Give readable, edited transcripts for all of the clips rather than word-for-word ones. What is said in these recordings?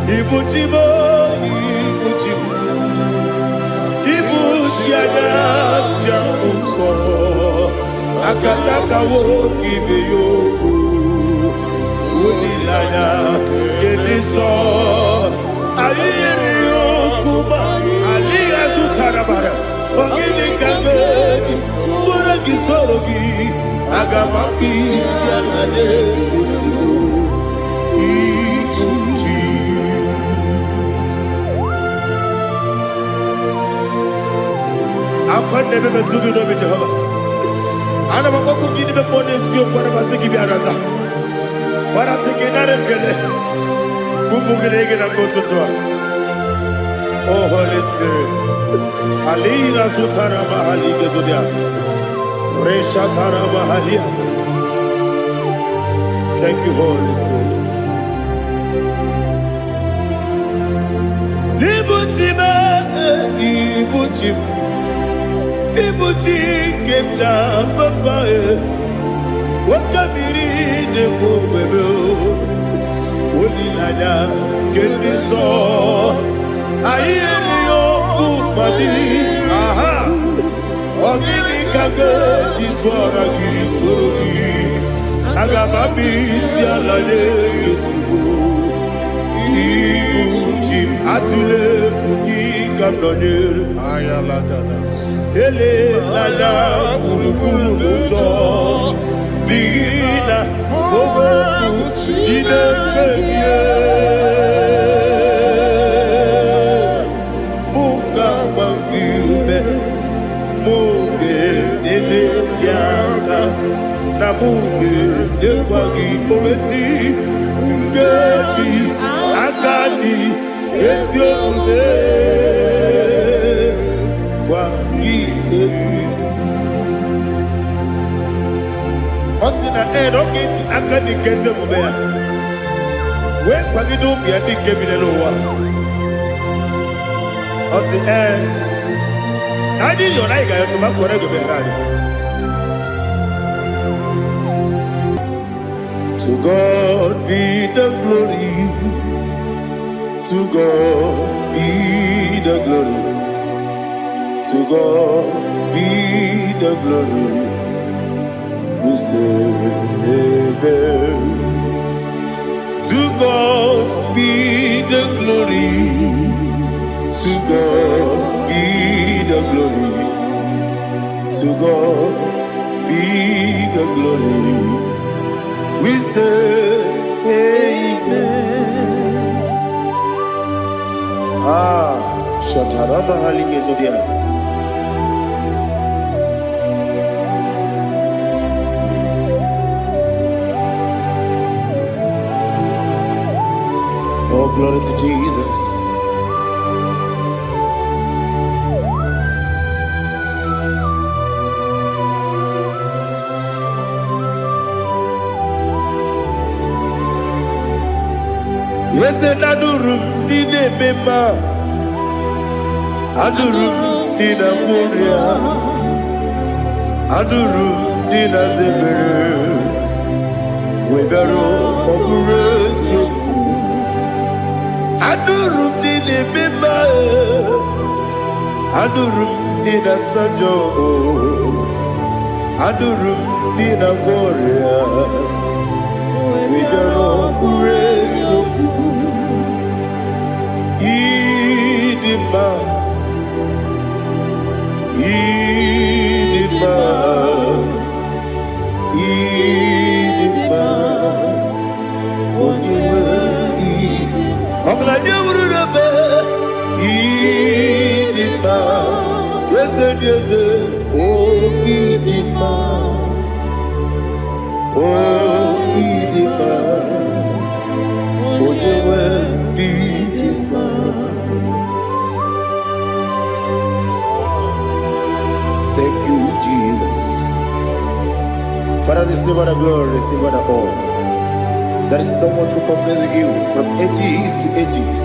Ibuchimo, Ibuchimo, Ibuchiana, Jamuso, Akataka woki beyoku, Unilana, Gediso, Ayiriyokuba, Aliya Zutarabara, Ogini Kageti, Turagi Sorogi, Agamapi, Sianade, I can't never be too good over Jehovah. I never want to give the bonus you for the Masiki Biarata. But I'm taking that and get it. Kumugin and go to Tua. Oh, Holy Spirit. Alina Sutara Mahali Gesudia. Reshatara Mahalia. Thank you, Holy Spirit. Ibuchima, Ibuchim. Ibuchi kemja babae wakamiri de bobebe onilada kendiso ayeri okupani aha ogini kage jitwara gisorogi agamabi sialade yesugo Ibuchi atule ugi kamdonir ayalada ele lada buruburu moto bina bobo jine keye munga bangibe munge nene yaka na munge yekwagi omesi ngeji akani esiobe Osina rocket akani keze mubea. We kwagido bia dike binelo wa. Osi Adi yo na iga yo tuma kore go berani. To God be the glory. To God be the glory. To God be the glory. We say amen. To God be the glory. To God be the glory. To God be the glory. We say amen. Shataraba Halingezodia. Oh, glory to Jesus. Yes, and Adurum did a member. Adurum did a warrior. Adurum did a zebra. We got all Adurum did a member. Adurum did a sanjo. Adurum did a warrior. We got all Idima, Idima, Idima, Idima, yes, yes, oh, Idima, oh, Idima, Idima. Thank you, Jesus. Father, receive all the glory, receive all the honor. There is no one to compare with you from ages to ages.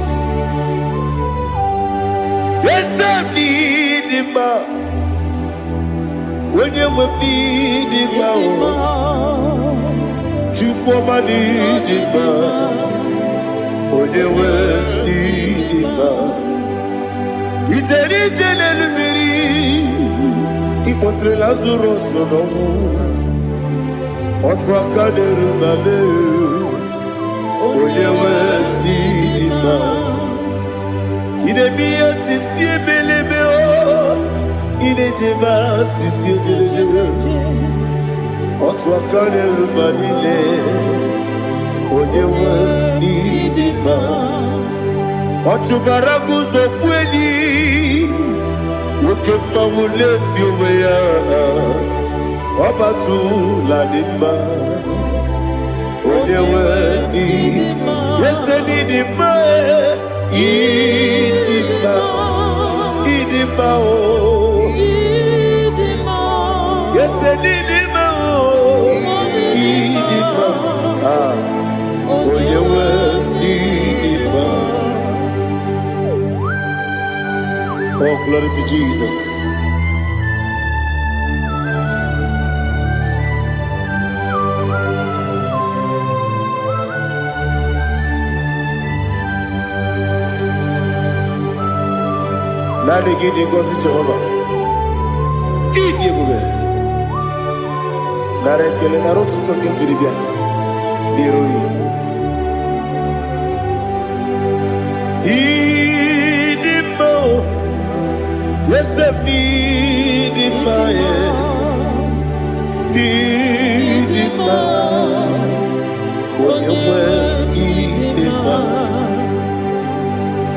Yes, I need him. When you need him, you come and need him. When you butere Lazarus n'ọnwụ otu aka na-eruba onye nwe ndị mma ina-eme ihe sisi ebelebe ina-ejebe sisi ojelejebe otu aka na-eruba niile onye nwe ndị mma ọ chụbara gị ụzọ kweli nwoke mmanwụ na-eti onwe ya ọ batụla dị mma onye nwe ndị ese n'ịdị mma ịdị mma ịdị mma o ese n'ịdị mma o ịdị mma onye nwe ndị dị mma. Oh, glory to Jesus. Nani gidi ngozi Jehovah. Idi ebube. Nare kele na rotu tonge ndiribia. Niroi. Idi mo. Yesem idi ma ye. Idi ma. Onyewe idi ma.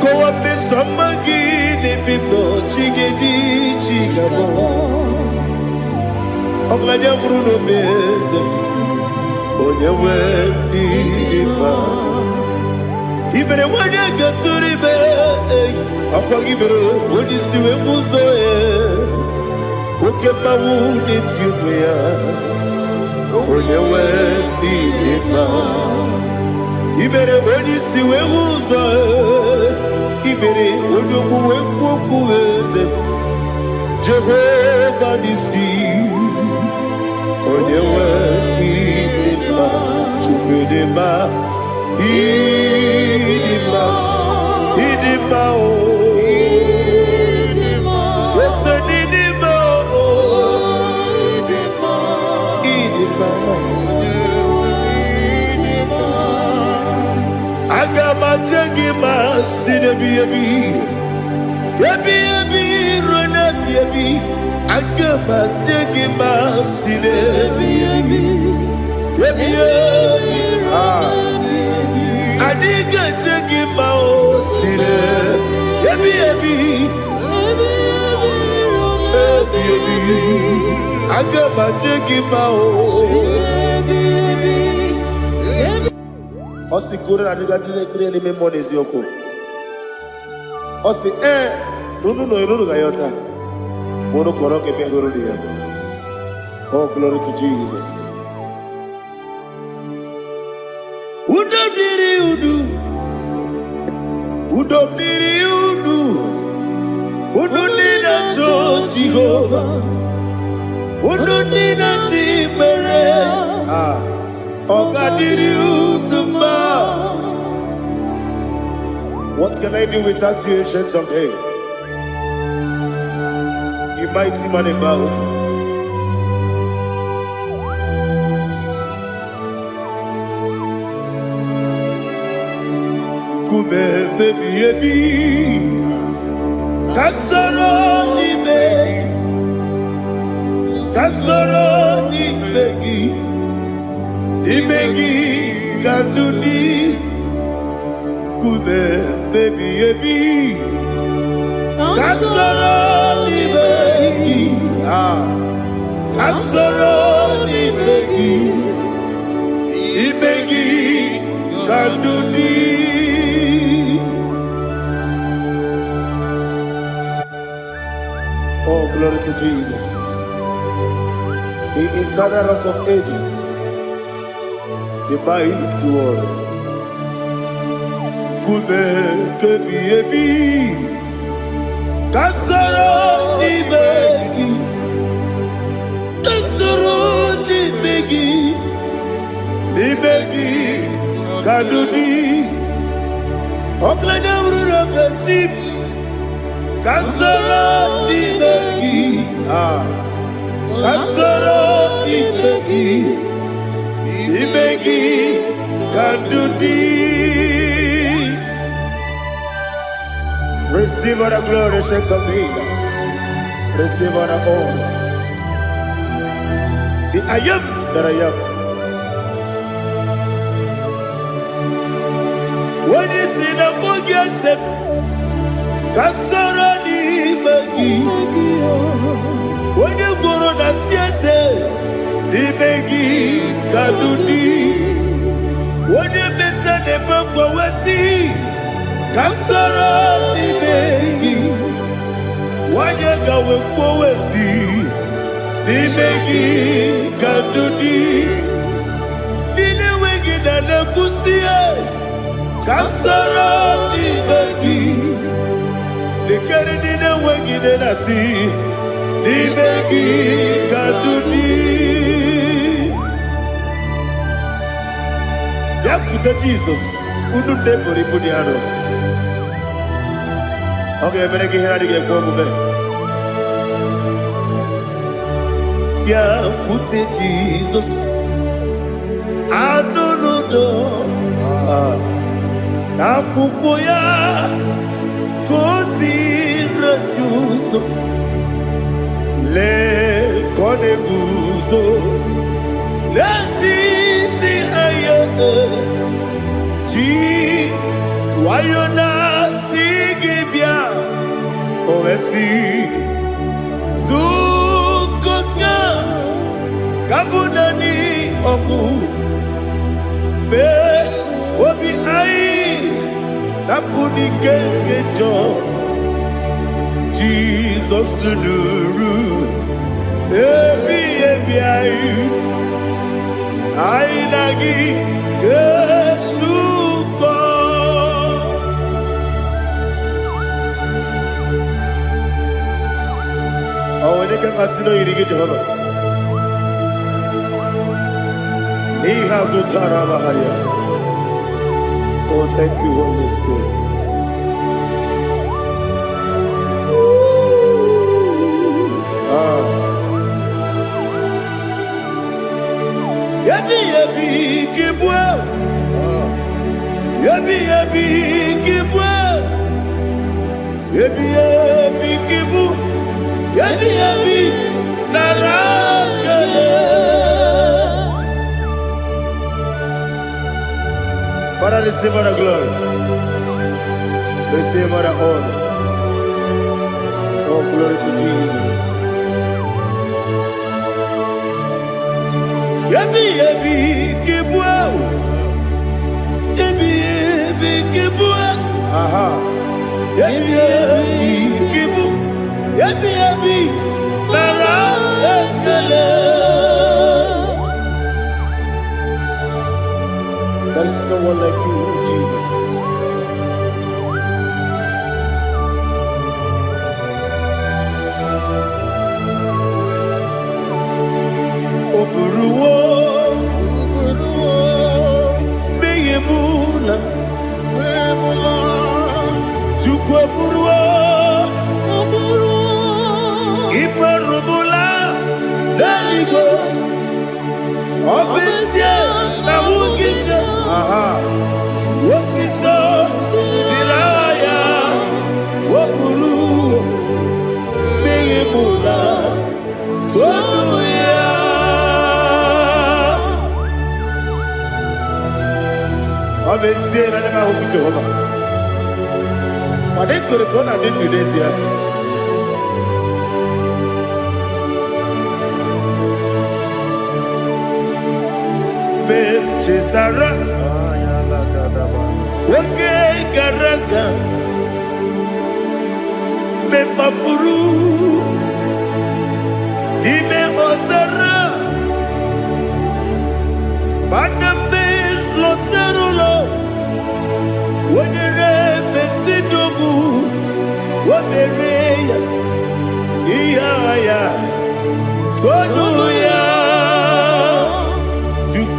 Kowa mesamagi ne bimbo chigedi chigabo. Oglanya bruno bezem. Onyewe idi ma. Ibere wanya gaturi be. Akwa gibere wodi siwe muzo oke mawu n'etiwe ya onyewe ndị mma ibere wodi siwe muzo ibere wodi okuwe kwokwu eze Jehova nisi onyewe ndị mma chukwu dị mma ịdị mma ịdị mma o Agamajengi masinebi ebi ronebi ebi agamajengi masinebi ebi adiga jengi maosine ebi agamajengi mao Osi kure na diga dire ni memoni zioko. Osi nunu no iruru gayota. Mono koroke bengoro dia. Oh, glory to Jesus. Udo diri udu. Udo nina to Jehovah. Udo nina tibere. What can I do without you, ancient of days? You mighty man about. Kume baby kasoro ni begi Imegi kandudi kume baby kasoro ni begi kasoro ni begi imegi kandudi. Oh, glory to Jesus, the eternal rock of ages, the mighty one. Kube kebi ebi kasoro ni begi kadudi oklanya urura beti kasoro ni begi kasoro imegi kandudi. Receive all the glory, shake to me. Receive all the honor. The I am that I am. When you see the book, you say, kasoro imegi. When you go to the siese, imegi kandudi. When you meet the book, we see. Kasoro imegi. Wanya gawe kwesi imegi kandudi. Dine wegi na nakusie. Kasoro imegi. Likere dine wegi na nasi imegi kandudi. Yakuta Jesus unu debori budiano. Okay, I'm going to get going. Yeah, put it Jesus. I don't know. Na kukuya kosi renuso le kone guzo le titi ayane ji wayona sigibia oesi sukoka kabunani oku be obi ai napuni kekejo Jesus nuru ebi ai ai nagi Yesuko. Oh, when you can see no irigi Jehovah. He has utara baharia. Oh, thank you, Holy Spirit. Yabi kibwa. Yabi kibwa. Yabi kibu. Yabi narakale. Father, receive all the glory. Receive all the honor. Oh, glory to Jesus. Yabi kibwa. Yabi kibwa. Aha. Yabi kibu. Yabi narakale. There is no one like you, Jesus. Oburuwo, meyemula, chukwu oburuwo, imarubula, leligo, obesie na wugide. Aha, wotito, dilaya, wopuru, meyemula, toduya. Obesie na nema huku Jehovah. But they could have done I didn't do this here. Chetara, wake garaka, me mafuru, ime osara, baname loterulo, wenere mesidobu, wamereya, iya toduya.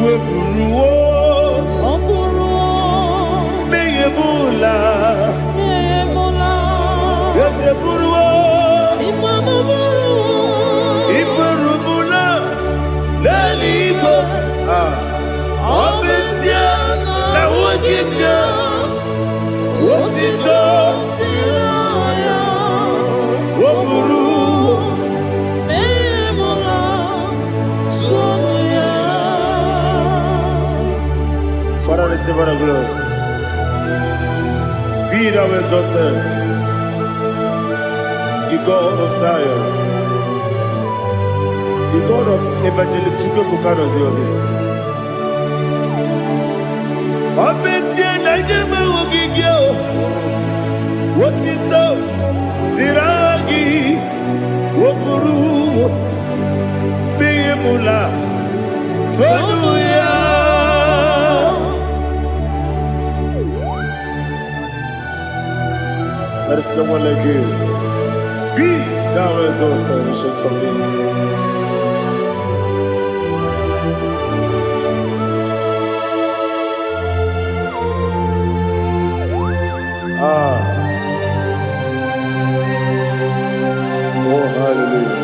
Buruwo, meyemula, yese buruwo, Father, receive our glory. Be thou exalted, the God of Zion, the God of Evangelist Chico Buchanan Ziobi. Obesia na nyama ogigio, wotito diragi, wopuru, beyemula, tonuya. There is no one like you. Be thou exalted, ancient of days. Oh, hallelujah.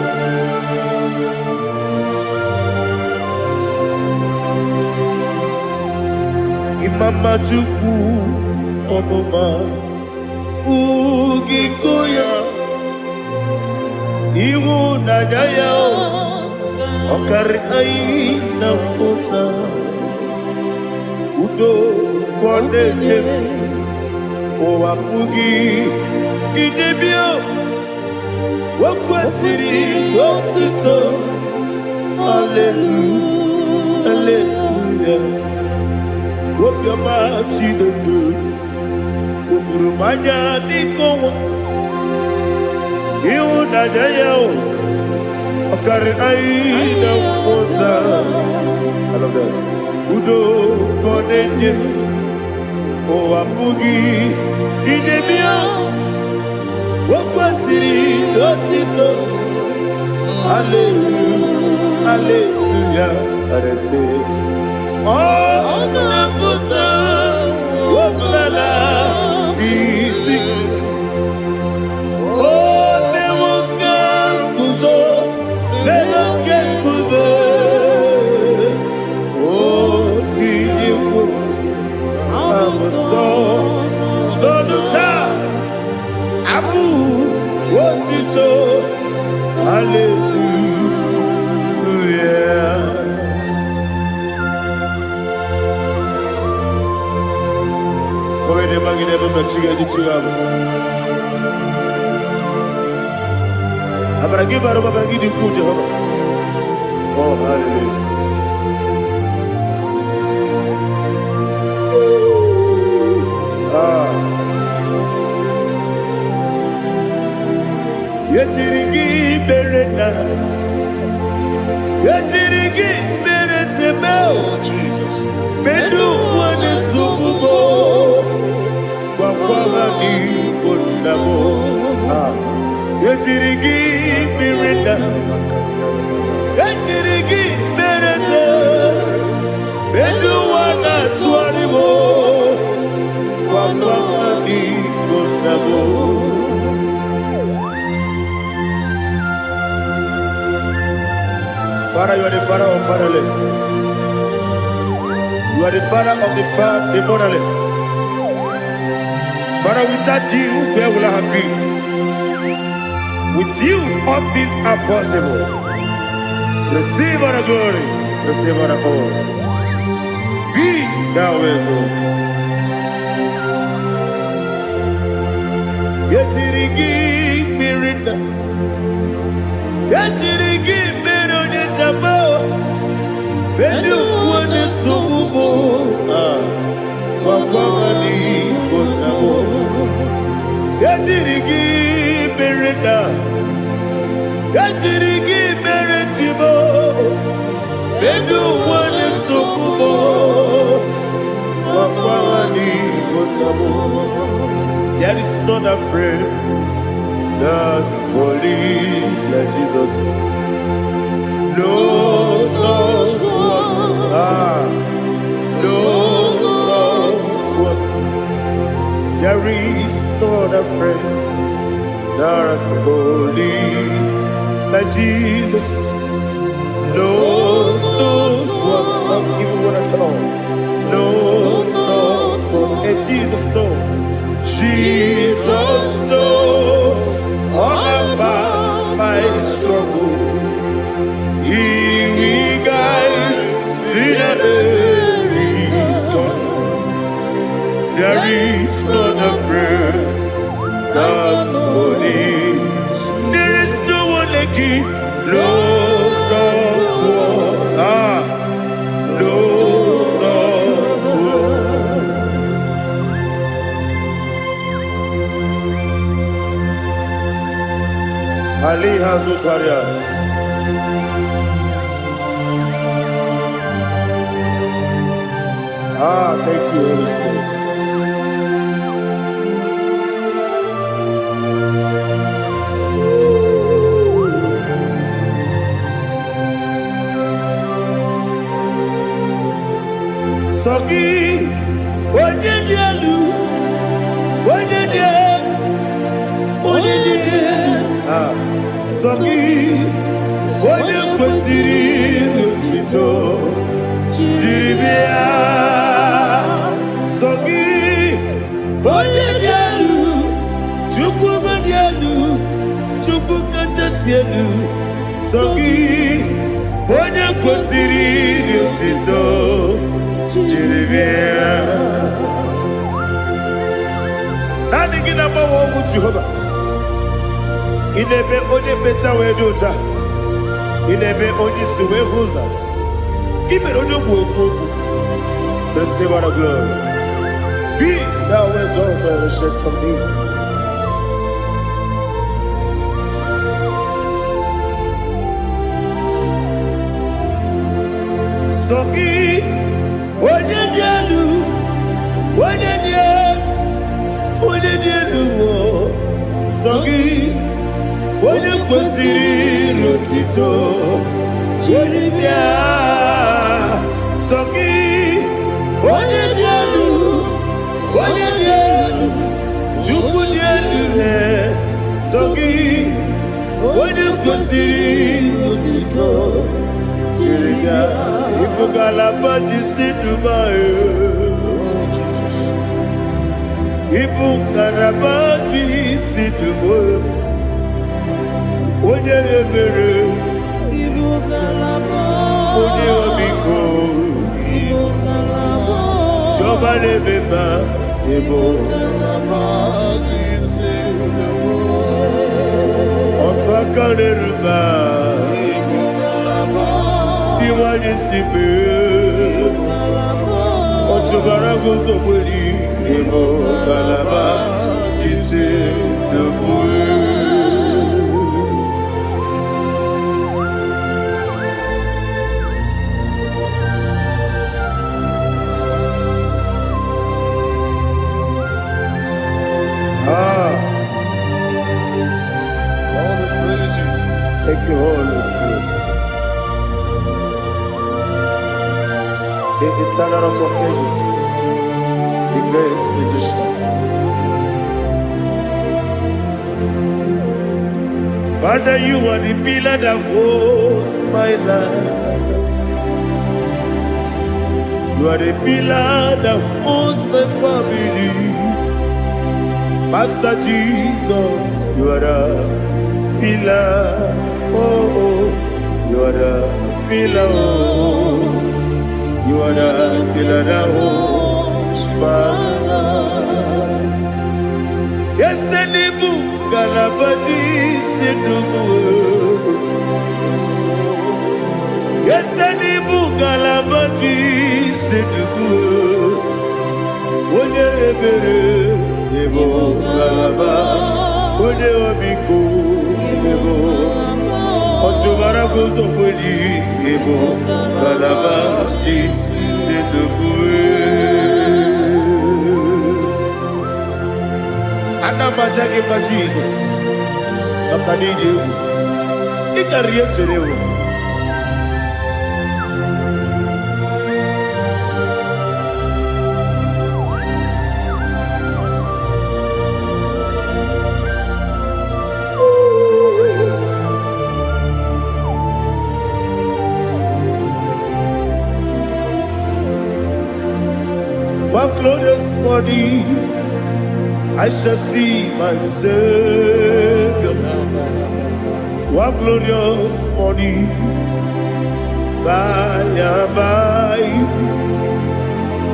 Imama Juku Onoma Ugikoya Iwu Nadaya Okari Aina Pota Udo Kondene Owapugi Idebio Wakwasiri Wakito Hallelujah Hallelujah Wopiama Chidodo Udurumanya Nikowa Iu Nadayao Okari Aina Pota I love that Udo Kondene Owapugi Idebio Wakwasiri Otito Hallelujah Hallelujah I say Oh Naputa Wapala Iti Oh Newoka Kuzo Leloke Kube Oh Tiyiwo Amoso Loduta Abu Wotito Hallelujah Come ne magine baba chiga di chiga Abragi baro baba di ku Jehovah Oh hallelujah Yetirigi berena Yetirigi beresemeo Bedu wane sububo Wakwama ni kundamo Yetirigi berena Yetirigi berese Bedu wana tuarimo Wakwama ni kundamo Father, you are the father of fatherless. You are the father of the motherless. Father, without you, where will I have been? With you, all things are possible. Receive our glory, receive our honor. Be thou exalted. Yetirigi mirina, yetirigi mirone jabo, bedu wane sububo, wakwani bonamo. Yetirigi mirina, yetirigi miretibo, bedu wane sububo, wakwani bonamo. There is not a friend that's holy like Jesus. No, not one. No, not one. There is no other friend that's holy like Jesus. No, not one. Not even one at all. No, not throne. And Jesus knows. Jesus knows all about my struggle. He will guide me. There is not a friend that's holy. There is no one like him. Lord, Ali Hazutaria. Thank you, Holy Spirit. Sogi, Onyedialu, Sogi, Onyekwesiri Otito, Jiribia, Sogi, Onyedialu, Chukwumadialu, Chukwukachasielu, Sogi, Onyekwesiri Otito, Jiribia. Nothing in about what Jehovah. In a be only better way to ta. In a be only suwe huza. Even on your work, receive our glory. Be thou exalted and shed on me. Sogi, Onyedialu, Sogi, Onyekwesiri Otito, Jiribia, Sogi, Onyedialu, Chukwudialu, Sogi, Onyekwesiri Otito, Jiribia, Ipukalabati Sidumae. Ipukalabati Sidumae. Onye ebere, onye omiko, Jọba n'ebeba, otu aka n'eruba, iwanye sibe, otu bara guzo gbeli, Ibukalaba jise n'ebue. Thank you, Holy Spirit. The eternal rock of ages, the great physician. Father, you are the pillar that holds my life. You are the pillar that holds my family. Master Jesus, you are the pillar. Oh, you are the pillar. Oh, you are the pillar that holds my life. Yes, Enibu Galabati Sidubu. Yes, Enibu Galabati Sidubu. Onye ebere, Ibu Galaba. Onye omiko, Ibu. Otubara gozo kweli, Ibu Galaba Sidubu. Anamajage pa Jesus. Makaniji. Ikariye cherewo. one glorious morning, I shall see my Savior. One glorious morning, by and by.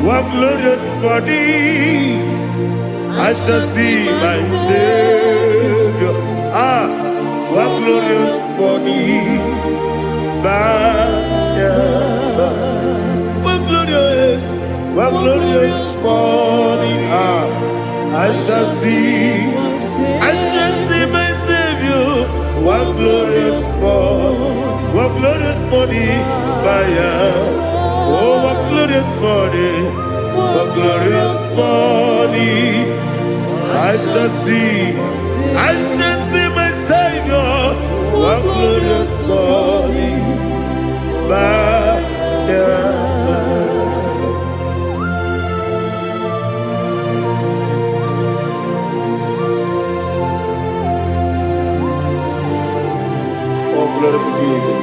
One glorious morning, I shall see my Savior. One glorious morning, by and by. One glorious morning, I shall see my Savior. One glorious morning, oh, one glorious morning, I shall see my Savior. One glorious morning, glory to Jesus.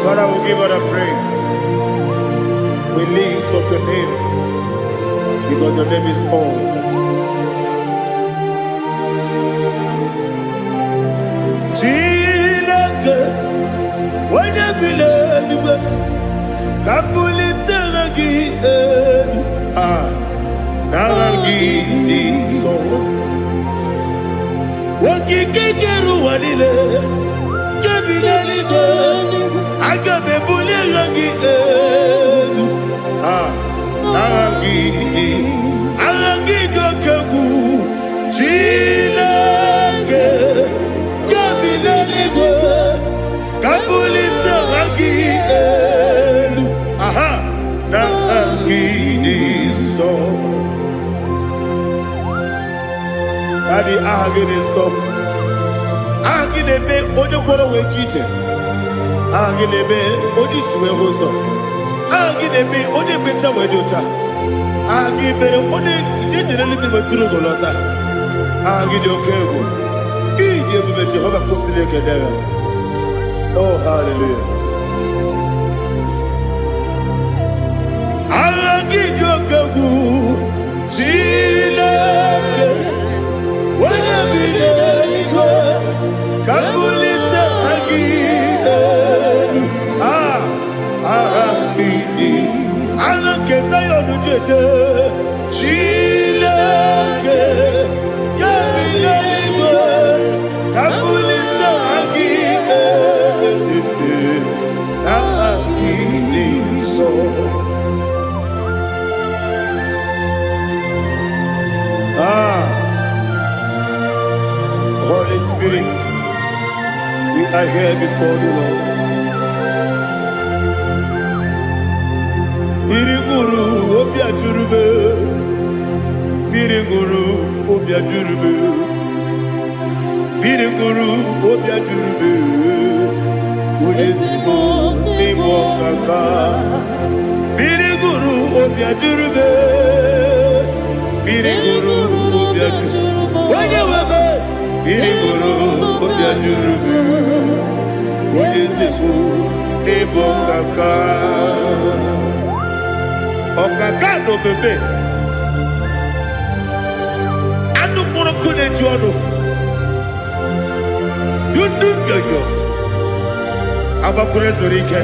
Father, we give all the praise. We lift up your name because your name is awesome. Chilake, when you believe, Kabulitagi, Nagi, so. Wakikekeru wanile Kabilaligo Agabe bulilangi Alangi dokagu Chilake Kabilaligo Kabulita lagi Nagi so Daddy, agene so. Agene be ojo boro we chiche. Agene be odi suwe hoso. Agene be odi beta we docha. Agene be odi jeje le bi maturu golota. Agene okego. Ije bi be Jehovah kusile kedera. Oh, hallelujah. Agene okego. Chilake. Wanya binego kabulita aginu agidi alakeza yonu jeje chilake kabinego kabulita aginu agidi so. Holy Spirit, we are here before you, Lord. Biriguru obia jurube, Biriguru obia jurube, Biriguru obia jurube, Ulezimo nimo kaka, Biriguru obia jurube, Biriguru obia jurube, Wanyawame. Biriguru obia jurube, Ulezimo nimo kaka. Okaka no bebe anu moro kone juono dundu yoyo abakure zorike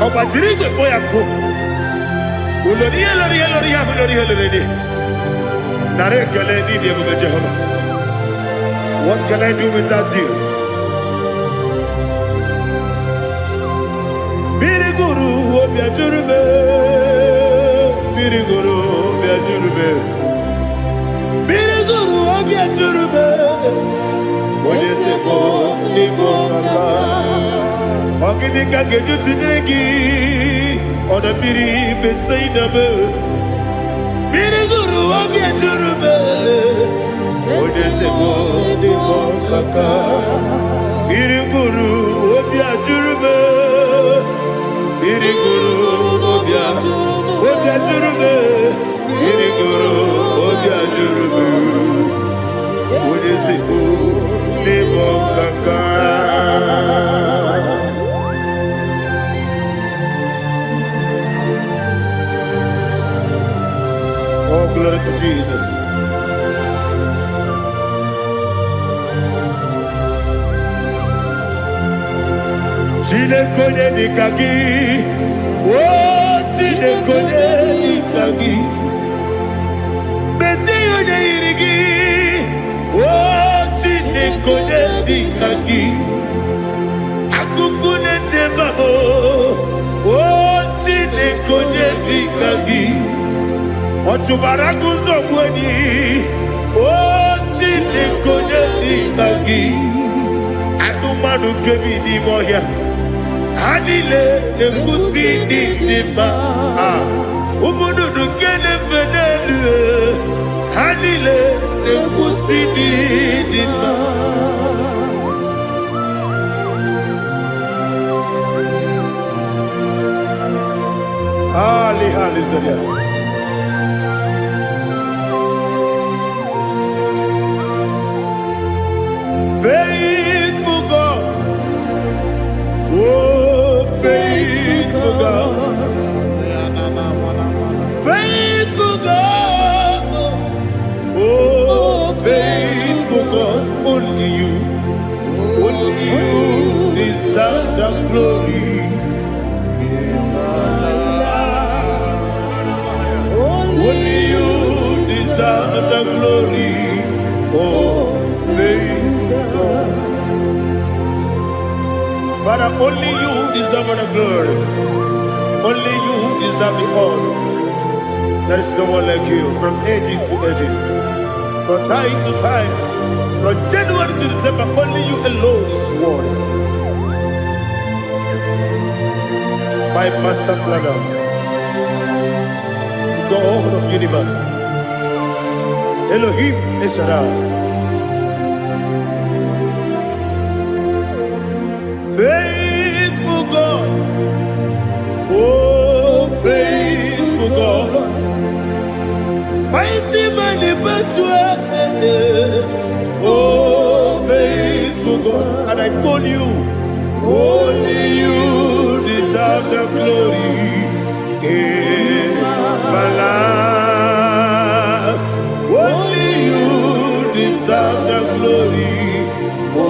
obajiri gbe boya ko ulori nare kele ni die bebe Jehovah. What can I do without you? Biriguru obia jurube, Biriguru obia jurube, Biriguru obia jurube. Olezemo nimo kaka, ogini kageju tinegi, ona biri beseinabe. Biriguru obia jurube, olezemo nimo kaka, Biriguru obia jurube. Biriguru obia jurube, Biriguru obia jurube, Ulezimo nimo kaka. glory to Jesus. Chinekonye nikagi, oh chinekonye nikagi, Mesiyo ne irigi, oh chinekonye nikagi, Akukune tembamo, oh chinekonye nikagi, Ochubaraguzo mweni, oh chinekonye nikagi, Adumanu kevini moya. Hanile ne kusini nima, umudu nukene fenelu. Hanile ne kusini nima. Ali hali zodia. Faithful God, oh faithful God, faithful God, oh faithful God, only you deserve the glory. Only you deserve the glory, oh faithful God. Father, only you deserve the glory. Only you deserve the honor. There is no one like you from ages to ages, from time to time, from January to December. Only you alone is worthy. My master planner, the God of the universe, Elohim Eshadai. Faithful God, oh faithful God, mighty man in battle, oh faithful God, and I call you, only you deserve the glory in my life, only you deserve the glory, oh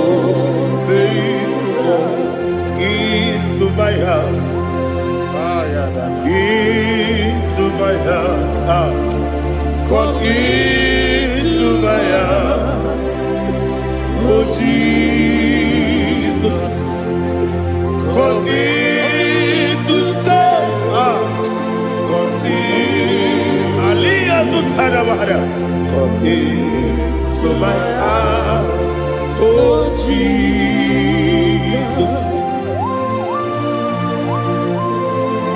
faithful God. Into my heart, into my heart, come into my heart, oh Jesus, come in to stay, come in, Aliyah to Tanabara, come into my heart, oh Jesus.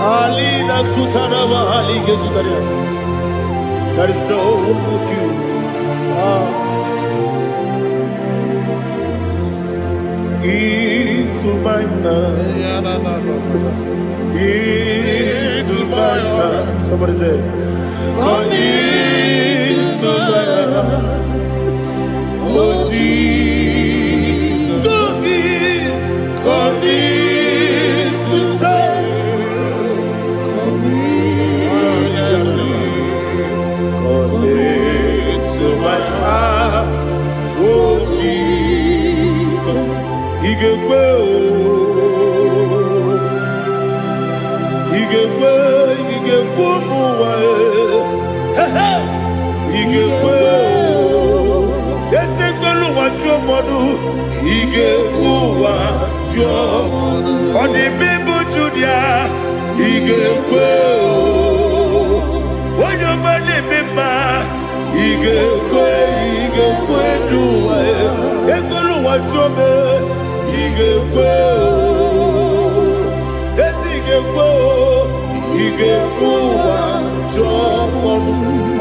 Alina Sutanaba Ali Gesutaria. There is no one like you. Into my heart. Into my heart. Somebody say, come into my heart. Oh Jesus. Come in to stay. To my heart, oh Jesus, Igbo, muwa, Igbo, ese gbolu wa jomodu, Igbo wa jomodu, oni bibu judia, Igbo, onyo mane mema. Igekwe duwa, ekolu wa jobe. Igekwe wa jobe.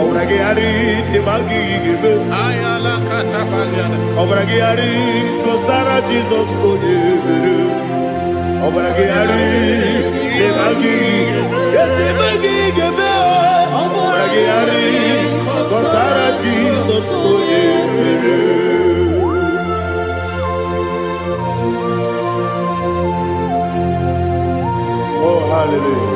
Obrage ari demagi igebe. Ayala katapaliana. Obrage ari kosara Jesus odebere. Obrage ari demagi igebe. Obrage ari kosara Jesus odebere. Oh, hallelujah.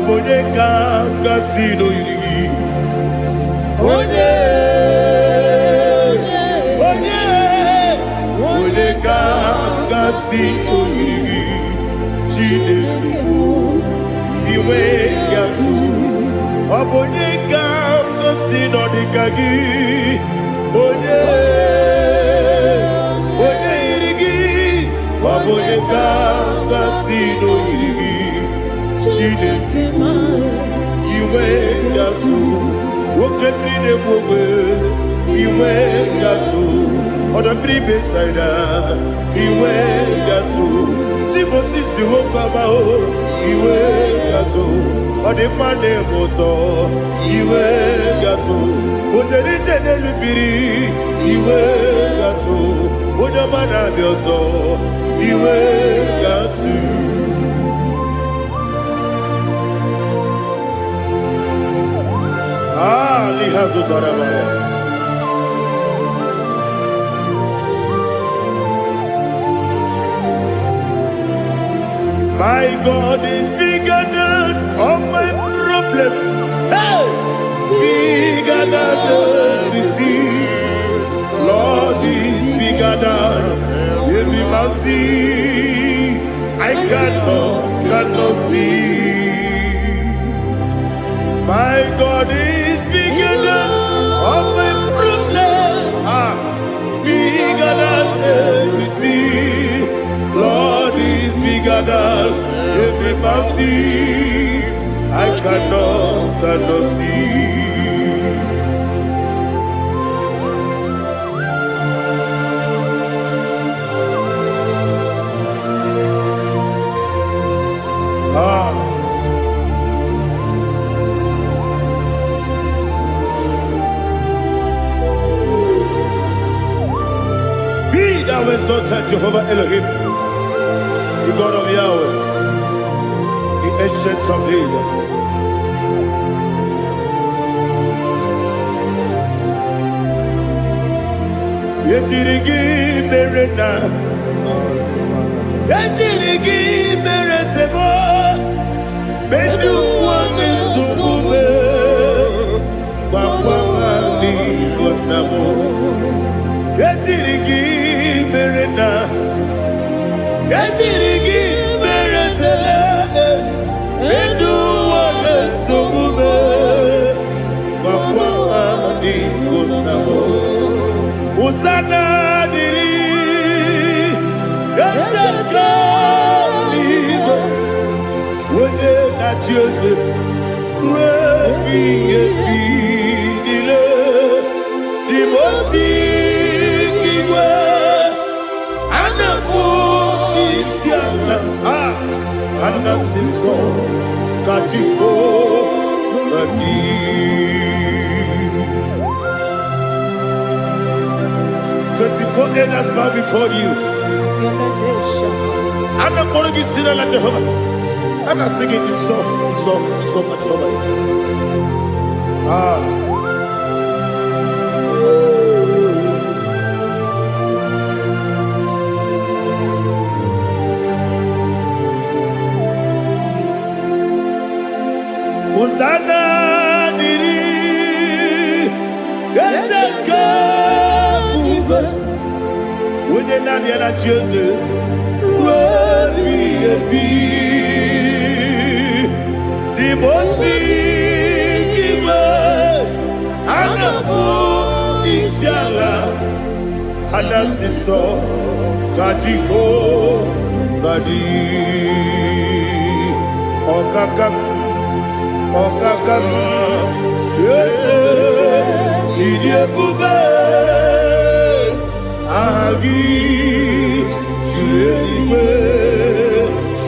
Obonye Kasino Yiri. Onye Kasino Yiri. Chinekibu Iwe Yatu. Obonye Kasino Dikagi. Onye Yirigi. Obonye Kasino Yiri. Chinekibu Iwe Yatu. Wokebrine Bobe Iwe Yatu. Oda bribe saida Iwe Yatu. Timosisi Wokabao Iwe Yatu. Ode mane moto Iwe Yatu. Oderite nelubiri Iwe Yatu. Oda mana biozo Iwe Yatu. Lihazo Tarabaya. My God is bigger than all my problem. Hey! Bigger than everything. Lord is bigger than every mountain. I cannot see. My God is bigger than all my problem. Bigger than everything. Lord is bigger than every mountain. I cannot see. Be thou exalted, Jehovah Elohim, the God of Yahweh, the ancient of days. Yetirigi merena, yetirigi meresemo, bedu wane sumube, wakwamani bonamo. Yetirigi merena, yetirigi meresele, bedu wane sumube, wakwamani bonamo. Usana diri, yasaka ligo, wone na Joseph, wepi dile, dimosi kiwe, anamu isiana, anasiso katiho mani. 24 elders bow before you. And I'm going to be singing like Jehovah. And I'm singing this song like Jehovah. Hosanna diri, Yesaka. When you're not yet at Joseph, the most giver, and the moon is yalla, and the sister, Katiho, Badi, Okakam, yes, Idiabube. Agi Julewe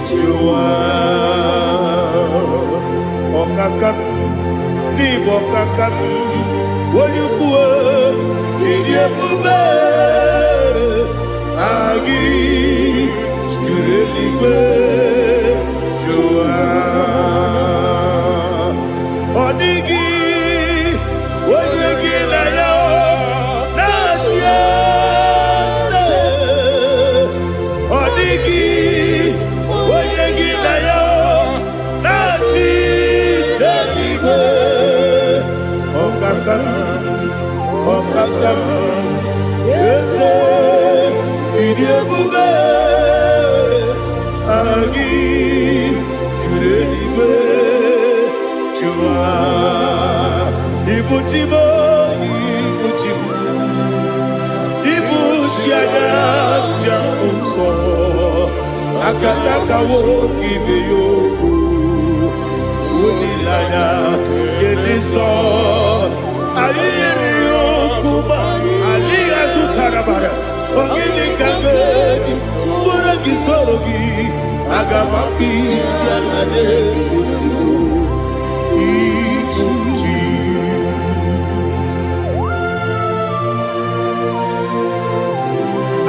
Jua Okakam Nibo Kakam Wonyukwe Idiabube Agi Julewe Jua Odigi Wonyegi na yo Natia Odigi, Oyegi na yo, Nachi. eze ịdị ebube agị juru eluigwe jụwa ibuchi m ibuchi anya nja nsọ akatakawo ibe yoku unilanya gediso ayiri yokuba aliya zutarabara ogini kangedi tura gisorogi agamapisi anane kusibu ibuchi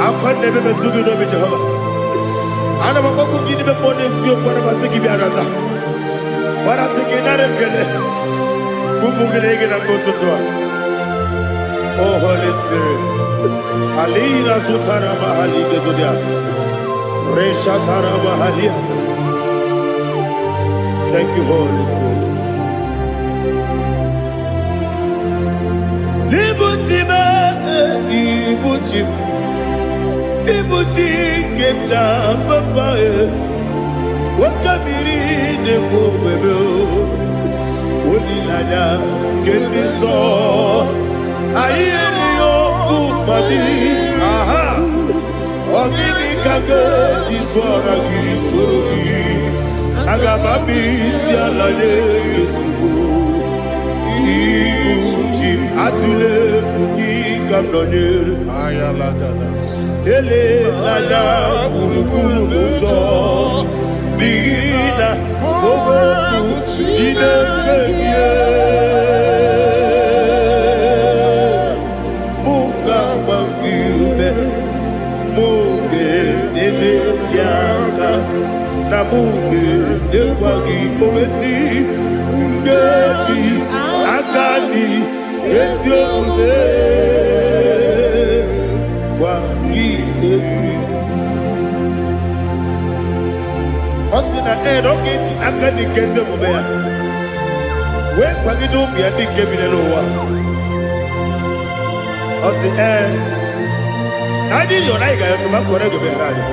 akwande bebe tugi no bi Jehova ana maboko gini be pone sio kwa base gibi arata bara teke nare kele kumugirege na kototwa. Oh Holy Spirit alina sutara mahali gezodia resha tara mahali. Thank you Holy Spirit. Libutime ibutim ibuti kemta papa wakamiri ne bobebe onilanya kemiso ayeri okupani aha ogini kage jitwara gisogi agamabisi alale yesugo ibuti atule uki kamdonir ayalagada ele lala buruburu moto bina oboku jinekeye munga bangiume munge nele yaka na munge nekwagi owesi ngeji akani esiode Osina rogeji akani keze mubea we kwagido bia dike binelo wa osi nadi yo na iga yo tuma kore go be rali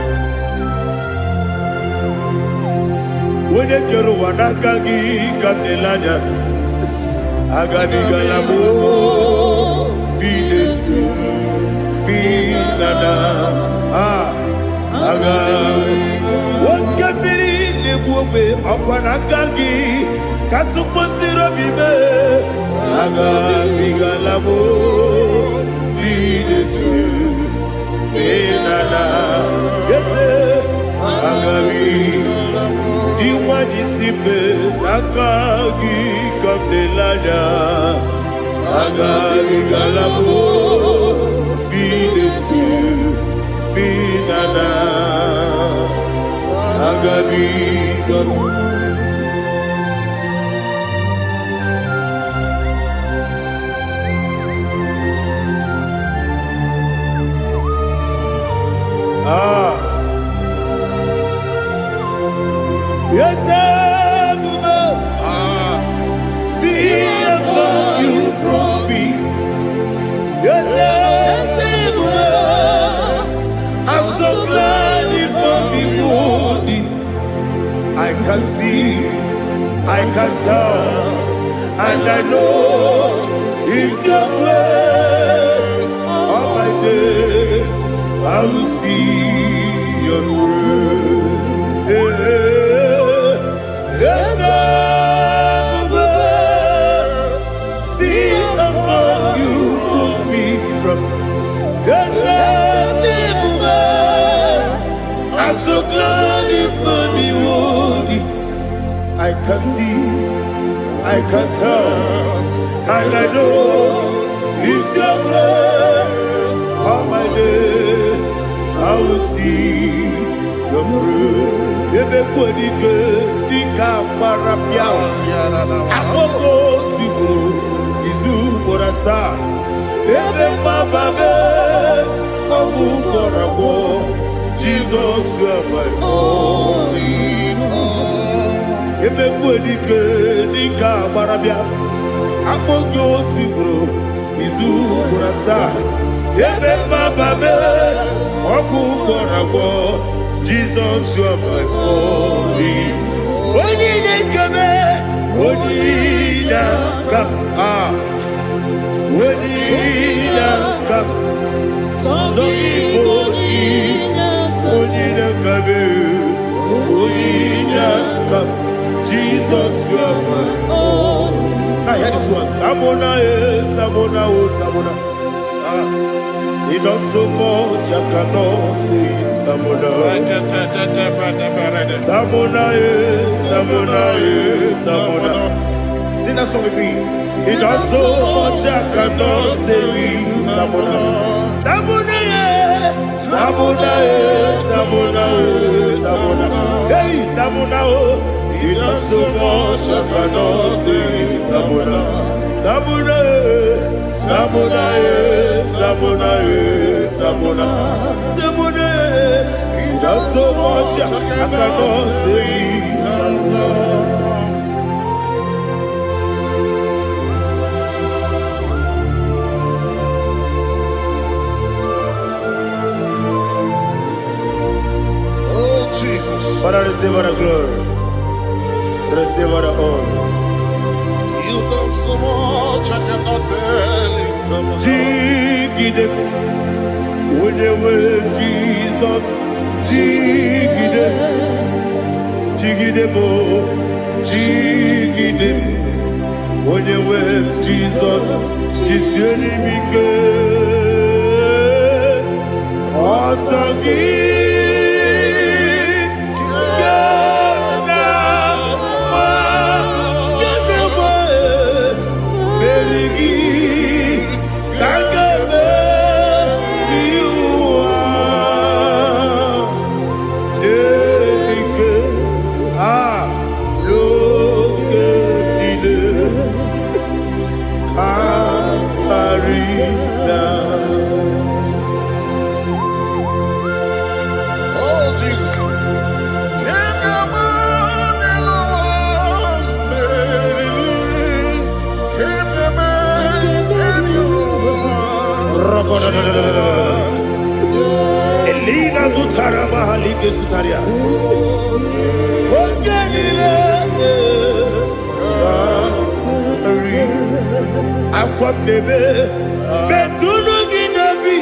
wone kero wanaka gi kanelanya agani galamo biletu binana aga wakabiri nebuwe akwanakagi katuposiro bibe aga bigalamo biletu binana yese aga diwani simbe nakagi kamdelanya aga bigalamo biletu binana agabi gabu yes see how you brought me. Yes I'm so glad if I'm wounded. I can see, I can tell, and I know it's your grace. On my day, I will see your grace. Yes, see how you put me from. Yes, I'm so glad if me woody. I can see, I can tell, and I know it's your grace. On my day, I will see your grace. Ebe kwenike dika marapia, amoko tibo izu borasa. Ebe mababe, mabu korabo. Jesus, you are my only home. Ebe kwenike dika marapia, amoko tibo izu borasa. Asa, Ebe Babe, Oku Borabo, Jesus, you are my holy. Oni Nekame, Oni Naka, Oni Naka, so Igbo, Oni Nakame, Oni Naka, Jesus, you are my holy. Now hear this one. Tamona, Tamona, Tamona. He does so much, I cannot say it. Tamona, Tamona, Tamona, Tamona. Sing that song with me. He does so much, I cannot say it. Tamona, Tamona, Tamona, Tamona, Tamona. Hey, Tamona, he does so much, I cannot say it. Tamona, Tamona, Tamona, Tamona, Tamona, Tamona. He does so much, I cannot say it. Tamona. Oh, Jesus. Father, receive all the glory. Receive all the honor. You've done so much, I cannot tell it. Jigide, when you were Jesus, Jigide, Jigide bo, Jigide, when you were Jesus, Jisyenimike, Asagi. Elina Zutara Mahalike Sutaria. Ogenile Aqua Bebe Betunu Ginabi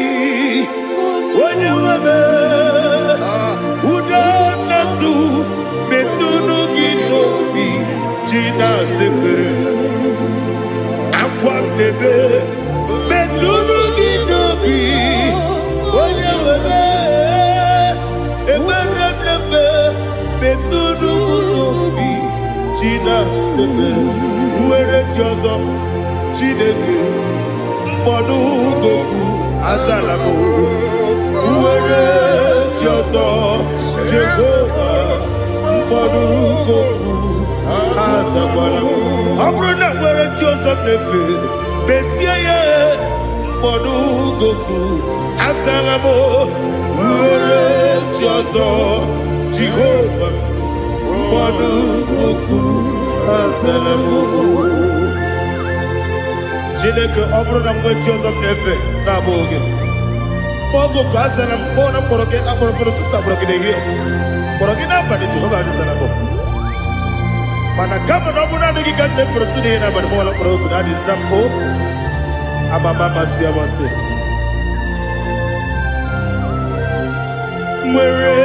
Wanyawame Uda Nasu Betunu Ginobi Jina Zepe Aqua Bebe Betunu Ginobi Wanyawame Eberebe Betunu Ginobi Jina Zepe Uere Tiozo Chineke Mbodu Goku Azalamo Uere Tiozo Jehovah Mbodu Goku Azalamo Abrona Uere Tiozo Nefe Besiye Mbodu Goku Azalamo Uere Tiozo Jehovah Mbodu Goku Azalamo Chineke ọbụrụ na mgbe Joseph na-efe na-abụ oge ogo ka a sara mkpọ na mkpọrọ gị akpọrọkpọrọ tụtụ akpọrọ gị n'ehihie kpọrọ gị n'abalị Jehova adịzara bụ mana kama na ọ bụrụ na adịghị ka nne fere tụ n'ihe n'abalị mọọla mkpọrọ ogu na adịza mpụ amama amasị amasị nwere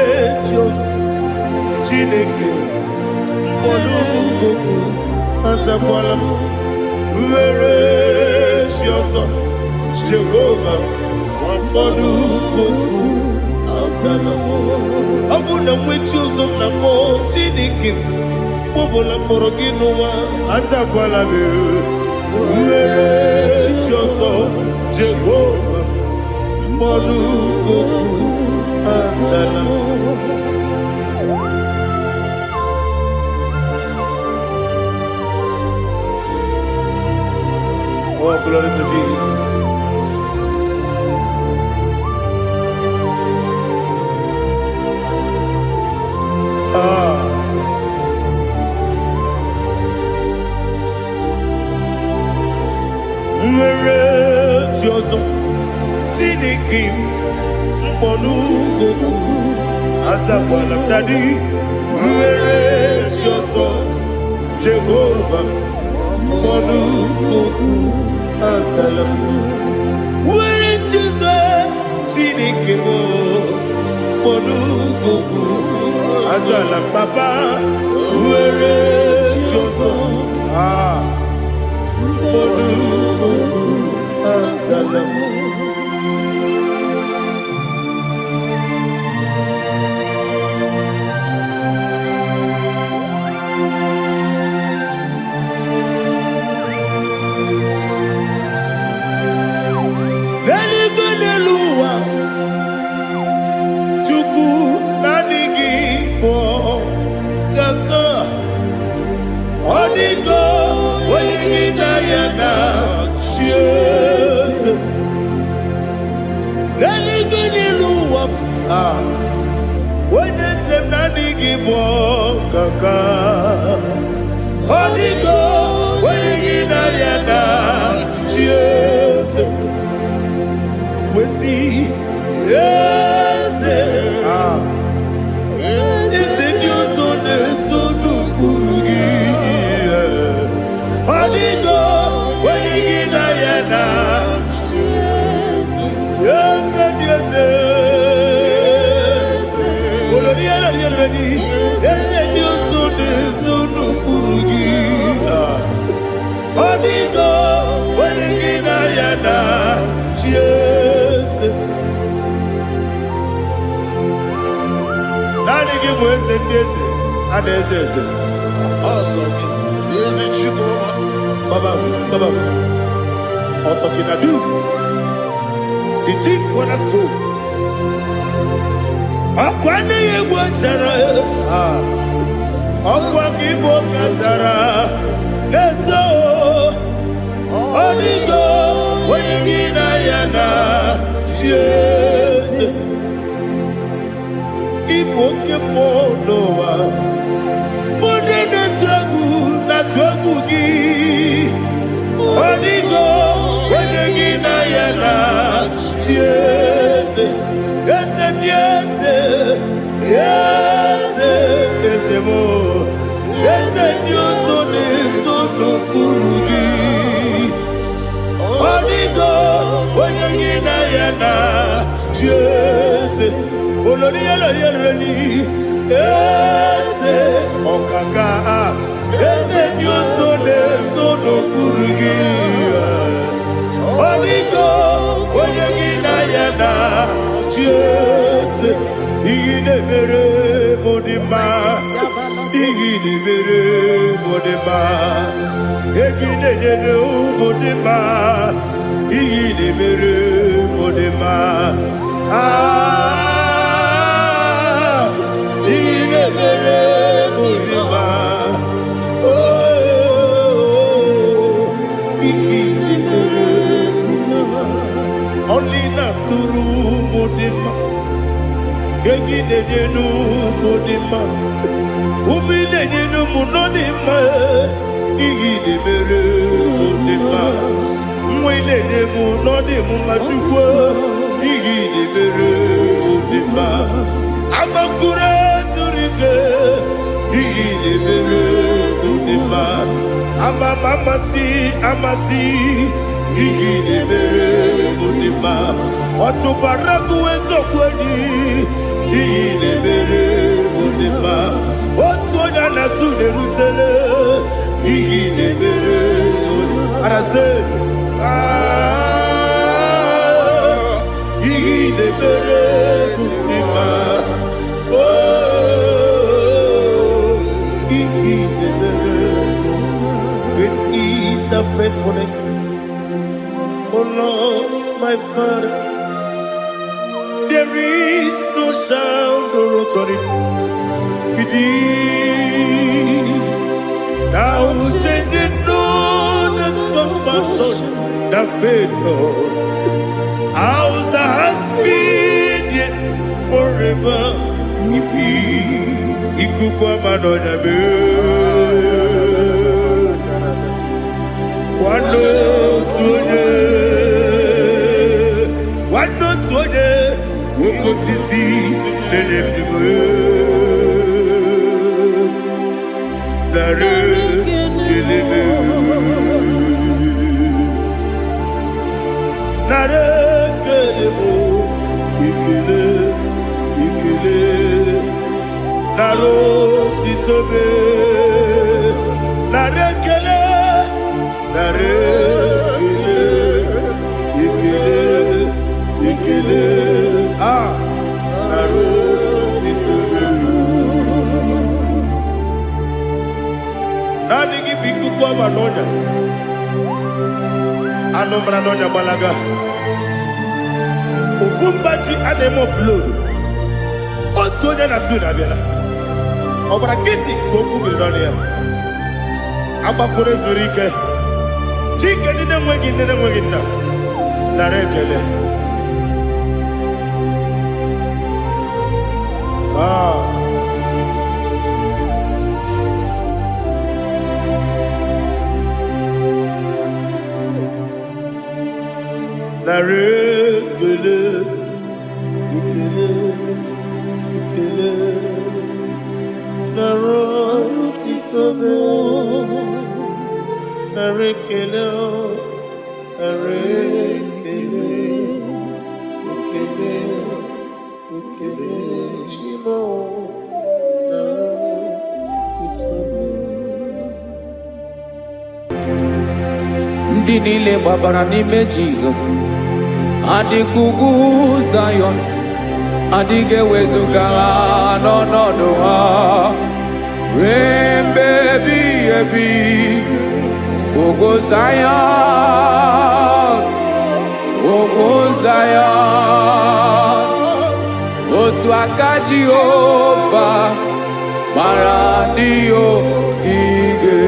Joseph Chineke mkpọrọ ogogo azakwala m Uere Chioso Jehovah Mbodu Goku Azalamo Abuna mwechi uzo mnamo Chineke Mbobola mboro ginuwa Azakwala me Uere Chioso Jehovah Mbodu Goku Azalamo Oh, glory to Jesus. Where chozo Chineke mkpọnugoku azakwala m dadi were chozo Jehova mkpọnugoku azala m were chozo Chineke mkpọnugoku azala m papa were chozo mkpọnugoku azala m. The chief cornerstone. Akwane Igbo chara, akwa Igbo kachara, leto, onigo, wenigina yana, Jesus. Igbo kemo noa, mone na tragu gi, onigo, wenigina yana, Jesus. Yes, yes, yes, yes, more. Yes, you so no kurugi. Onigo, when you get ayana, yes, olori olori, yes, okaka, yes, you so no kurugi. Onigo, when you get ayana. Yes, igide mere modima, igide mere modima, igide mere modima, igide mere modima, igide mere modima, igide mere modima, only na duru. Gegi nu modima, umi nu munodima, igi de mere modima, mwile de munodimu machukwa, igi de mere modima, amakure surike, igi de mere modima, amasi, igi de mere modima. Otubaraku ezokweni iyile mere modima otonya nasu derutele iyile mere modima arase iyile mere modima iyile mere modima. Great is the faithfulness, oh Lord, my Father. There is no sound or authority. Now changing no that compassion, that faith not. How's the husband yet forever we be? Ikukwa manonya be. Wano tunye. okosisi nenebimo nare keleme nare kelemo ikele ikele naro titobe nare kele nare kele ikele ikele naro titobe nani gi biku kwa manonya anomra nonya balaga Ufumbaji anemo flood. Otonya na suna bela. Obra kiti koku bironia. Aba kore zurike. Chike nine mwegi na. Narekele. Narekele. Ikele, ikele, naro titobe, narekele, narekele, ikele, ikele, shimo, naro titobe. Ndị niile gbabara n'ime Jizọs adịkugu Zion adịghị ewezuga ha n'ọnọdụ ha ruo mgbe ebighị ebi. Ugwu Zion, ugwu Zion, otu aka Jehova gbara ndị ogige.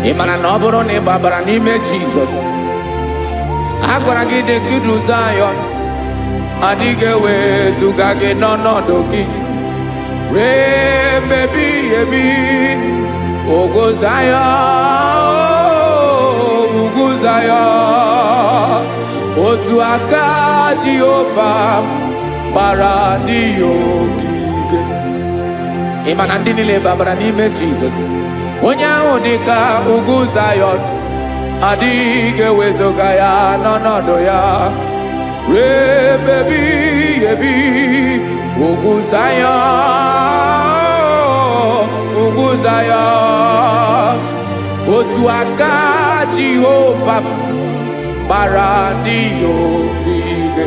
Ị mara na ọ bụrụ na ị gbabara n'ime Jizọs, a gwara gị dị ka Zion adịghị ewezuga gị n'ọnọdụ gị ruo mgbe ebighị ebi. Ugwu Zion, ugwu Zion, otu aka Jehova gbara ndị ogige. Ị ma na ndị niile gbabara n'ime Jizọs, onye ahụ dị ka ugwu Zion adịghị ewezuga ya n'ọnọdụ ya ruo mgbe ebighị ebi. Ugwu Zion, ugwu Zion, otu aka Jehova gbara ndị ogige.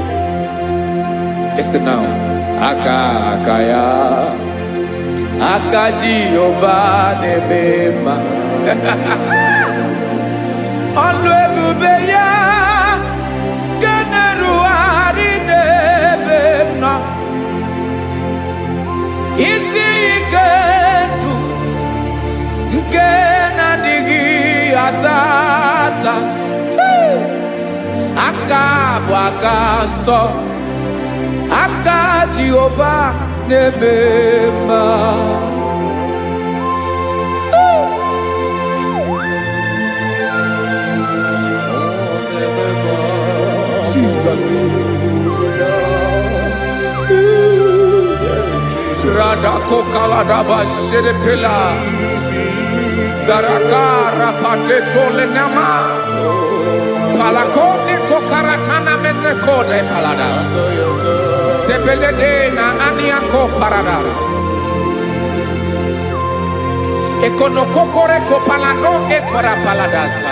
Listen now, aka ya, aka Jehova na-eme mma. Ọlụ ebube ya ga na-erugharị n'ebe m nọ. Isi ike ndụ nke na-adịghị ata ata. Aka bụ aka nsọ, aka Jehova na-eme mma. Jesus. Radako kaladaba sherepela zarakara pateto lenama palakone kokaratana mene kode palada sebelede na aniako paradara ekonokokore kopalano ekora paladasa.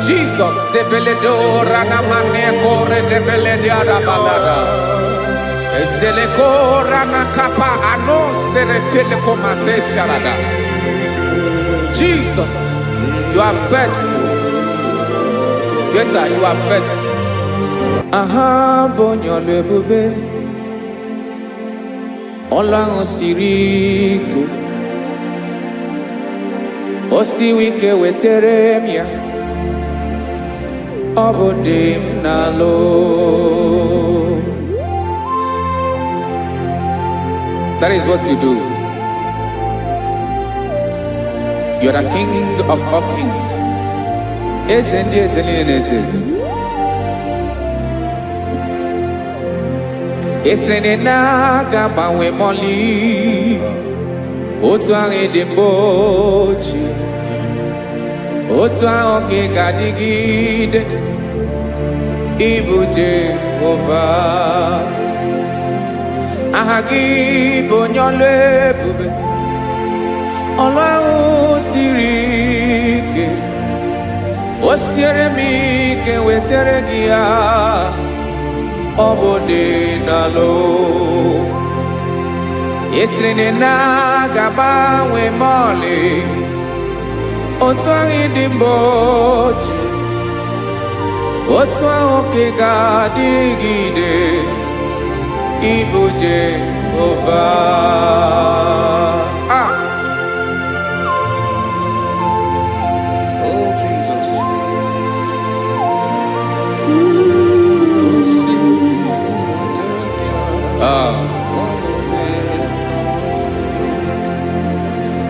Jesus sebeledo rana mane kore debelede arabalada ezeleko rana kapa ano serepele komate sharada. Jesus, you are faithful. Yes sir, you are faithful. Aha bonyo lebube ọlụ ahụ siri ike, o siwe ike wetere m ya, ọ bụ dị m n'alụ. That is what you do. You are the King of all kings. Eze ndị eze niile na-eze eze. Esere na-aga gbanwe mọlị, otu ahụ dị mgbe ochie, otu ahụ ka ị ga-adịgide, ịbụ Jehova. Aha gị bụ onye ọlụ ebube, ọlụ ahụ siri ike, o siere m ike wetere gị ya, ọ bụ dị n'alụ. Esiri na-agbanwe mọlị, otu ahụ dị mgbe ochie, otu ahụ ka ị ga-adịgide, ịbụ Jehova. Oh, Jesus.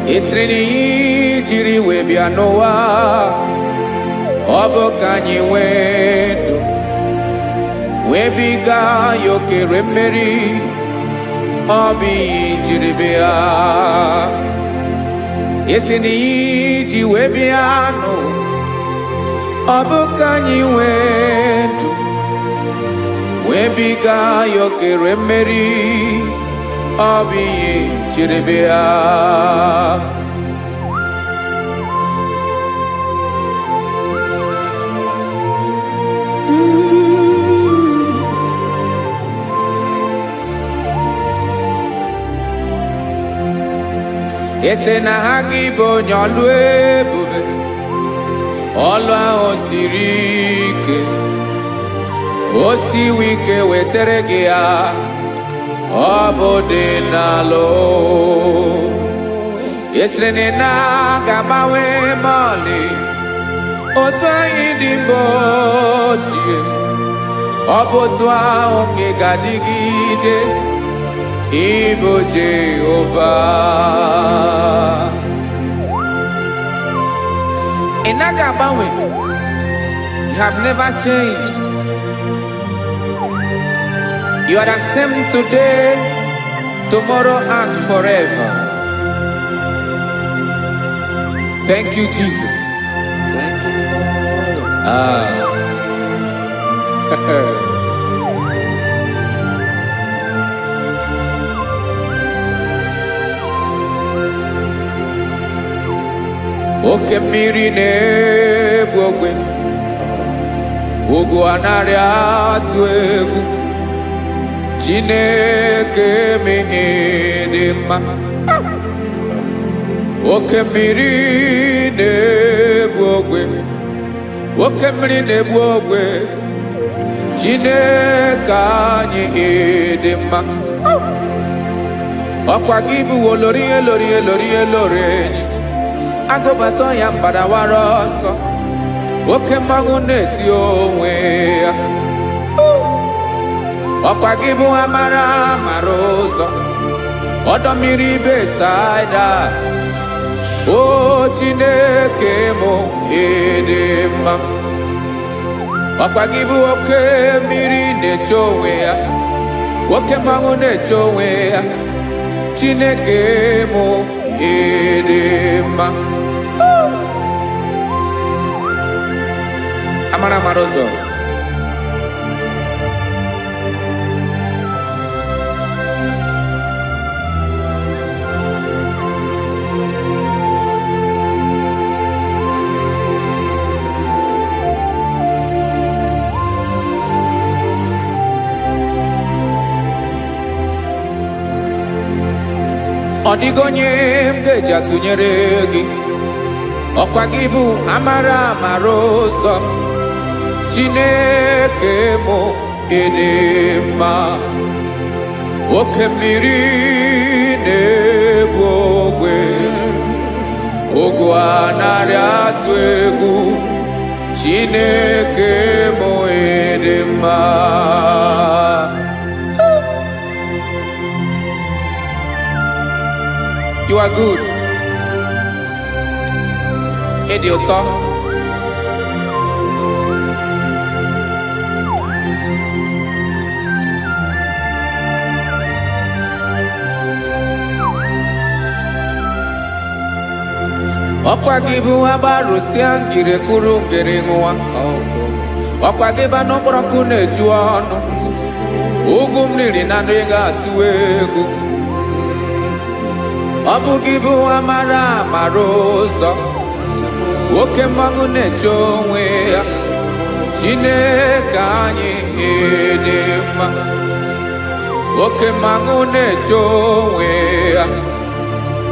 Esiri na ihe jiri wee bịa n'ụwa, ọ bụ ka anyị nwee ndụ, wee biga ya okere mmeri, ọ bụ ihe jiri bịa. Esi na ihe ji wee bịa nụ, ọ bụ ka anyị nwee ndụ, wee biga ya okere mmeri, ọ bụ ihe jiri bịa. Ese na ha gị bụ onye ọlụ ebube, ọlụ ahụ siri ike, o siwe ike wetere gị ya, ọ bụ dị n'alụ. Ese na na-agbanwe mọlị, otu anyị dị mgbe ochie, ọ bụ otu ahụ ka ị ga-adịgide, ịbụ Jehova. Ị naghị agbanwe. You have never changed. You are the same today, tomorrow and forever. Thank you, Jesus. Thank you, Lord. Oke mmiri na-egbu ogwe, ugwu anaghị atụ egwu, Chineke mee dị mma. Oke mmiri na-egbu ogwe, oke mmiri na-egbu ogwe, Chineke anyị dị mma. Ọkwa gị bụ olori elori elori elori enyi, agụbata ya mgbadawara ọsọ, oke mmanwụ na-eti onwe ya. Ọkwa gị bụ amara amara ụzọ, ọdọ mmiri Besaida, o Chineke mụ ịdị mma. Ọkwa gị bụ oke mmiri na-eche onwe ya, oke mmanwụ na-eche onwe ya, Chineke mụ ịdị mma. Amara amara ụzọ, ọ dịghị onye m ga-eji atụnyere gị. Ọkwa gị bụ amara amara ụzọ, Chineke mụ ịdị mma. oke mmiri na-egbu ogwe ogwu anarị atụ egwu Chineke mụ ịdị mma. You are good. Ịdị ụtọ. Ọkwa gị bụ agbarụsịa ngire kụrụ ngere nwa. Ọkwa gị ba n'ụkpọrọkụ na-eju ọnụ. Ugwu mmiri na ndị ga-atụ egwu. Ọ bụ gị bụ amara amara ụzọ. Oke mmanwụ na-eche onwe ya. Chineke anyị ịdị mma. Oke mmanwụ na-eche onwe ya.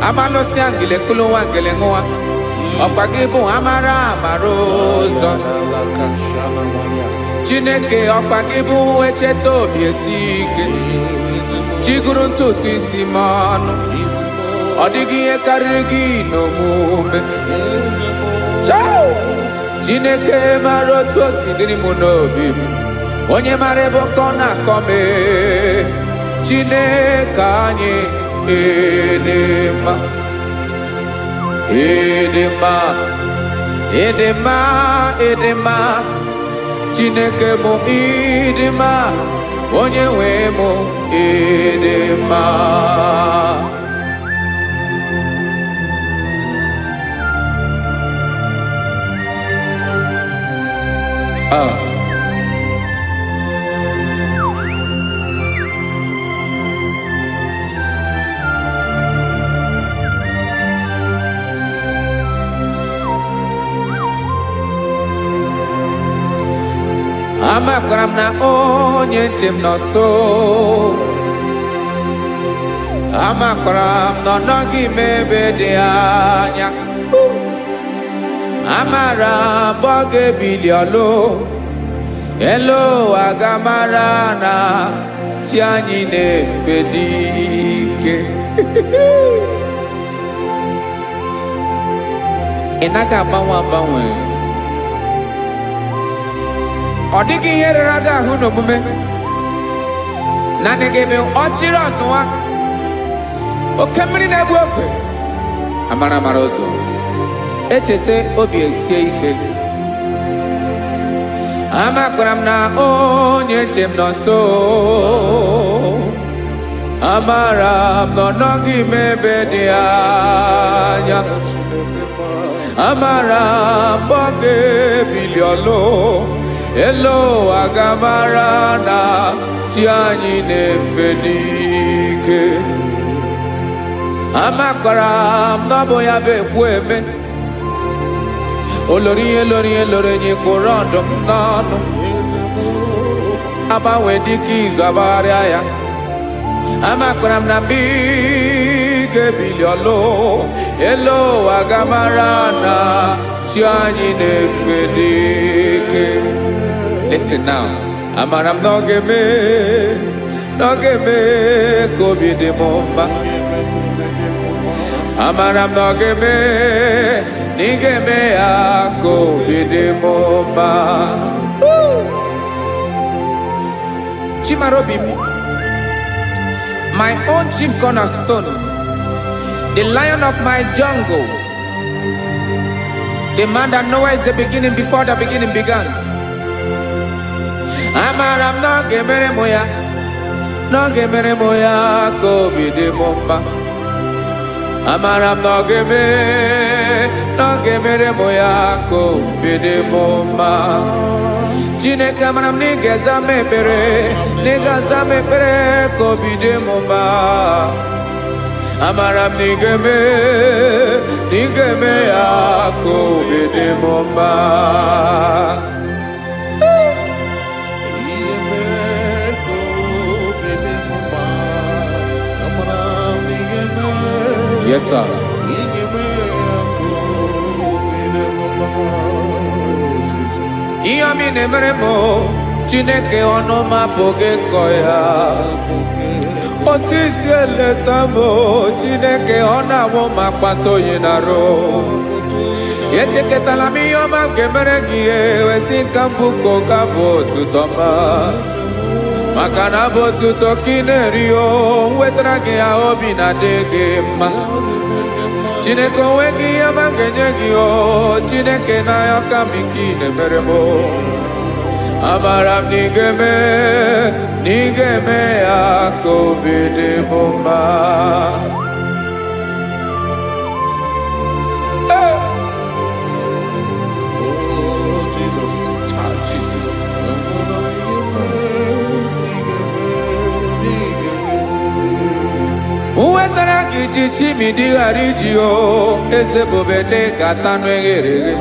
Amalụsịa ngile kụlụ nwa ngele nwa. Ọkwa gị bụ amara amara ụzọ. Chineke ọkwa gị bụ echeta obi esi ike. Chigụrụ ntutu isi m ọnụ. Ọ dịghị ihe karịrị gị n'omume. Chineke mara otu o si dịrị m n'obi m. Onye mara ebe ọkọ na-akọ m. Chineke anyị ịdị mma. Ịdị mma. Ịdị mma. Ịdị mma. Chineke mụ ịdị mma. Onye nwe mụ ịdị mma. Amakwara m na onye nche m nọ nso. Amakwara m na ọ nọghị m ebe dị anya. Amara m ọ ga-ebili ọlụ. Elu aga mara na chi anyị na-efe dị ike. Ị naghị agbanwe agbanwe. Ọ dịghị ihe rere gị ahụ n'omume. Naanị gị bụ ọchịrị ọzụwa. Oke mmiri na-egbu ogwe. Amara amara ụzọ. Echeta obi esie ike. Amakwara m na onye nche m nọ nso. Amara m na ọ nọghị m ebe dị anya. Amara m ọ ga-ebili ọlụ. Elu aga mara na chi anyị na-efe n'ike. Amakwara m na ọ bụ ya bụ ekwu eme. Olori ihe lori ihe lori enyi kwụrụ ọdụm n'ọnụ. Agbanwe dịka izu agbagharịa ya. Amakwara m na mgbe ị ga-ebili ọlụ. Elu aga mara na chi anyị na-efe n'ike. Listen now. Amara m na ọ ga-eme ka obi dị m mma. Amara m na ọ ga-eme na ị ga-eme ya ka obi dị m mma. Chimarobi m, my own chief cornerstone, the lion of my jungle, the man that knows the beginning before the beginning began. Amara m na ọ ga-emere m ya, na ọ ga-emere m ya ka obi dị m mma. Amara m na ọ ga-emere m ya ka obi dị m mma. Chineke amara m na ị ga-aza m ekpere, na ị ga-aza m ekpere ka obi dị m mma. Amara m na ị ga-eme ya ka obi dị m mma. Yes, sir. Ihe ọmị na-emere m Chineke ọnụ m apụghị ịkọ ya. Otisi eleta mo Chineke ọ na-awụ ma kpata oyi n'arụ. Echeketala m ihe ọma nke mere gị ewesi nka mbụ ka ọ ga-abụ otuto ma maka na abụ otuto ka ị na-eri o wetara gị ya obi na-adị gị mma. Chineke onwe gị ihe ọma ga-enye gị o Chineke n'anya ka m ike ị na-emere m. Amara m na ị ga-eme ya ka obi dị m mma. Wetara gị ji chimidi ghara iji o eze bobede gata n'eghere eghe.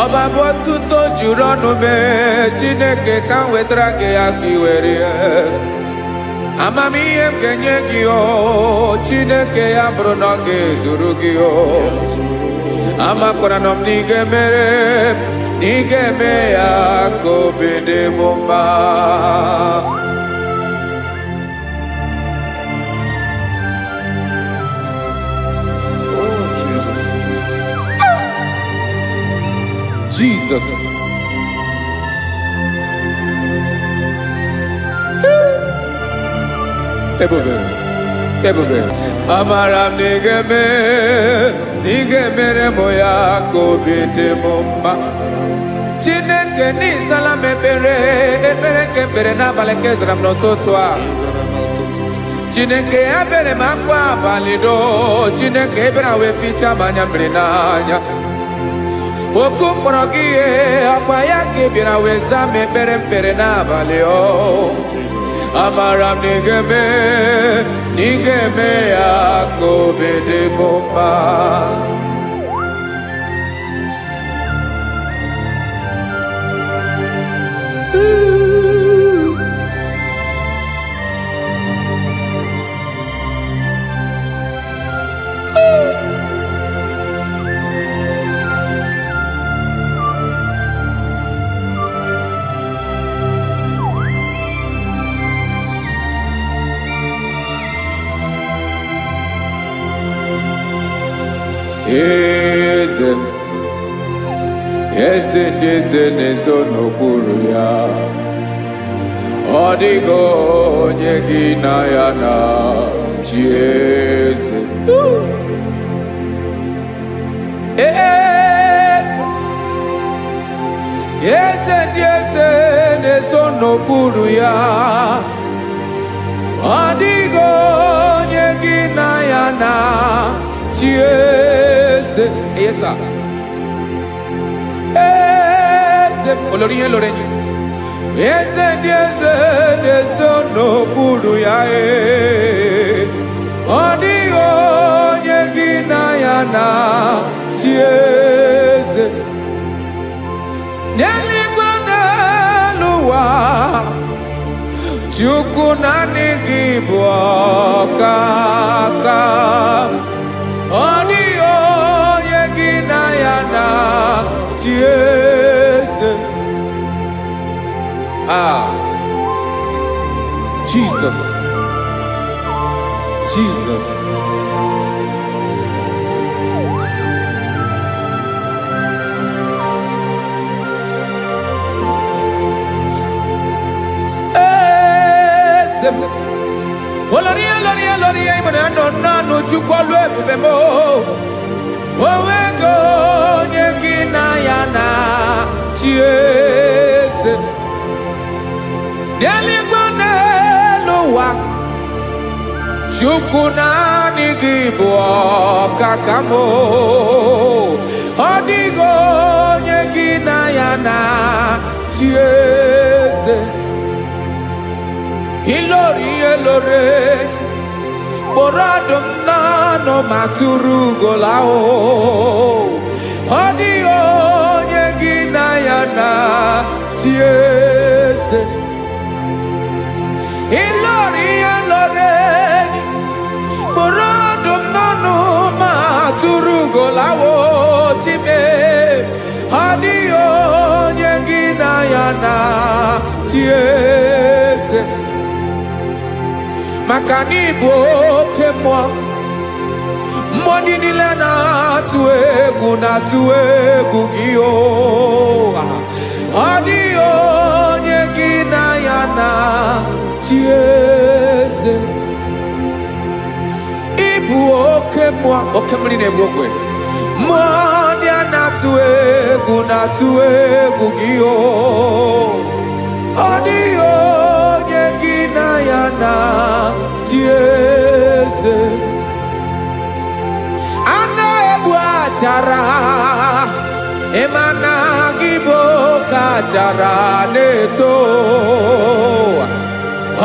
Ọba bụ otuto juru ọnụ mee Chineke ka m wetara gị ya ka ị were ya. Amamihe m ga-enye gị o Chineke ya bụrụ na ọ ga-ezuru gị o. Amakwara na m na ị ga-emere na ị ga-eme ya ka obi dị m mma. Jesus. Ebube. Amara m na ị ga-emere m ya ka obi dị m mma. Chineke n'ịzala m ekpere nke ekpere n'abalị nke zara m n'ụtụtụ a. Chineke ya bere m akwa abalị do Chineke ebere wee fichaa m anya mmiri n'anya. Oku mkpọrọ gị ihe akwa ya ka ị bịara wee zaa m ekpere n'abalị o. Amara m na ị ga-eme ya ka obi dị m mma. Eze ndị eze na-ezo n'okpuru ya. Ọ dịghị onye gị na ya na chi eze. Eze ndị eze na-ezo n'okpuru ya. Ọ dịghị onye gị na ya na chi eze. Yes, sir. Olórí yẹn lórí yẹn. Eze ndị eze na-ezo n'okpuru ya. Ọ dịghị onye gị na ya na chi eze. N'eluigwe n'elu ụwa Chukwu naanị gị bụ ọkaka. Ọ dịghị onye gị na ya na chi eze. Jesus. Olórí ìmọ̀nà nọ Chukwu ọlụ ebube mo. Onwego onye gị na ya na chi eze. N'eluigwe n'elu ụwa Chukwu naanị gị bụ ọkaka m. Ọ dịghị onye gị na ya na chi eze. Ilori kpọrọ ọdụm n'ọnụ ma tụrụ ugola o. Ọ dịghị onye gị na ya na chi eze. Ilori kpọrọ ọdụm n'ọnụ ma tụrụ ugola o. Time ọ dịghị onye gị na ya na chi eze. maka na ịbụ oke mmụọ. Mmụọ ndị niile na-atụ egwu gị o. Ọ dịghị onye gị na ya na-achị eze. Ịbụ oke mmụọ, oke mmiri na-egbu ogwe. Mmụọ ndị a na-atụ egwu gị o. Ọ dịghị onye gị na ya na-achị eze. A na-egbu achara, ịma na gị bụ oke achara na-eto.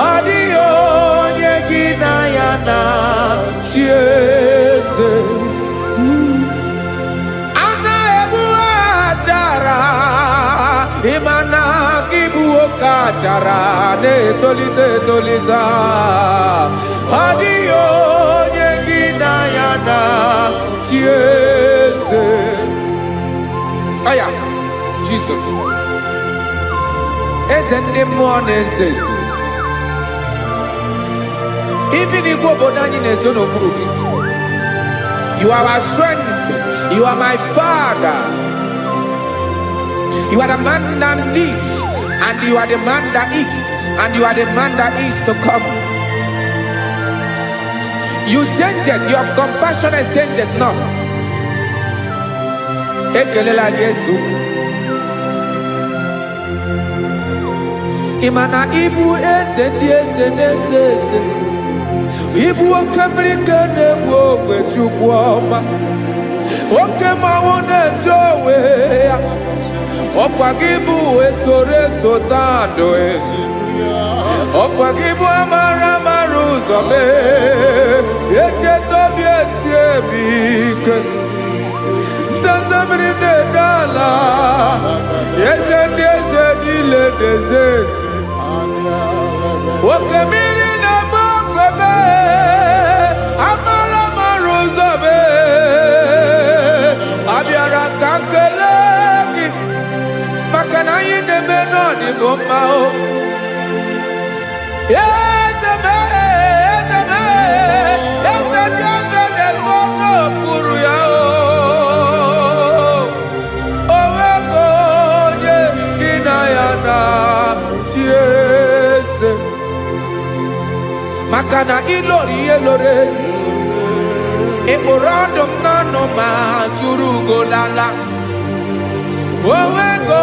Ọ dịghị onye gị na ya na-achị eze. A na-egbu achara, ịma na gị bụ oke achara na-etolite etolite. Ọ dịghị onye gị na ya na-achị eze. Aya, Jesus. Eze ndị mmụọ na-eze eze. Even Igbo obodo anyị na-ezo n'okpuru gị. You are our strength. You are my Father. You are the man that lives, and you are the man that is, and you are the man that is to come. You change it. Your compassion and change it not. Ekelela Yesu. Imana ibu eze ndị eze na-eze eze. Ibu oke mmiri nke na-egbu ogwe Chukwu ọma. Oke mmanwụ na-eche onwe ya. Ọkwa gị bụ esoro esota ndụ. Ọkwa gị bụ amara amara ụzọ mee. Echeta obi esi ebi ike. Ndanda mmiri na-ede ala. Eze ndị eze niile na-eze eze. Oke mmiri na-agba ogwe mee. Amara amara ụzọ mee. Abịara ka nkele gị, maka na anyị na-eme n'ọdịbụ mma o. Eze mee, eze mee, eze ndị eze na-ezo n'okpuru ya o. O nwego onye gị na ya na-achị eze. Maka na ịlọrọ ihe lọrọ enyi. Ịkpụrụ ọdụ m n'ọnụ ma tụrụ ugo lala. O nwego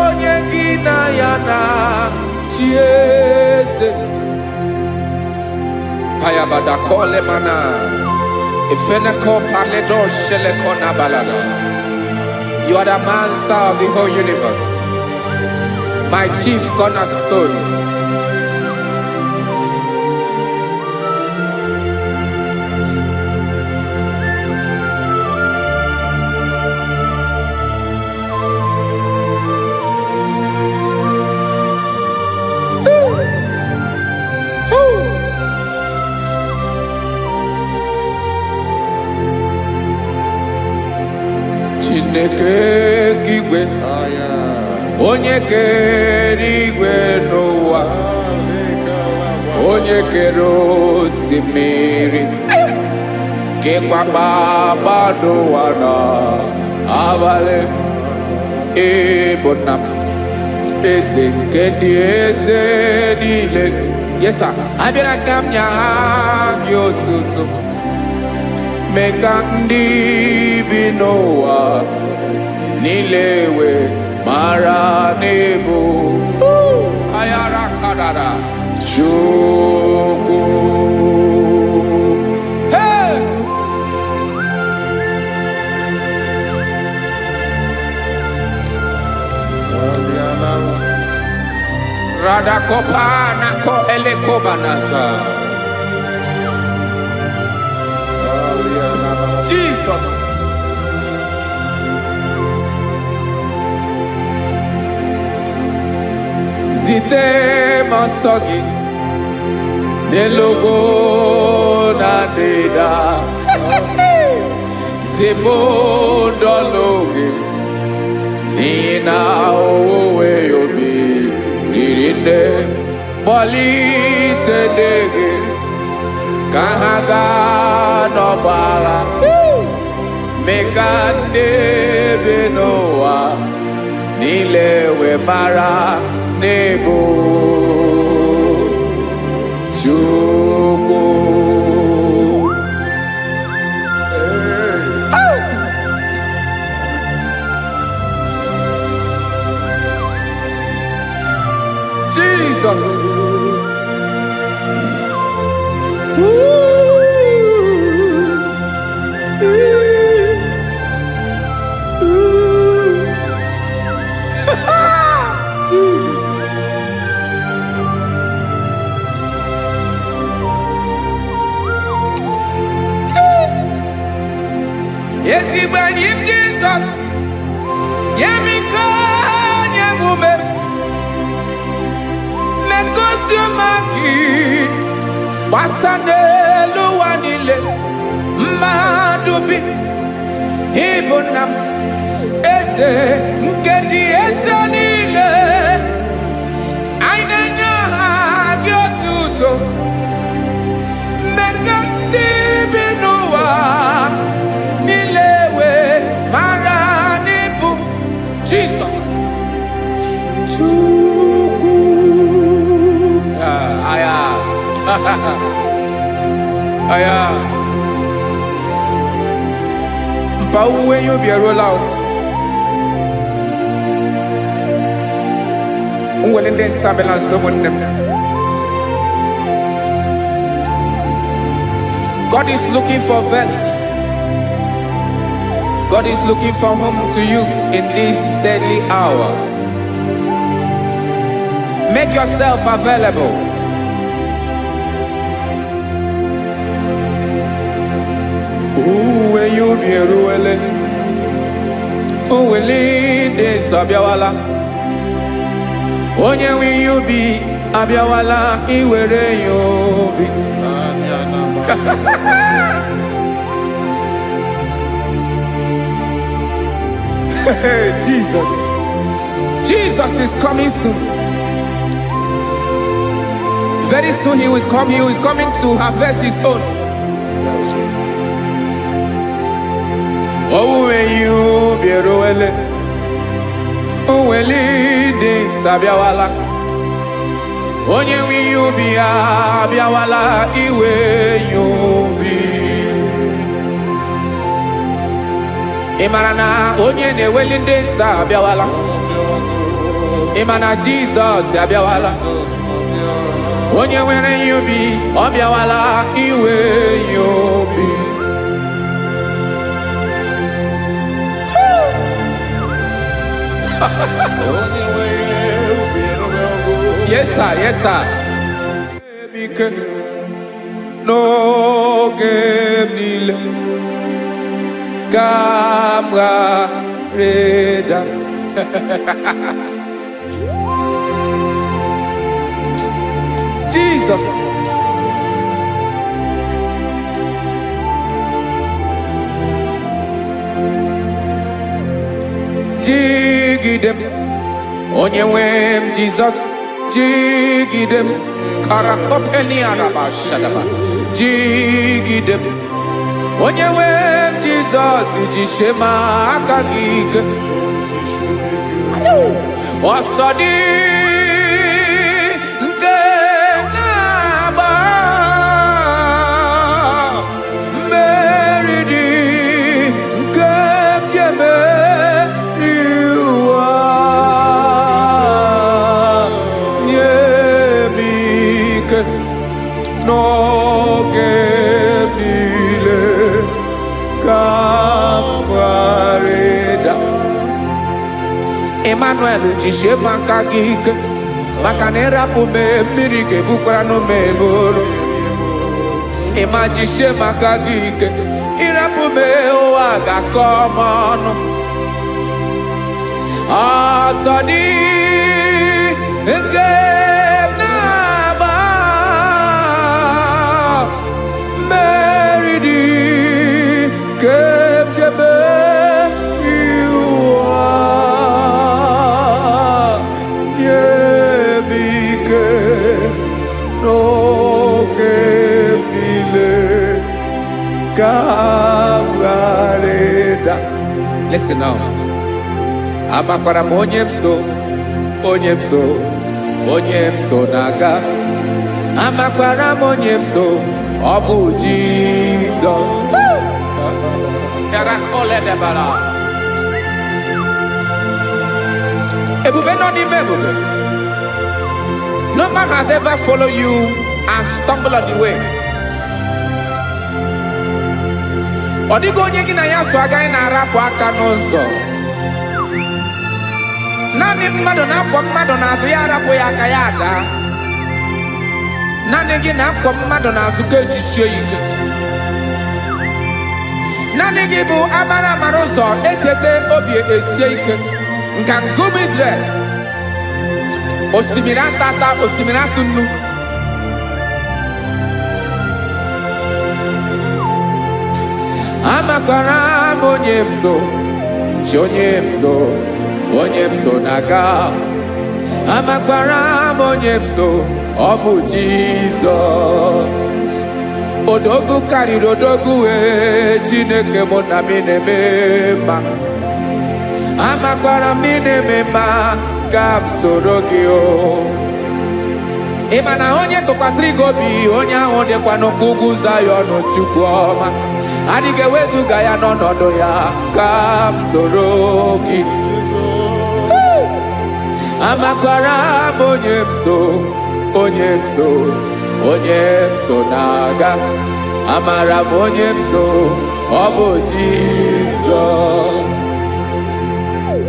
onye gị na ya na-achị eze. Payabada kole mana. Ifeneko paledo sheleko na balada. You are the master of the whole universe. My chief cornerstone. Chineke kigwe, onye kere igwe n'ụwa, onye kere osimiri, kekwa kpakpando ụwa n'abalị. Ịbụ nna m, eze nke ndị eze niile. Yes sir, abịara ka m nye gị otuto. Mee ka ndị bi n'ụwa niile wee mara n'ebu ayara kadara Chukwu. Hey! Radakopa nako elekobanasa. Jesus. Zite masogi nelogo na deda. Zibo dologe nina owe yobi nirinde bali tedege kahaga no bala mekande benoa nilewe mara nebo chuko Jesus. Jesus. Yes, he went in Jesus. Yemiko, Yemume. Mekosiomaki. Wasane luwanile. Madubi. Ibunam. Ese. Nkedi ese nile. Ainanya hagiotuto. Mekandi binuwa. Nilewe maranibu. Jesus. Chuku. Aya. Aya. Mpa uwe yo bierola o. Unwelende sabela someone. God is looking for verses. God is looking for whom to use in this deadly hour. Make yourself available. When you be ruele, de sabiawala. Onye when you be abiawala, iwere you be. Jesus. Jesus is coming soon. Very soon he will come. He is coming to harvest his own. Oh, when you be roele, oh, when leading sabiawala. Onye when you be abiawala, iwe you be. Imanana onye ne welinde sabiawala. Imana Jesus sabiawala. Onye were you be obiawala iwe you be. Yes sir, yes sir. No game Gamra Reda. Jesus. Jigidem. Onyewem Jesus. Jigidem. Karakopeni araba shadaba. Jigidem. Onyewem Jesus. Ijishema akagike. Osodi. No gebile kapareda Emmanuel jishe makagike makanera pume mirike bukrano meboro Ema jishe makagike irapume oaga komono asadi eke No que Kawareda. Listen now. Amakwara m onye m so, onye m so, onye m so na-aga. Amakwara m onye m so, ọ bụ Jizọs. Yarakoledebara. Ebube nọ n'ime ebube. No man has ever followed you and stumbled on the way. Ọ dịghị onye gị na ya so agaghị na-arapụ aka n'ụzọ. Naanị mmadụ na-akwọ mmadụ n'azụ ya arapụ ya aka ya ada. Naanị gị na-akwọ mmadụ n'azụ ka ejisie ike. Naanị gị bụ amara amara ụzọ echete obi esie ike. Nka ngụm Israel. Osimiri atata, osimiri atụ nnu. Amakwara m onye m so, chi onye m so, onye m so na-aga. Amakwara m onye m so, ọ bụ Jizọs. Odogwu karịrị odogwu Chineke mụ na m na-eme mma. Amakwara m na-eme mma ka m soro gị o. Ị ma na onye tụkwasịrị gị obi, onye ahụ dịkwa n'ụkwụ ugwu Zayọn Chukwu ọma. Adịghị ewezuga ya n'ọnọdụ ya ka m soro gị. Amakwara m onye m so, onye m so, onye m so na-aga. Amara m onye m so, ọ bụ Jizọs.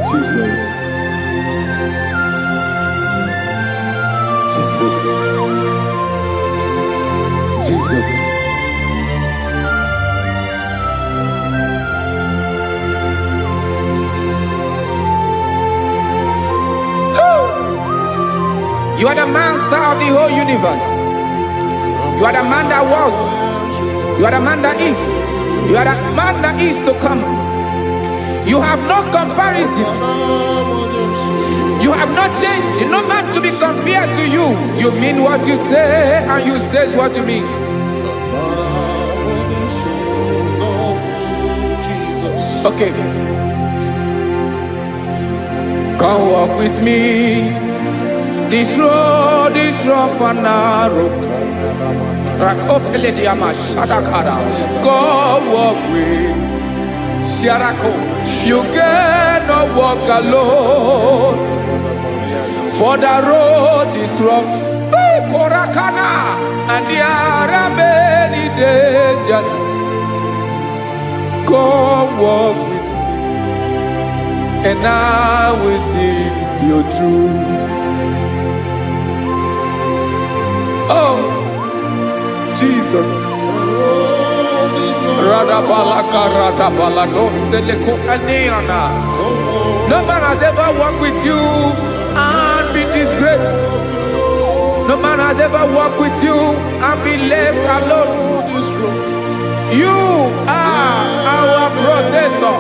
Jesus. Jesus. Jesus. You are the master of the whole universe. You are the man that was. You are the man that is. You are the man that is to come. You have no comparison. You have not changed. No man to be compared to you. You mean what you say and you say what you mean. Okay. Come walk with me. This road is rough and narrow. Come walk with Sharako. You cannot walk alone. For the road is rough. Korakana. And there are many dangers. Come walk with me. And I will see you through. Oh, Jesus. No man has ever walked with you and be disgraced. No man has ever walked with you and be left alone. You are our protector.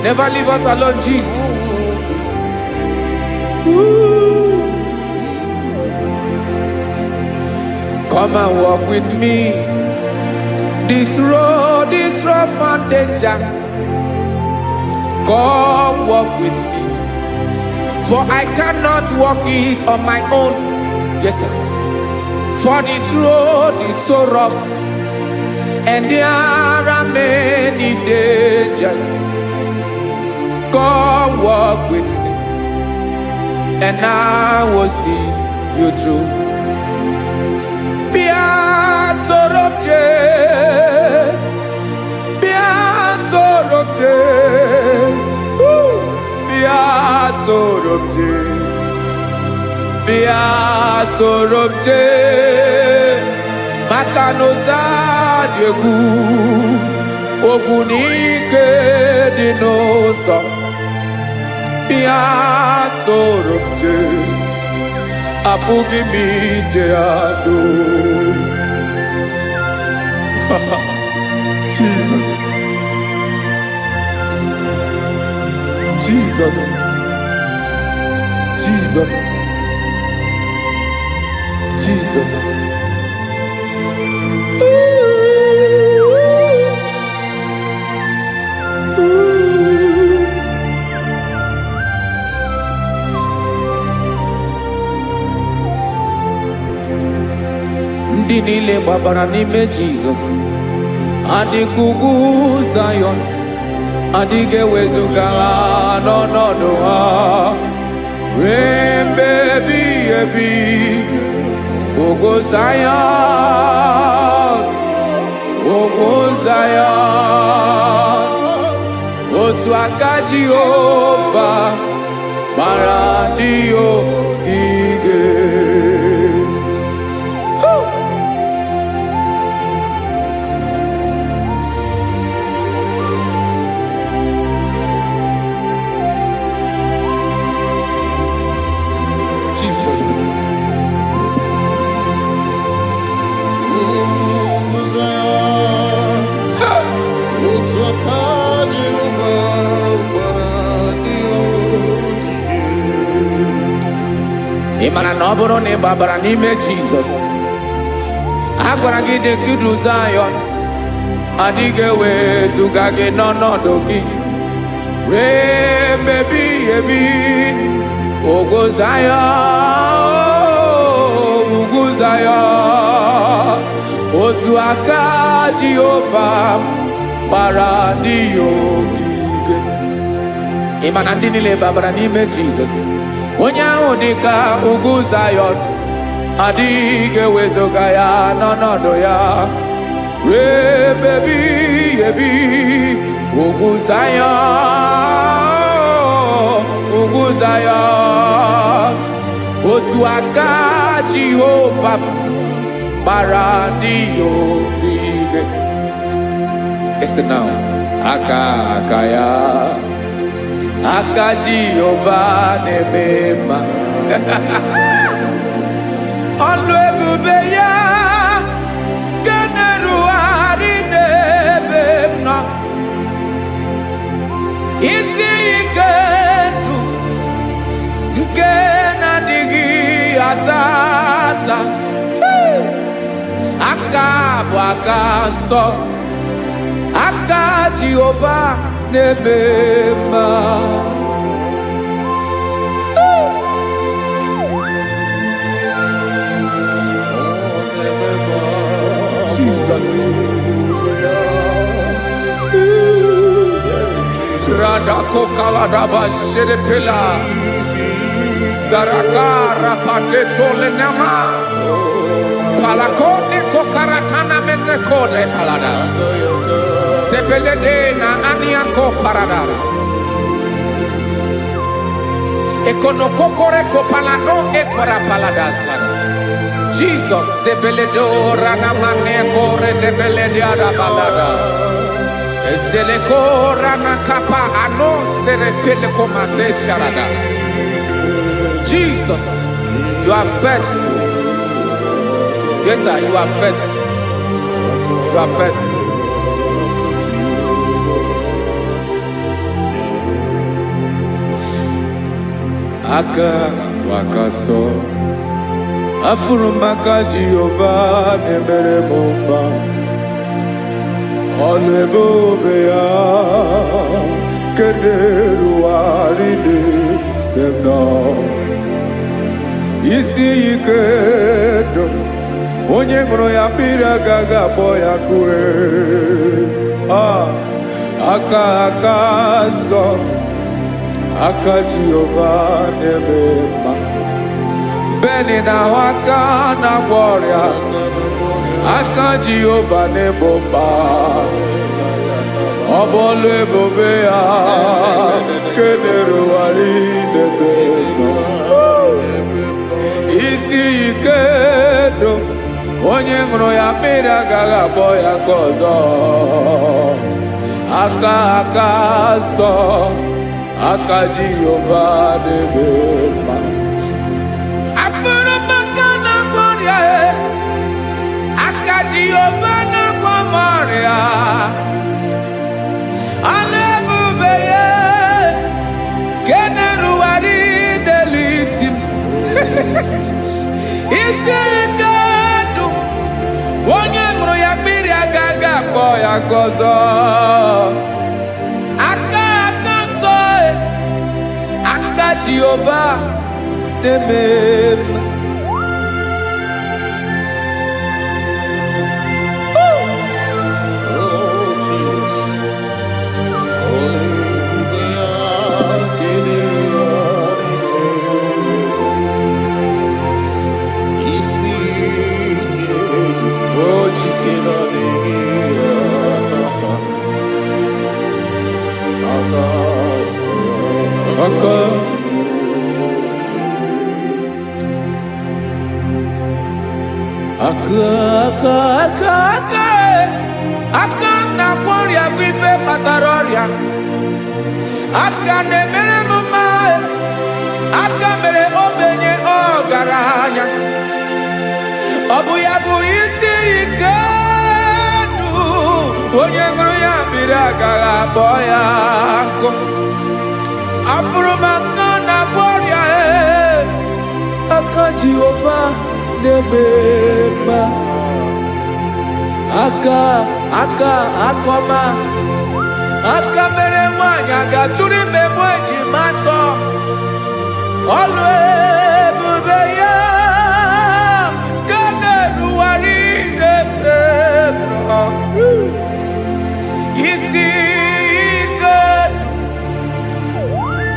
Never leave us alone, Jesus. Ooh. Come and walk with me. This road is rough and danger. Come walk with me. For I cannot walk it on my own. Yes, sir. For this road is so rough. And there are many dangers. Come walk with me. And I will see you through. Sorobje Makanoza Diegu Ogunike Dinosa Bia Sorobje Apugi Mijeado. Jesus. Jesus. Jesus. Jesus. Ooh. ndị niile gbabara n'ime Jizọs adịghị ugwu Zayọn adịghị ewezuga ha n'ọnọdụ ha ruo mgbe ebighị ebi. Ugwu Zayọn, ugwu Zayọn, otu aka Jehova gbara ndị ogige. Ị mara na ọ bụrụ na ị gbabara n'ime Jizọs, a gwara gị dị ka idu Zayọn adịghị ewezuga gị n'ọnọdụ gị ruo mgbe ebighị ebi. Ugwu Zayọn, ugwu Zayọn, otu aka Jehova gbara ndị ogige. Ị ma na ndị niile gbabara n'ime Jizọs, onye ahụ dị ka ugwu Zayọn adịghị ewezuga ya n'ọnọdụ ya ruo mgbe ebighị ebi. Ugwu Zayọn, ugwu Zayọn, otu aka Jehova gbara ndị ogige. Este now, aka ya, aka Jehova na-eme mma. Ọlụ ebube ya ga na-erugharị n'ebe m nọ. Isi ike ndụ nke na-adịghị ata ata. Aka bụ aka nsọ, aka Jehova na-eme mma. Jesus. Radako kaladaba sherepela zarakara patole nama palakone kokaratana mene kode palada sebelede na aniako paradara ekono kokore ko palano ekora paladasa. Jesus sebeledora na mane kore debelediada balada ezelekora na kapa ano serepele komate sharada. Jesus, you are faithful. Yes sir, you are faithful. You are faithful. Aka wakaso afuru maka Jehova na-emere m mma. Ọlụ ebube ya nke na-erugharị n'ebe m nọ. Isi ike ndụ onye ṅụrụ ya mmiri agaghị akpọ ya kue. Aka nsọ, aka Jehova na-eme mma. Beni na aka na-agwọ ọrịa, aka Jehova na-ebo mba. Ọ bụ ọlụ ebube ya nke na-erugharị n'ebe nọ. Isi ike ndụ onye ṅụrụ ya mmiri agaghị akpọ ya nke ọzọ. Aka nsọ, aka Jehova na-eme mma. Jehova na-agwọ m ọrịa. Ọlụ ebube ya nke na-erugharị n'elu isi m. Isi ike ndụ onye ṅụrụ ya mmiri agaghị akpọ ya nke ọzọ. Aka nsọ, aka Jehova na-eme mma. aka na-agwọ ọrịa bụ ife kpatara ọrịa, aka na-emere m mma, aka mere ogbenye ọgaranya, ọ bụ ya bụ isi ike ndụ, onye ṅụrụ ya mmiri agaghị akpọ ya nkụ. Afụrụ m aka na-agwọ ọrịa, aka Jehova na-eme mma, aka akọma, aka mere nwanyị agatụrụ ime mụ ejima atọ, ọlụ ebube ya ka na-erugharị n'ebe m nọ. Isi ike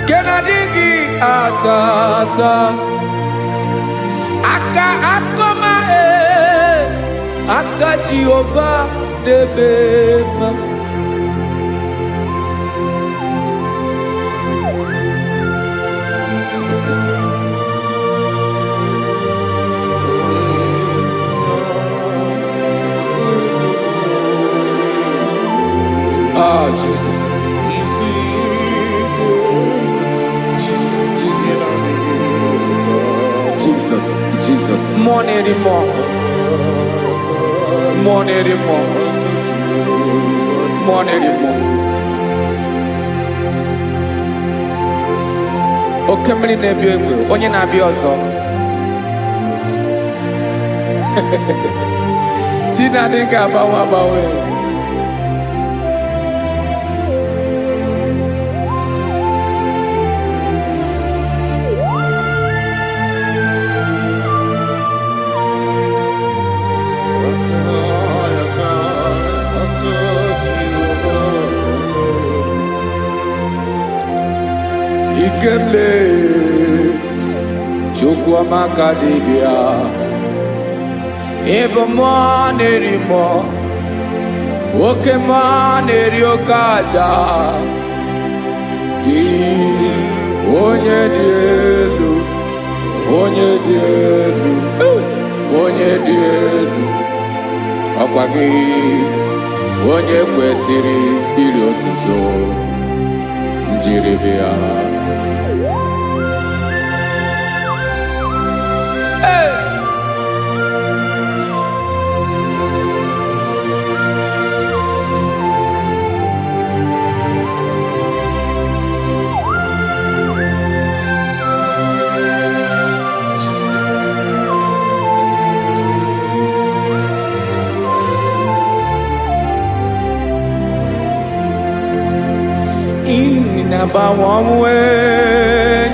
nke na-adịghị ata ata, aka akọma, aka Jehova na-eme mma. Oh, Jesus. Jesus. More anymore. More anymore. More anymore. Oke mmiri na-ebi egbe, onye na-abịa ọzọ. Chi na-adị ga-agbanwe agbanwe. Ikemle Chukwuamaka dibịa, ịbụ mmụọ na-eri mmụọ, oke mmụọ na-eri oke aja, gị onye dị elu, onye dị elu, onye dị elu, ọkwa gị onye kwesịrị iri otuto, njiri bịa. Na-agbanwe ọnwụ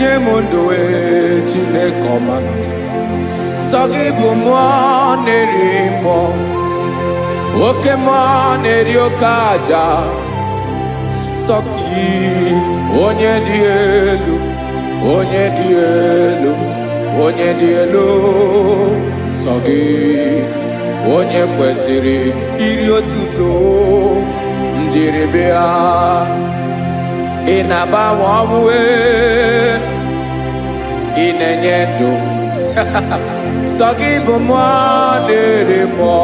nye m ndụ Chineke ọma, sọ gị bụ mmụọ na-eri mmụọ, oke mmụọ na-eri oke aja, sọ gị onye dị elu, onye dị elu, onye dị elu, sọ gị onye kwesịrị iri otuto, njiri bịa. Ị na-agbanwe ọnwụ, ị na-enye ndụ, sọ gị bụ mmụọ na-eri mmụọ,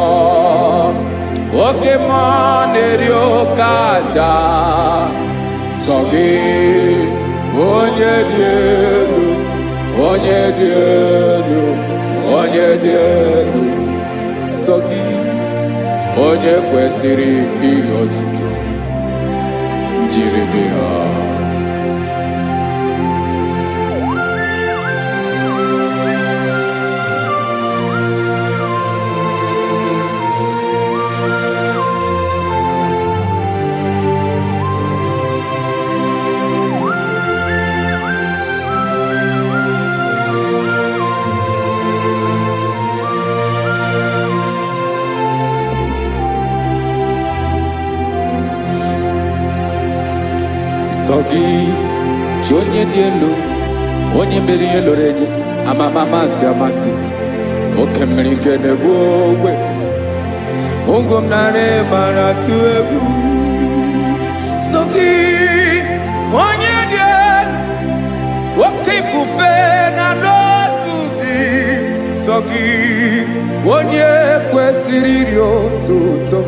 oke mmụọ na-eri oke aja, sọ gị onye dị elu, onye dị elu, onye dị elu, sọ gị onye kwesịrị iri otuto, njiri bịa. Sọ gị chi onye dị elu, onye mere ihe loro enyi, amama amasị amasị, oke mmiri nke na-egbu ogbe, ụgwọ m narị mara atụ egwu. Sọ gị onye dị elu, oke ifufe na n'otu gị, sọ sọ gị onye kwesịrị iri otuto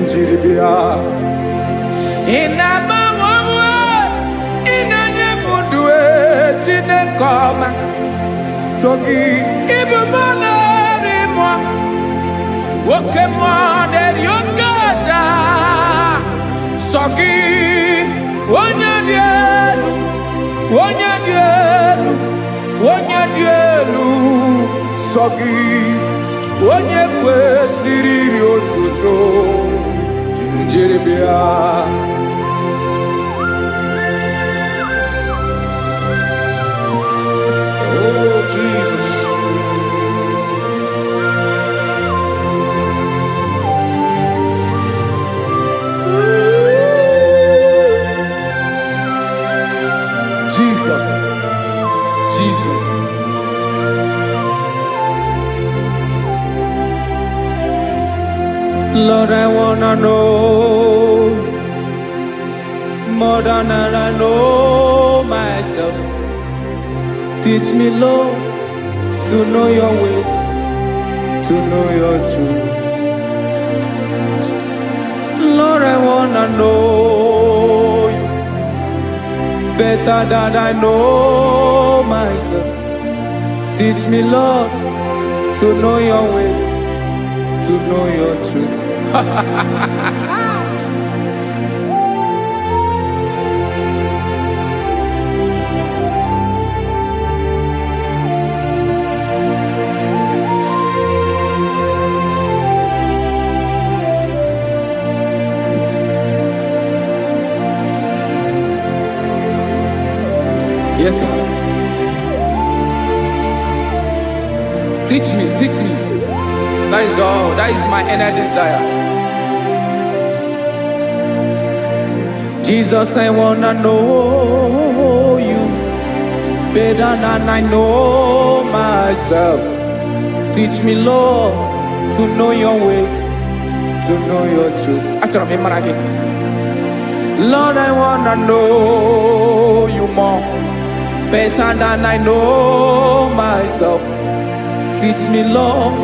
njiri bịa. Ị na-agbanwe onwe, ị na-enye m ndụ Chineke ọma. Sọ gị ịbụ mmụọ na-eri mmụọ, oke mmụọ na-eri oke aja. Sọ gị onye dị elu, onye dị elu, onye dị elu. Sọ gị onye kwesịrị iri otuto njiri bịa. Oh, Jesus. Jesus, Jesus. Lord, I wanna know more than I know myself. Teach me, Lord, to know your ways, to know your truth. Lord, I wanna know you better than I know myself. Teach me, Lord, to know your ways, to know your truth. Yes, sir. Teach me, teach me. That is all. That is my inner desire. Jesus, I wanna know you better than I know myself. Teach me, Lord, to know your ways, to know your truth. Actually, I'm again. Lord, I wanna know you more, better than I know myself. Teach me, Lord,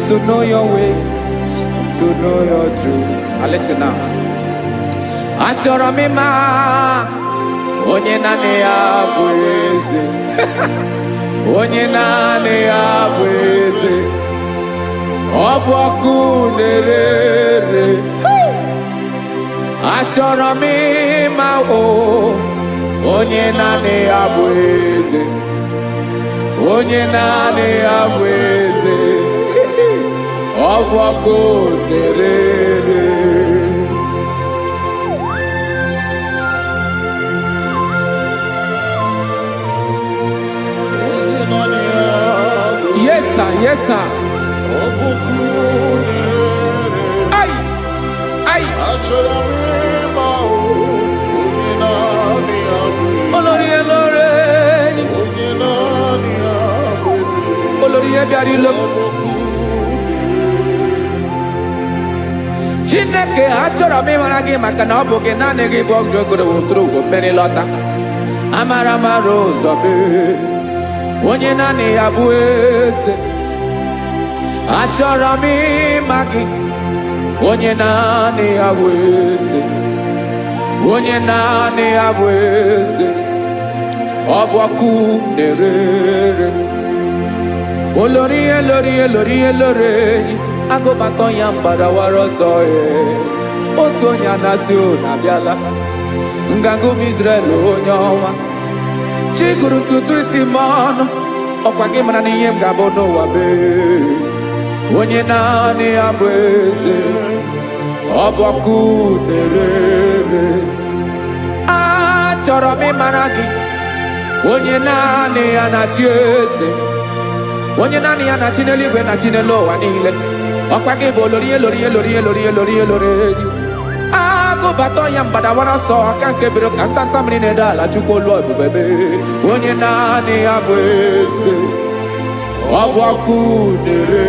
to know your ways, to know your truth. Now listen now. Achọrọ m ịma onye naanị ya bụ eze. Onye naanị ya bụ eze. Ọ bụ ọkụ na-ere. Achọrọ m ịma onye naanị ya bụ eze. Onye naanị ya bụ eze. Ọ bụ ọkụ na-ere. Yes, sir. Yes, sir. Ay, ay. Olórí Olórí, Olórí Ebiari lo. Chineke achọrọ m ịmara gị maka na ọ bụ gị naanị gị bụ ọgụ ogoro wotoro ugwo mmeri lọta. Amara mara ụzọ mee. Onye naanị ya bụ eze. Achọrọ m ịma gị. Onye naanị ya bụ eze. Onye naanị ya bụ eze. Ọ bụ ọkụ na-ere. Olórí Olórí Olórí Olórí, agụbatọ ya mgbadawara ọsọ ya. Otu onye anasị na-abịala. Nganga ụmụ Izrel onye ọnwa. Chi gụrụ ntutu isi m ọnụ. Ọkwa gị mara na ihe m ga-abụ n'ụwa mee. Onye naanị ya bụ eze. Ọ bụ ọkụ na-ere. Achọrọ m ịmara gị. Onye naanị ya na-achị eze. Onye naanị ya na-achị n'eluigwe na-achị n'elu ụwa niile. Ọkwa gị bụ Olórí Olórí Olórí Olórí Olórí Olórí. Agụbatọ ya mgbadawara ọsọ aka nke biri ka ntanta mmiri na-ede ala Chukwu olu ebube mee. Onye naanị ya bụ eze. Ọ bụ ọkụ na-ere.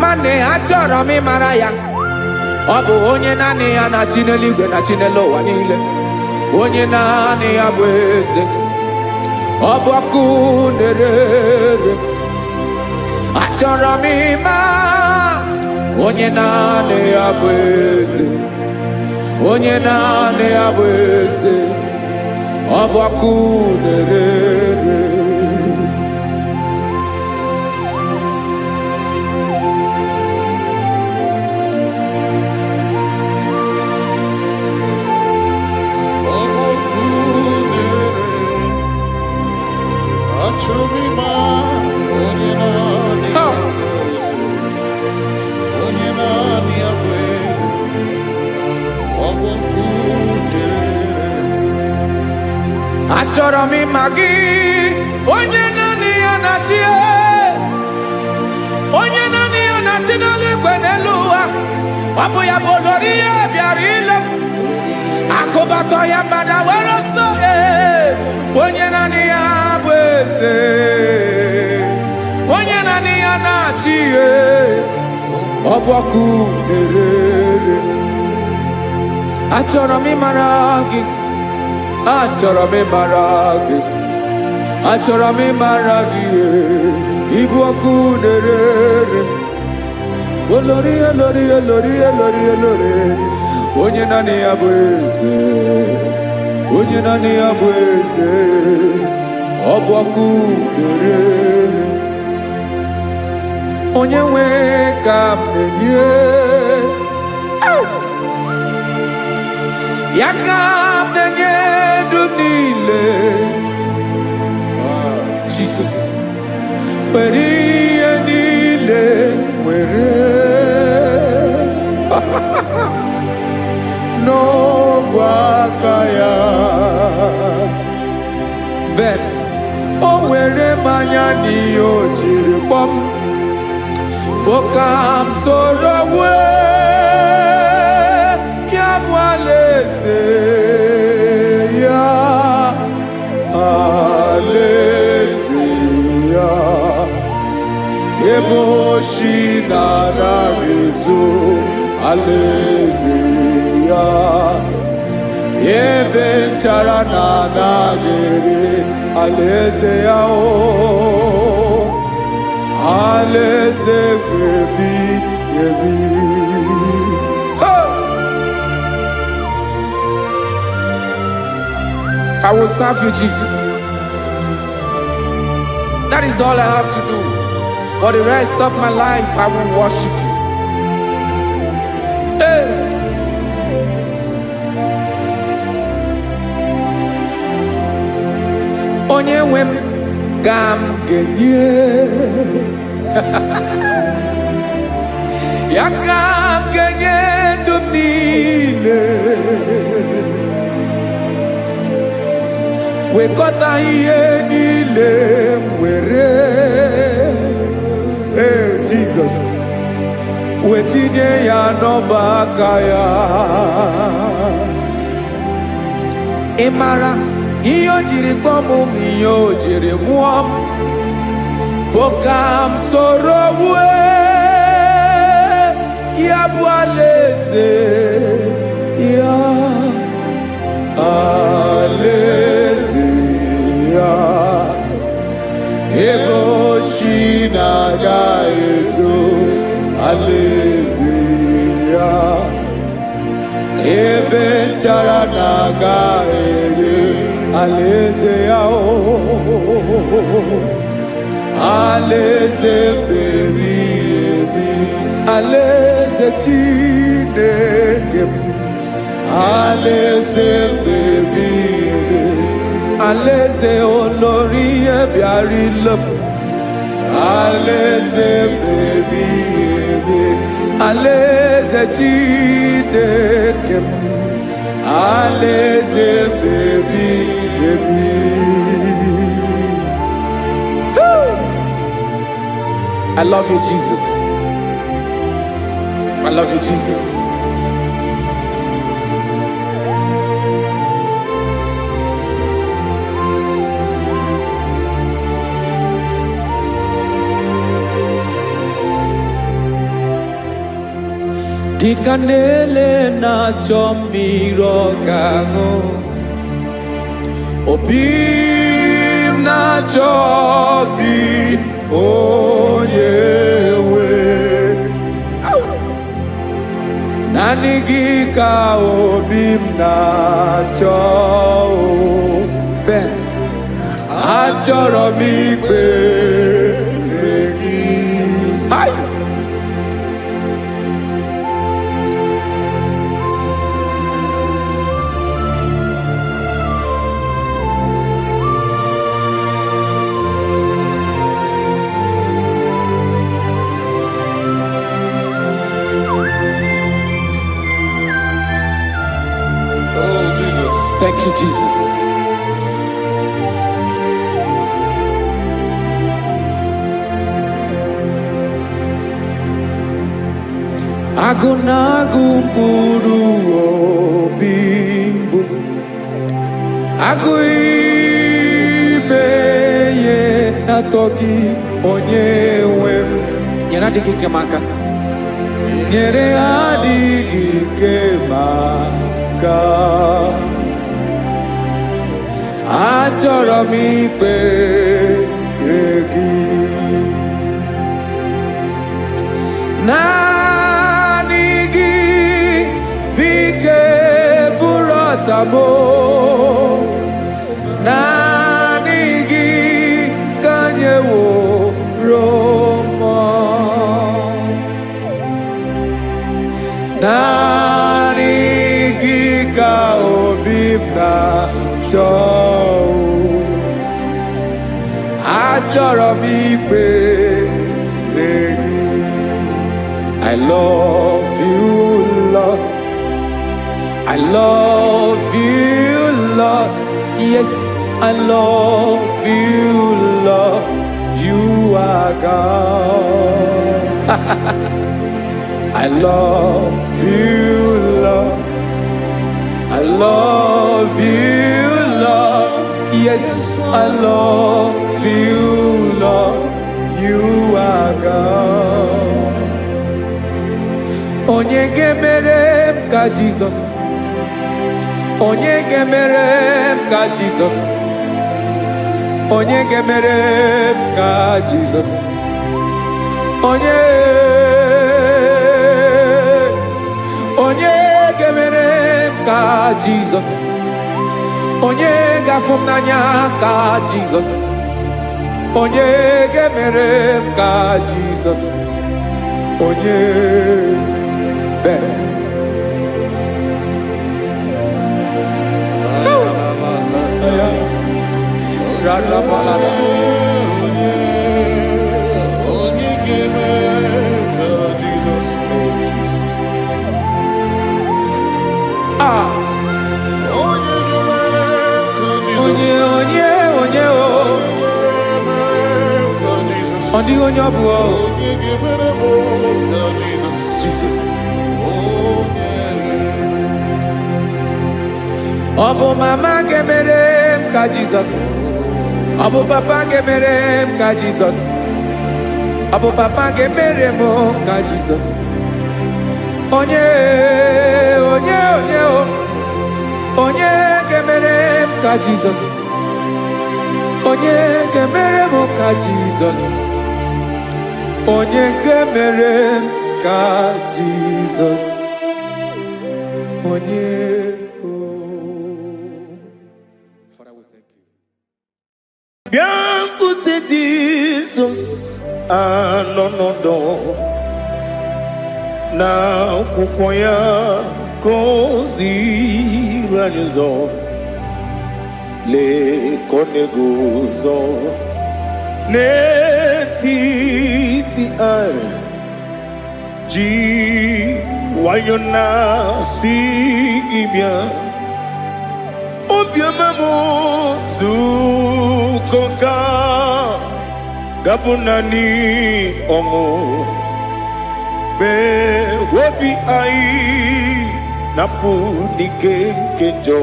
Mane achọrọ m ịmara ya. Ọ bụ onye naanị ya na-achị n'eluigwe na-achị n'elu ụwa niile. Onye naanị ya bụ eze. ọbọkụ na-erere achọrọ m ịma onye naanị ya bụ eze onye naanị ya bụ eze ọbọkụ na-erere achọrọ m ịma gị onye naanị ya na-achị onye naanị ya na-achị n'eluigwe n'elu ụwa ọ bụ ya bụ olori ya bịara ile m akụbatọ ya mgbada were ọsọ onye naanị ya bụ eze onye naanị ya na-achị ọbọkụ na-erere achọrọ m ịmara gị achọrọ m ịmara gị achọrọ m ịmara gị ibu ọkụ na-erere olori olori olori olori olori onye naanị ya bụ eze onye naanị ya bụ eze ọ bụ ọkụ na-erere onye nwe ka m na-enye ya ka m na-enye dum niile Jesus were ihe niile were n'ọbụ aka ya ben o were mmanya n'ihe o jiri kpọm Bokam soro ya bụ alaeze ya alaeze ya ebe oshi na-anaghị ezo alaeze ya ebe nchara na-anaghị ere alaeze ya alaeze ebi ebi. I will serve you, Jesus. That is all I have to do. For the rest of my life, I will worship you. Hey. Onye nwe m ka m ga-enye ya ka m ga-enye ndụ m niile wekọta ihe niile m were Jesus wetinye ya n'ọba aka ya ị mara ihe o jiri kpọọ m ihe o jiri mụọ m bụ ka m soro ya bụ alaeze ya alaeze ya ebe oshi na-aga ezo alaeze ya ebe nchara na-aga ere alaeze ya alaeze ebi ebi alaeze Chineke m alaeze ebi ebi alaeze olori bịara ile m alaeze ebi ebi alaeze Chineke m alaeze ebi ebi. I love you, Jesus. I love you, Jesus. Dịka na-ele na-achọ mmiri ọgaṅụ obi m na na-achọ gị onye nwe. Naanị gị ka obi m na-achọ. Ben, achọrọ m ikpere gị. Hai! Thank you, Jesus. Agụ na-agụ mkpụrụ obi mbụ, agụ ime ihe na-atọ gị onye nwe m. Nyere adịghị ike m aka, nyere adịghị ike m aka. Achọrọ m ikpere gị. Naanị gị bike bụrụ ọtamo. Naanị gị ka nyeworo m. Naanị gị ka obi m na-achọ. Achọrọ m ikpere gị. I love you, Lord. I love you, Lord. Yes, I love you, Lord. You are God. I love you, Lord. I love you, Lord. Yes, I love you, Lord. You are God. Onye ga-emere m ka Jesus. Onye ga-emere m ka Jesus. Onye ga-emere m ka Jesus. Onye ga-emere m ka Jesus. Onye ga-afụ m n'anya ka Jesus. Onye ga-emere m ka Jesus. Onye Ben. Onye ga-eme ka Jesus. Onye ga-emere ka Jesus. Onye ka Jesus. Ọ dịghị onye ọ bụ. Onye ga-emere m ka Jesus. Jesus. Onye. Ọ bụ mama ga-emere m ka Jesus. Ọ bụ papa ga-emere m ka Jesus. Ọ bụ papa ga-emere m ka Jesus. Onye ga-emere m ka Jesus. Onye ga-emere m ka Jesus. Onye ga-emere m ka Jesus. Onye. Father, we thank you. Bịakwute Jizọs anọ n'ọdụ n'akwụkwọ ya ka o ziri anyị ụzọ. Lee ka ọ na-eguzo n'etiti anyị, ji nwayọọ na-asị gị bịa. Obiọma m nzukọ ka gabụ naanị ọṅụ. Mee obi anyị napụ n'ike nke njọ.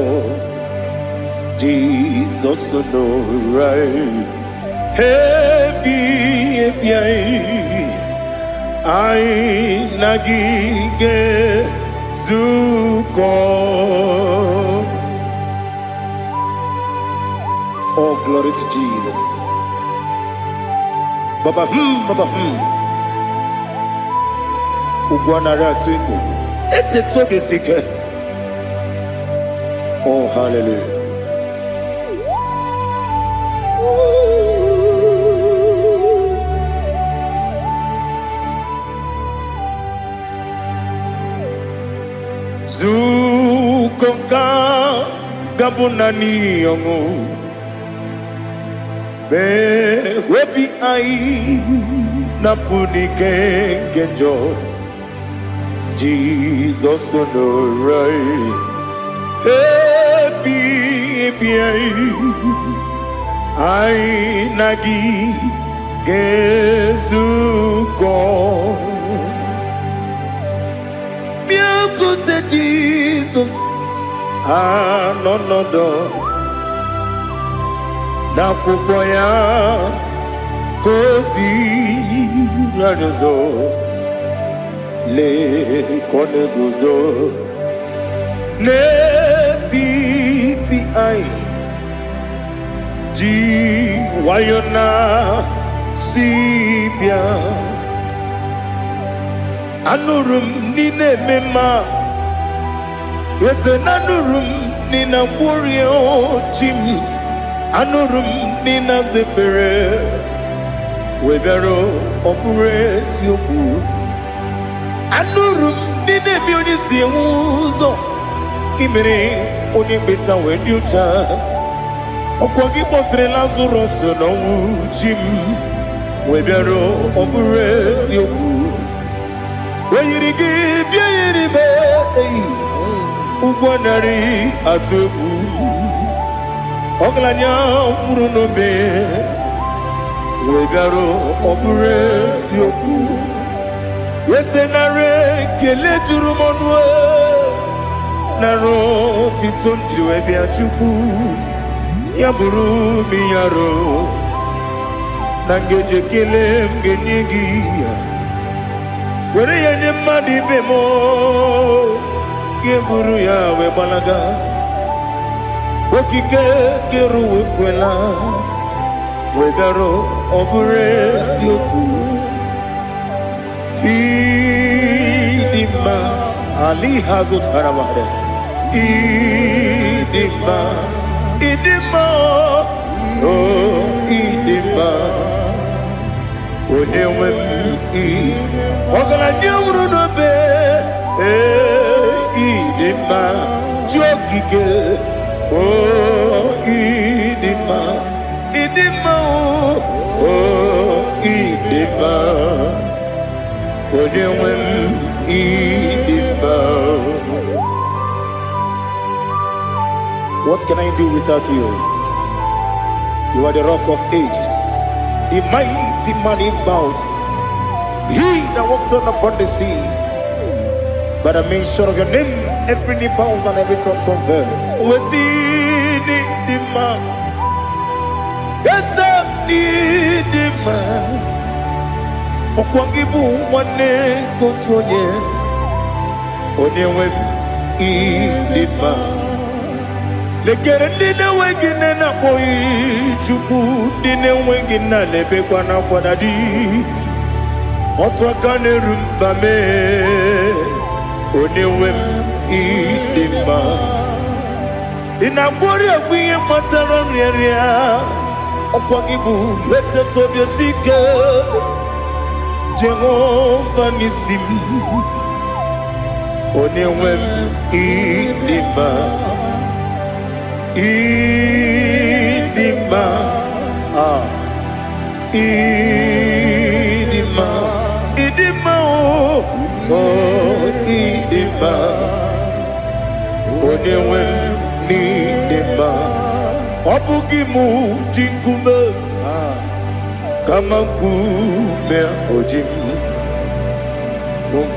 Jizọs nọrọ anyị ebi anyị na gị ga-ezukọ. Oh, glory to Jesus. baba Ugwanara twingu ete toge sike. Oh hallelujah. Zukonga gabunani yongu be webi ai napunike kenjo Jesus onorai happy ai nagi gezuko Biakute Jesus anonodo na kukoya kozi radozo le koneguzo ne titi ai ji wayona sibia anurum nine mema yese nanurum nina warrior chim anurum nina zepere webero opure sioku anurum nine mioni siuzo imere oni beta wediucha okwagi potre lazarus no chim webero opure sioku Weyirigi biayiribe Ugwanari atubu Oglanya murunobe Wegaro obure sioku Yesenare kele turumonwe Naro titondriwe biachuku Yaburu miyaro Nangeje kele mgenyigia Were yene madi bemo Geburu ya we balaga Okike keru wekwela Wegaro obure sioku Idima Ali hazut haramade Idima Oh idima Onewem Ogala nyamru no be idima jokike idima idima Onewem idima. What can I do without you? You are the rock of ages, the mighty man in mountain. He that walked on upon the sea. By the mention of your name, every knee bows and every tongue confess. We see the man. Yes, I need the man. Okwangibu wane kotonye. Onyewe the man. Lekere dine wengine na boy chuku dine wengine lebe kwa na kwadadi. Otwakane rumba me Onewem idima Inabori agwiye matara nyeria Okwangibu yete tobye sike Jehova nisim Onewem idima Idima Idima Idima Idima Onewem Idima Obugimu jinkume Kama kume ojim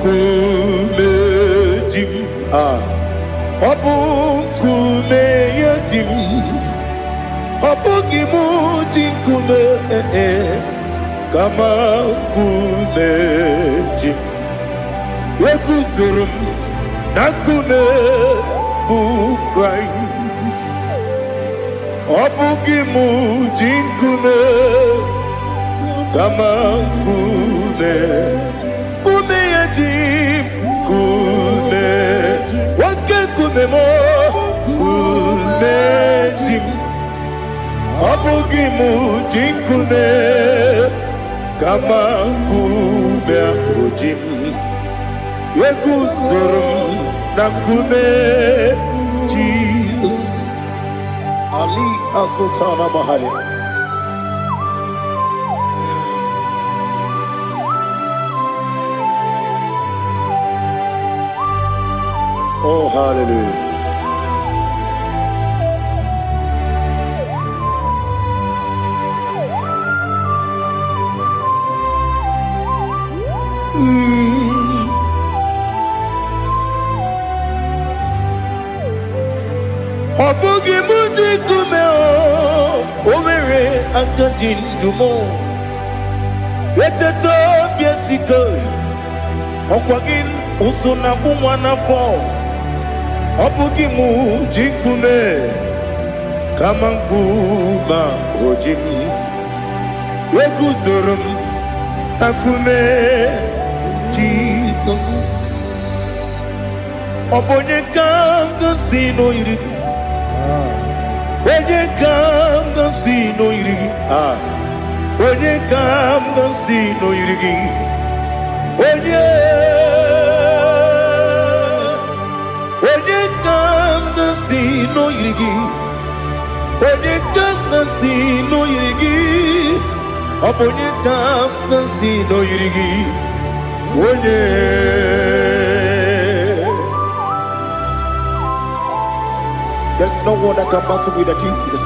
Kume jim Obukume yajim Obugimu jinkume Kama kumeji Yekuzurum Nakune Bu Christ Obugimu jinkume kama nkume, nkume ya dim, nkume wake nkume mo, nkume dim, ọbụghị m ji nkume kama nkume ojim, eguzoro m na nkume Jesus. Ali Asultana Mahali. Oh, hallelujah. Ọbụghị m ji nkume o nwere aka ji ndụ m eteta obi esiko ọkwa gị ụsụ na mụ nwa n'afọ. Ọbụghị m ji nkume kama nkume oji m, eguzoro m na nkume Jizọs. Ọ bụ onye ka m gosi n'oyiri gị, onye ka m gosi n'oyiri gị, onye ka m gosi n'oyiri gị, onye ka m gosi n'oyiri gị, onye ka m gosi n'oyiri gị, ọ bụ onye ka m gosi n'oyiri gị, onye. There's no one that can battle with Jesus.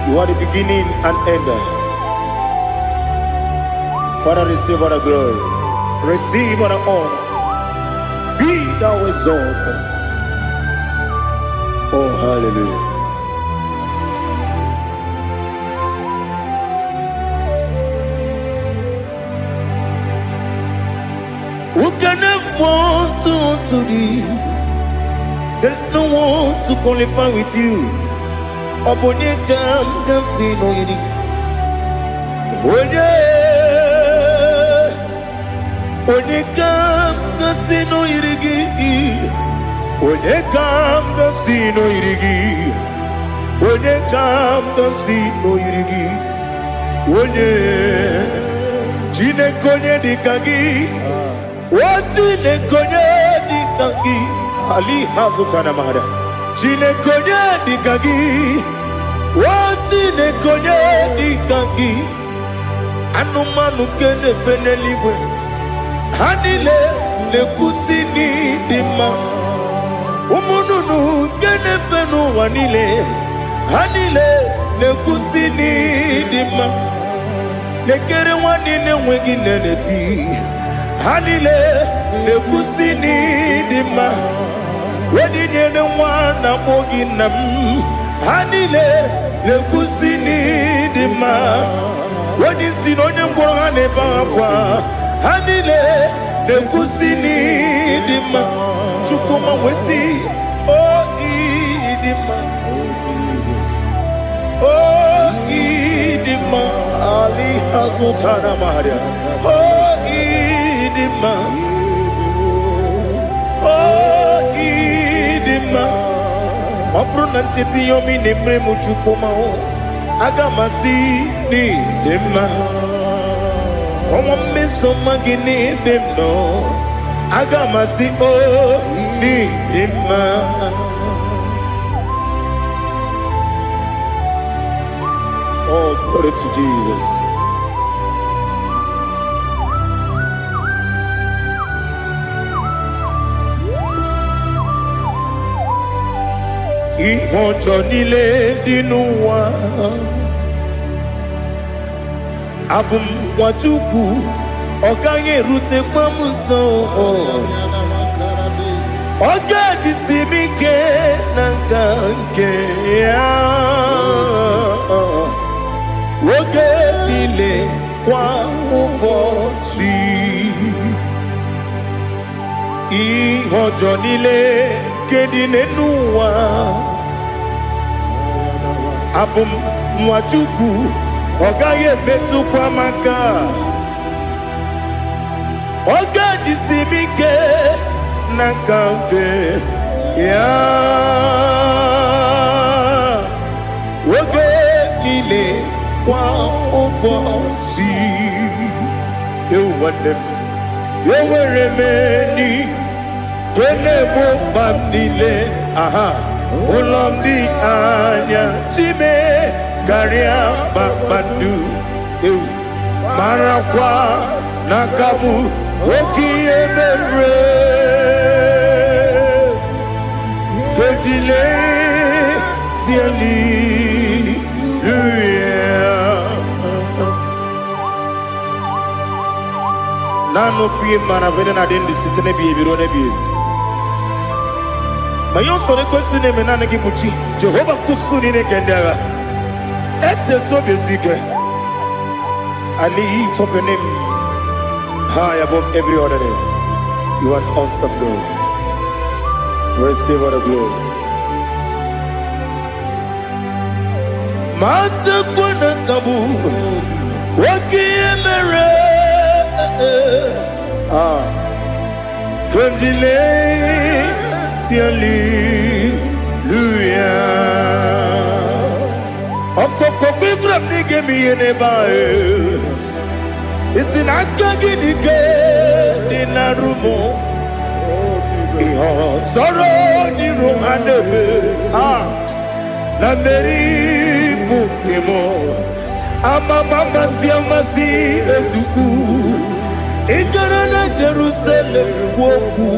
You are the beginning and end. Father, receive all the glory, receive all the honor. Be thou exalted. Oh, hallelujah. Who can have one to thee? There's no one to qualify with you. Obonye kam kasi no yidi. Onye kam kasi no yidi. Onye kam kasi no yidi. Onye kam kasi no yidi. Onye jine konye dikagi. Wajine konye dikagi. Ali Hazutana Mahada. Jine konye dikagi. Wajine konye dikagi. Anumanu kene feneliwe. Hanile le kusini dima. Umununu kene fenu wanile. Hanile le kusini dima. Lekere wanine wengi neneti. Hanile le kusini dima. Wedi nyene wana mogi nam. Hanile le kusini dima. Wedi sinonye mbwangane bakwa. Hanile le kusini dima. Chukuma wesi oh idima. Oh idima. Ali Hazutana Maria. Oh idima. Oh idima. Obrunantiti yomi nemre muchukuma o. Agamasi ni dema. Como meso magini demno. Agamasi o ni dema. Oh, glory to Jesus. Ìhọ̀jọ̀ nílé dínú wa abum wachukwu ọ gaghị erute kpamuso ọ ga-ejisi m ike na nka nke ya oge niile kwa ụbọchị ìhọ̀jọ̀ nílé kedi n'enu ụwa abum nwachukwu Ogaye metu kwa maka. Oga jisimike nakanke ya. Oge nile kwa ubosi. Ewanem. Eweremeni. Kene mo bamnile. Aha. Ulomdi anya. Chime. Garia Babandu Marakwa Nakamu Oki Emere Kejile Tiali Nano fiye manavene na dendi sitene biye birone biye Mayon sore kusune menane kibuchi Jehova kusuni ne kendaga Ete to besike. I lift up your name high above every other name. You are an awesome God. Receive all the glory. Mata kuna kabu waki emere Kunjile tiali luya. Okoko grab ni gemi ene bae. Isina kagi ni ke dina rumo. Iho soro ni romanebe. La meri bukemo. Ama mama si amasi ezuku. Igara na Jerusalem woku.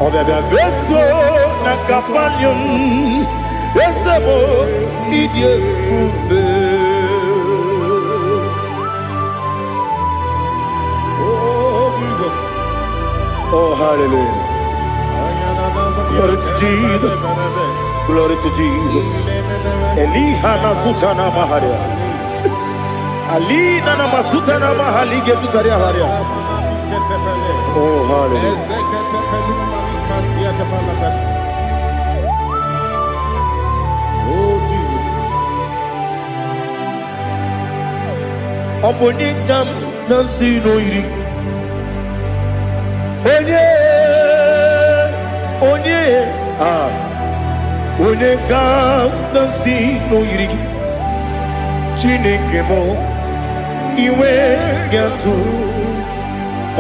Obebe beso na kapanium. Yesemo idie ube. Oh, Jesus. Oh, hallelujah. Glory to Jesus. Glory to Jesus. Elihana sutana maharia. Alina na masutana mahalige sutaria haria. Oh, hallelujah. Obonikam nasino iri. Onekam nasino iri. Chineke mo iwe gatu.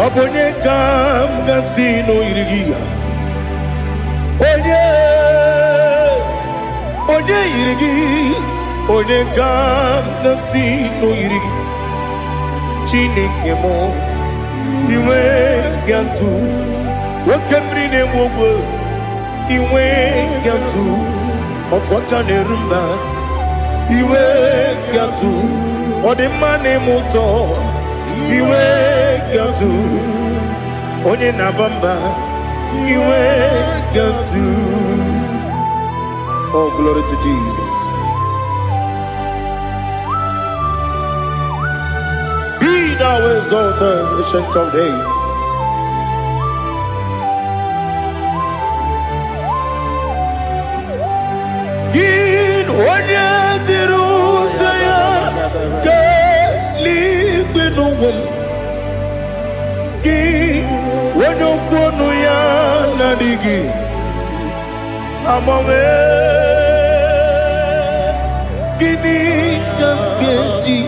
Obonekam nasino iri. Onye iri. Onekam nasino iri. Chineke mo iwe gatu wakemri ne wogo iwe gatu otwaka ne rumba iwe gatu odemane moto iwe gatu onye nabamba iwe gatu. Oh, glory to Jesus. Thou exalted, ancient of days. Gin onye tirutaya ke ligbinowum. Gin onye kwonu ya nadigi amawe. Gini kamgeji.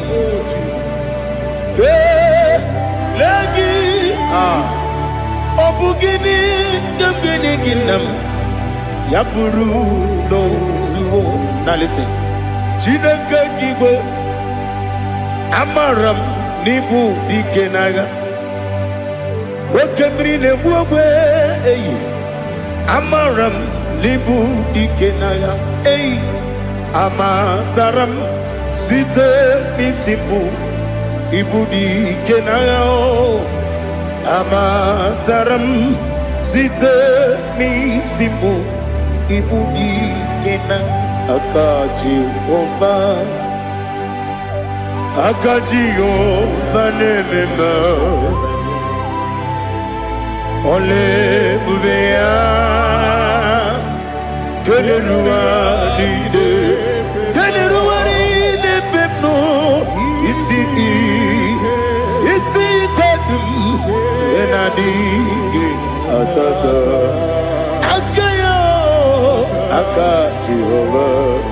Obugini gambini ginam yapuru no zuo. Now listen. Chineke kigwe amaram nibu dikenaga. Wakemri ne buogwe eyi amaram nibu dikenaga eyi amataram site nisimbu ibu dikenaga o. Amataram site ni simbu ibudi kenang akaji ova nemema ole bubea keleruari de pepno nadigi atata akayo aka Jehovah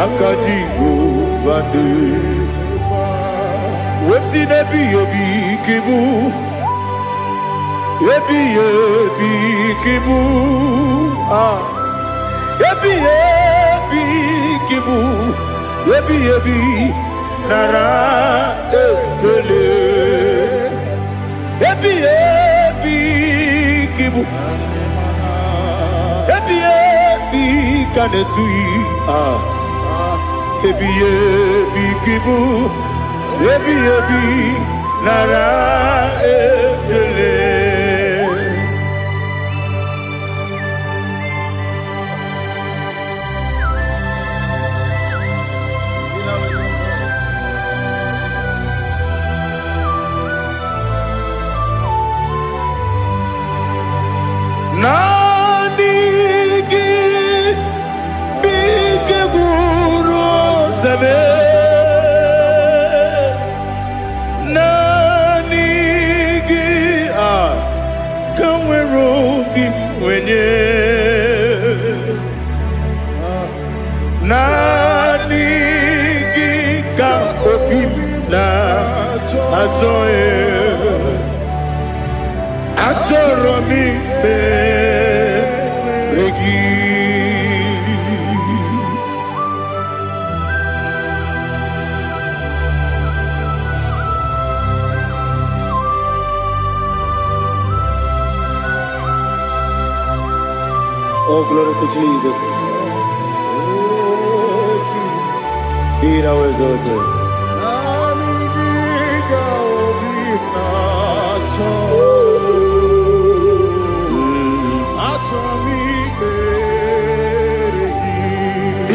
aka Jehovah wesi nebi ebi kibu ebi kibu ebi kibu ebi nara ekele ebi kibu ebi kanetui ebi kibu ebi nara ekele. Nanigi bike guru zabe nanigi kamweru bimwenye nanigi ka obim na atoe atoro mi be oh, glory to Jesus. Be thou exalted.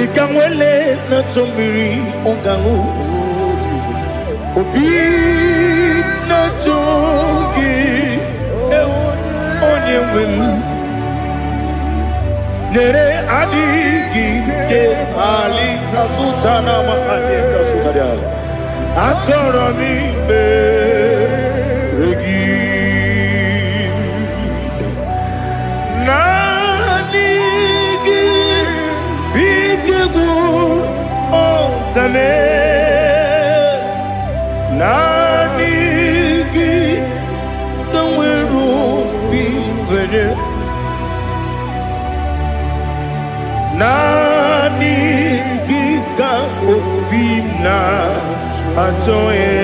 Ikamwele na chombiri ongangu obi na chogi onye wem nere adigi ke ali asutana makane kasutaria atoro mi be regi nanigi bigegu otame nanigi kamweru bimwere nanigi ka obimna atoye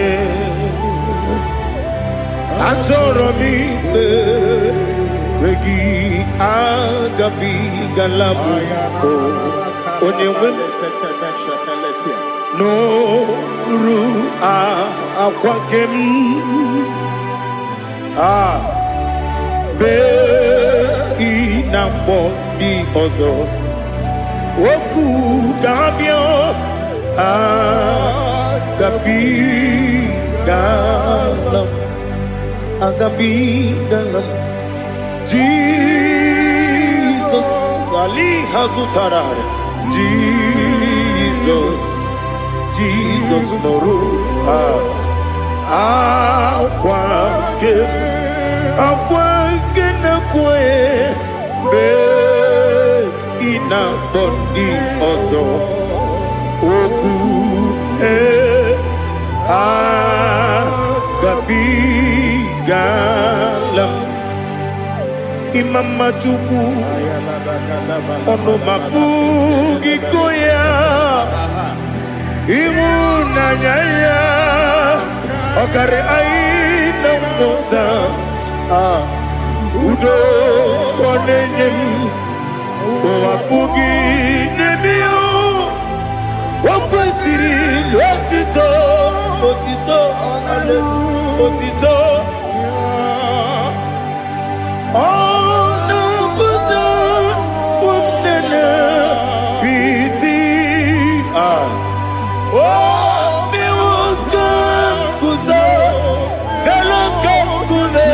atoro mi regi agabi galabu onyewe no ru akwakem be inambo di ozo oku gabio agabi galam Jesus Ali Hazutarare Jesus Noru akwake na kwe be ina bondi ozo oku gabi galam imama chuku ono mapugi koya imuna nyaya okare aina mota udo konenyem wapugi nemio wakwesiri lotito otito ono puto umnene piti mi wuka kuzo eloka kune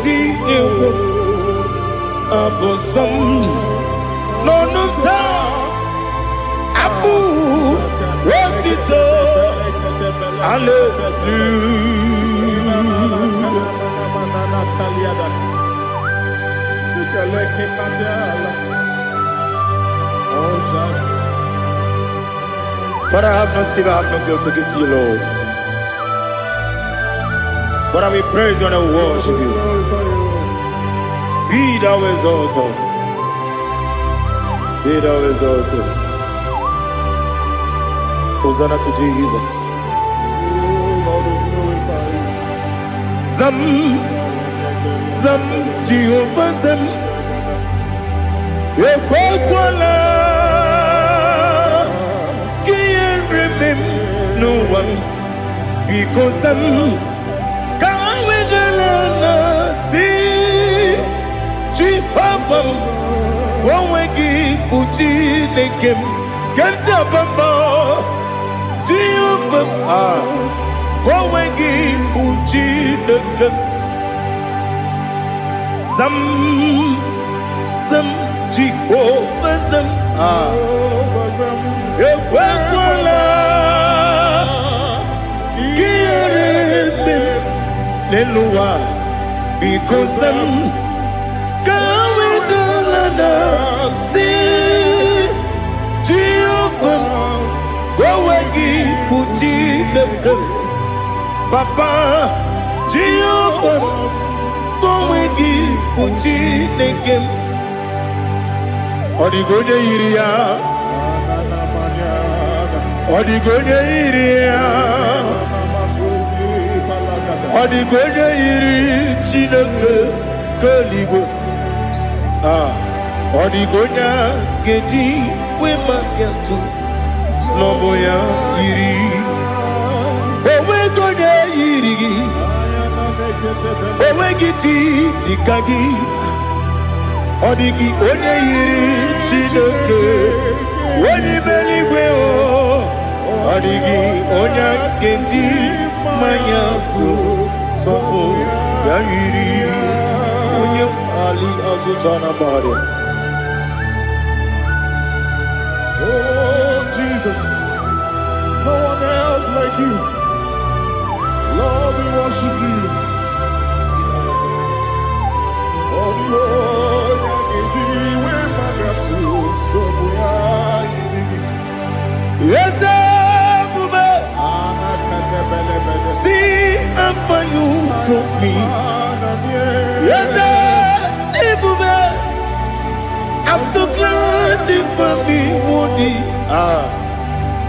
tinyewo abosom nonuta abu otito But I have no sin, I have no guilt to give to you, Lord. But I will praise you and I will worship you. Be thou exalted. Be thou exalted. Hosanna to Jesus. Zam, Zam, Jehovah Zam. Ekwakwala. No one, because I'm going to see Jehovah. Going to put in the game. Get up and bow. Jehovah. Going to put in the game. Some Jehovah. Because I'm going to see Jehovah. Go again, put in the gun. Papa, Jehovah. Go again, put in the gun. Odigonya iria. Odigonya iria. Odigonya iri chineke keligo. Odigonya geji wemaketu sloboya iri. Owegonya iri. Owegiti dikagi. Odigi onye iri chineke. Onye meligwe o. Odigi onye geji manya tu. Sopo yayiri unyo ali azutana bari. Oh Jesus, no one else like you. Lord, we worship you. Oh Lord, yes, see how far you brought me. Yes, I'm so glad for me, Woody.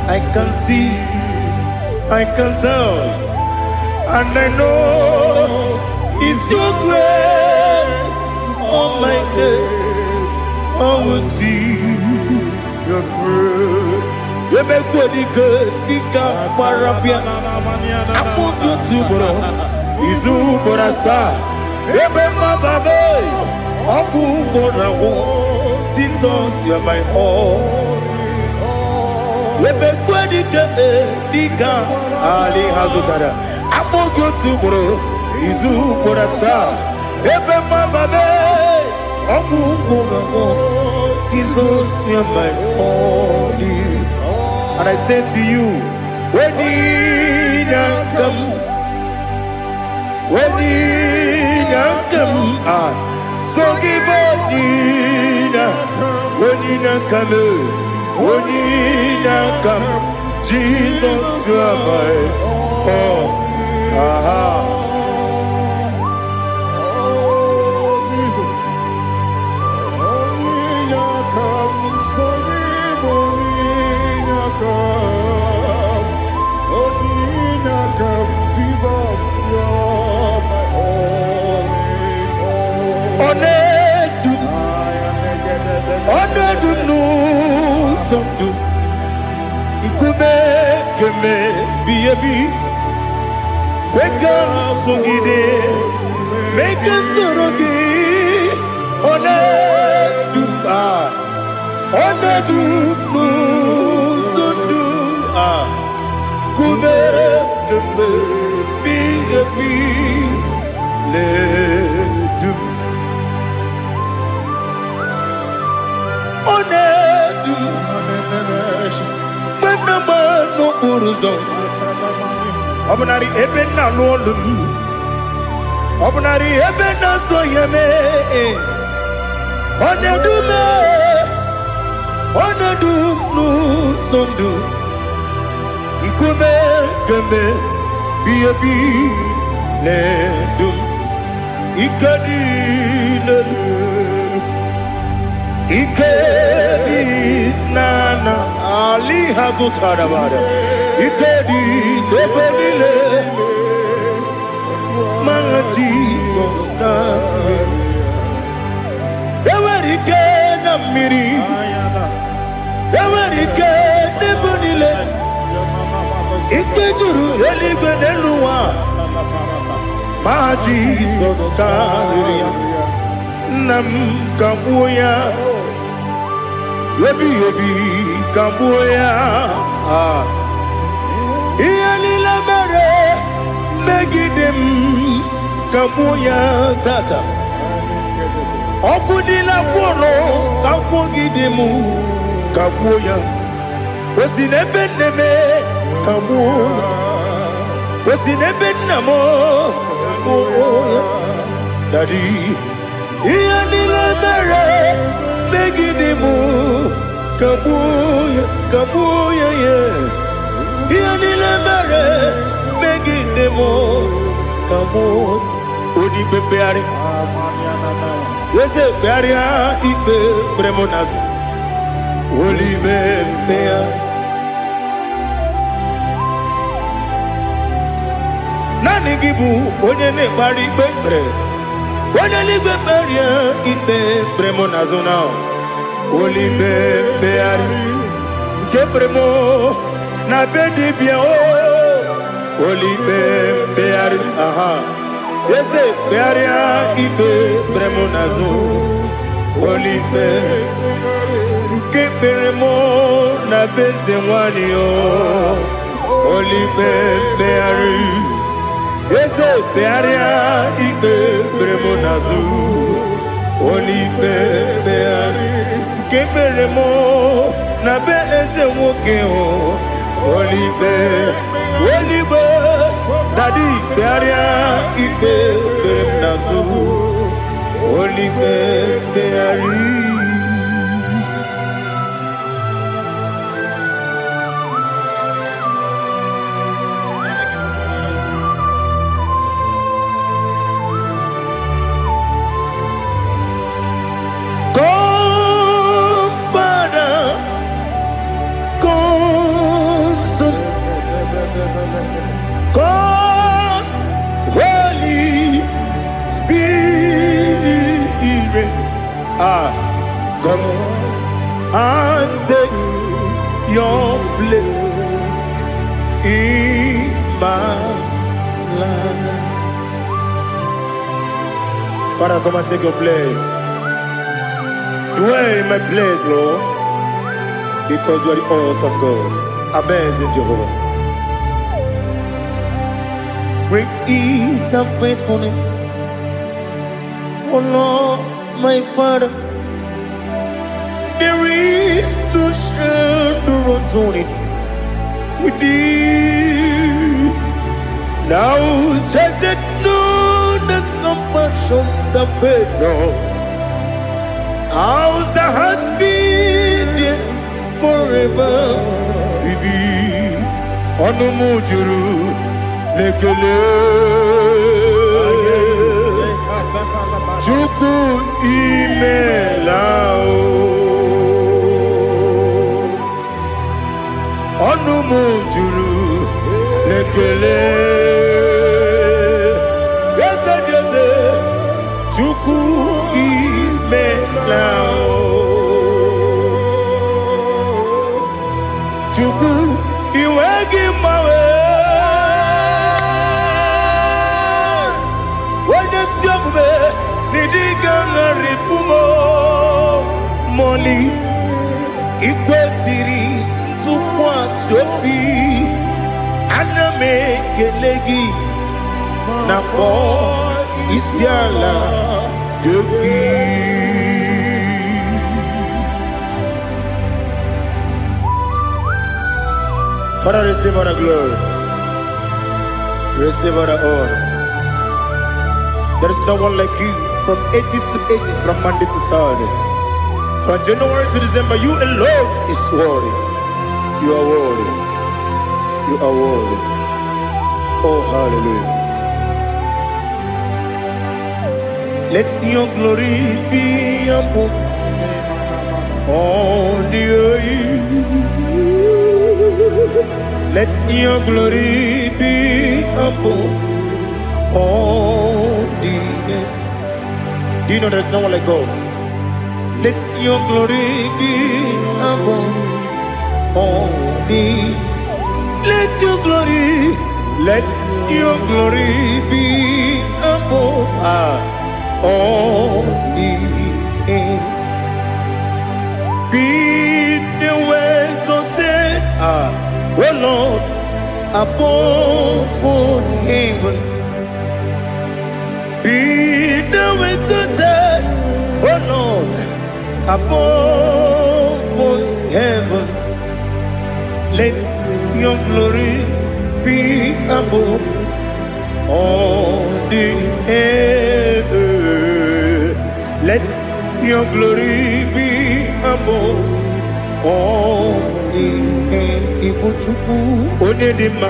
I can see, I can tell, and I know it's your grace on my day. I will see your grace. You make what you could, you can't parapia. I'm going to bro. Izu borasa. You make my baby. I'm going to Jesus, you are my all. You make what you can, Ali Hazutara. I'm going to bro. Izu borasa. You make my baby. I'm going to Jesus, you are my all. And I say to you, when you come, so give up, when you come, Jesus, you are my all. Wake up, Sugide, make us Torogi, Sundu, Kube, Ledu, Onedu, Manama no Uruzo. Obunari ebe na lolum. Obunari ebe na soyeme. Onedume. Onedum nu sondu. Nkume kembe. Biebi ledum. Ikadi ledum. Ikedi nana Ali Hazutarabada Ikedi Nebelile My Jesus Ewerike Namiri Ewerike Nebelile Ikejuru Eligwe Neluwa My Jesus Nam Kabuya Yebi Kabuya Iyalila mere Megidem Kabuya Tata Okudila Kworo Kabugidemu Kabuya Osinebendeme Kabuya Osinebenamo Kabuya Daddy Iyalila mere Megidemu Kabuya, Kabuya, yeah. Iyalila mere Megidemu Kabuya. Odi bebeari. Yese bearia ibe bremonas. Oli bebea. Nani gibu onye ne bari bebre. Onye li beberia ibe bremonas now. Oli bebeari Kebremo na bedi bia o Oli bebeari aha Yese bearia ibe bremo nazo Oli be Kebremo na beze wani o Oli bebeari Yese bearia ibe bremo nazo Oli bebeari Keberemo na be eze nwoke o Olibe Daddy bearia ibe berem nazu Olibe beari God, Holy Spirit, come and take your place in my life. Father, come and take your place. Dwell in my place, Lord, because you are the awesome God. Amazing Jehovah. Great is thy faithfulness, O Lord, my Father. There is no shadow unto it with thee. Now judged know that compassion that faith not. Ours that has been there forever with thee. Onomujuru Lekele Chuku imelao Onumujuru Lekele Yese Chuku imelao Chuku iwegi mawe Moli ikwesiri tụkwasị obi ana m ekele gị na kpọ isi ala gị. Father, receive all the glory. Receive all the honor. There is no one like you from ages to ages, from Monday to Saturday. From January to December, you alone is worthy. You are worthy. You are worthy. Oh, hallelujah. Let your glory be above all the earth. Let your glory be above all the earth. Do you know there's no one like God? Let your glory be above all the. Let your glory be above all the earth. Be the ways of oh Lord, above all heaven. Be the ways of oh Lord, above all heaven. Let your glory be above all the heaven. Let your glory be above all the heaven. Ibu Chukwu Onedima,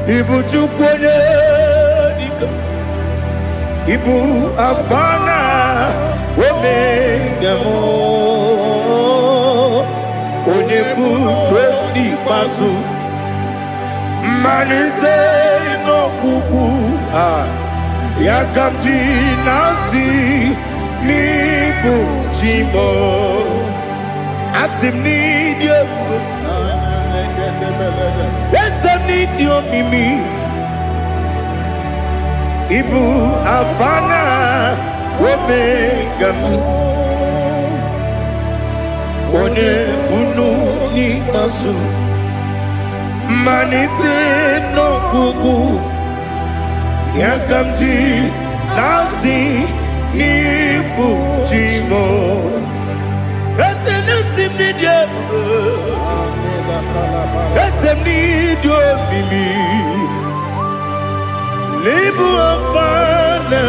Ibu Chukwu Onedika, Ibu Afana Omega mo, Onebu Dodi Pasu, Manite no Kuku, Yakamji Nasi, Nibu Chimo. Asim need you. Yes, I need you, Mimi. Ibu Afana Omega. One Bunu ni Masu. Manite no Kuku. Yakamji Nasi Nibu Chimo. Esem need you. Esem need you, Mimi. Lebu afana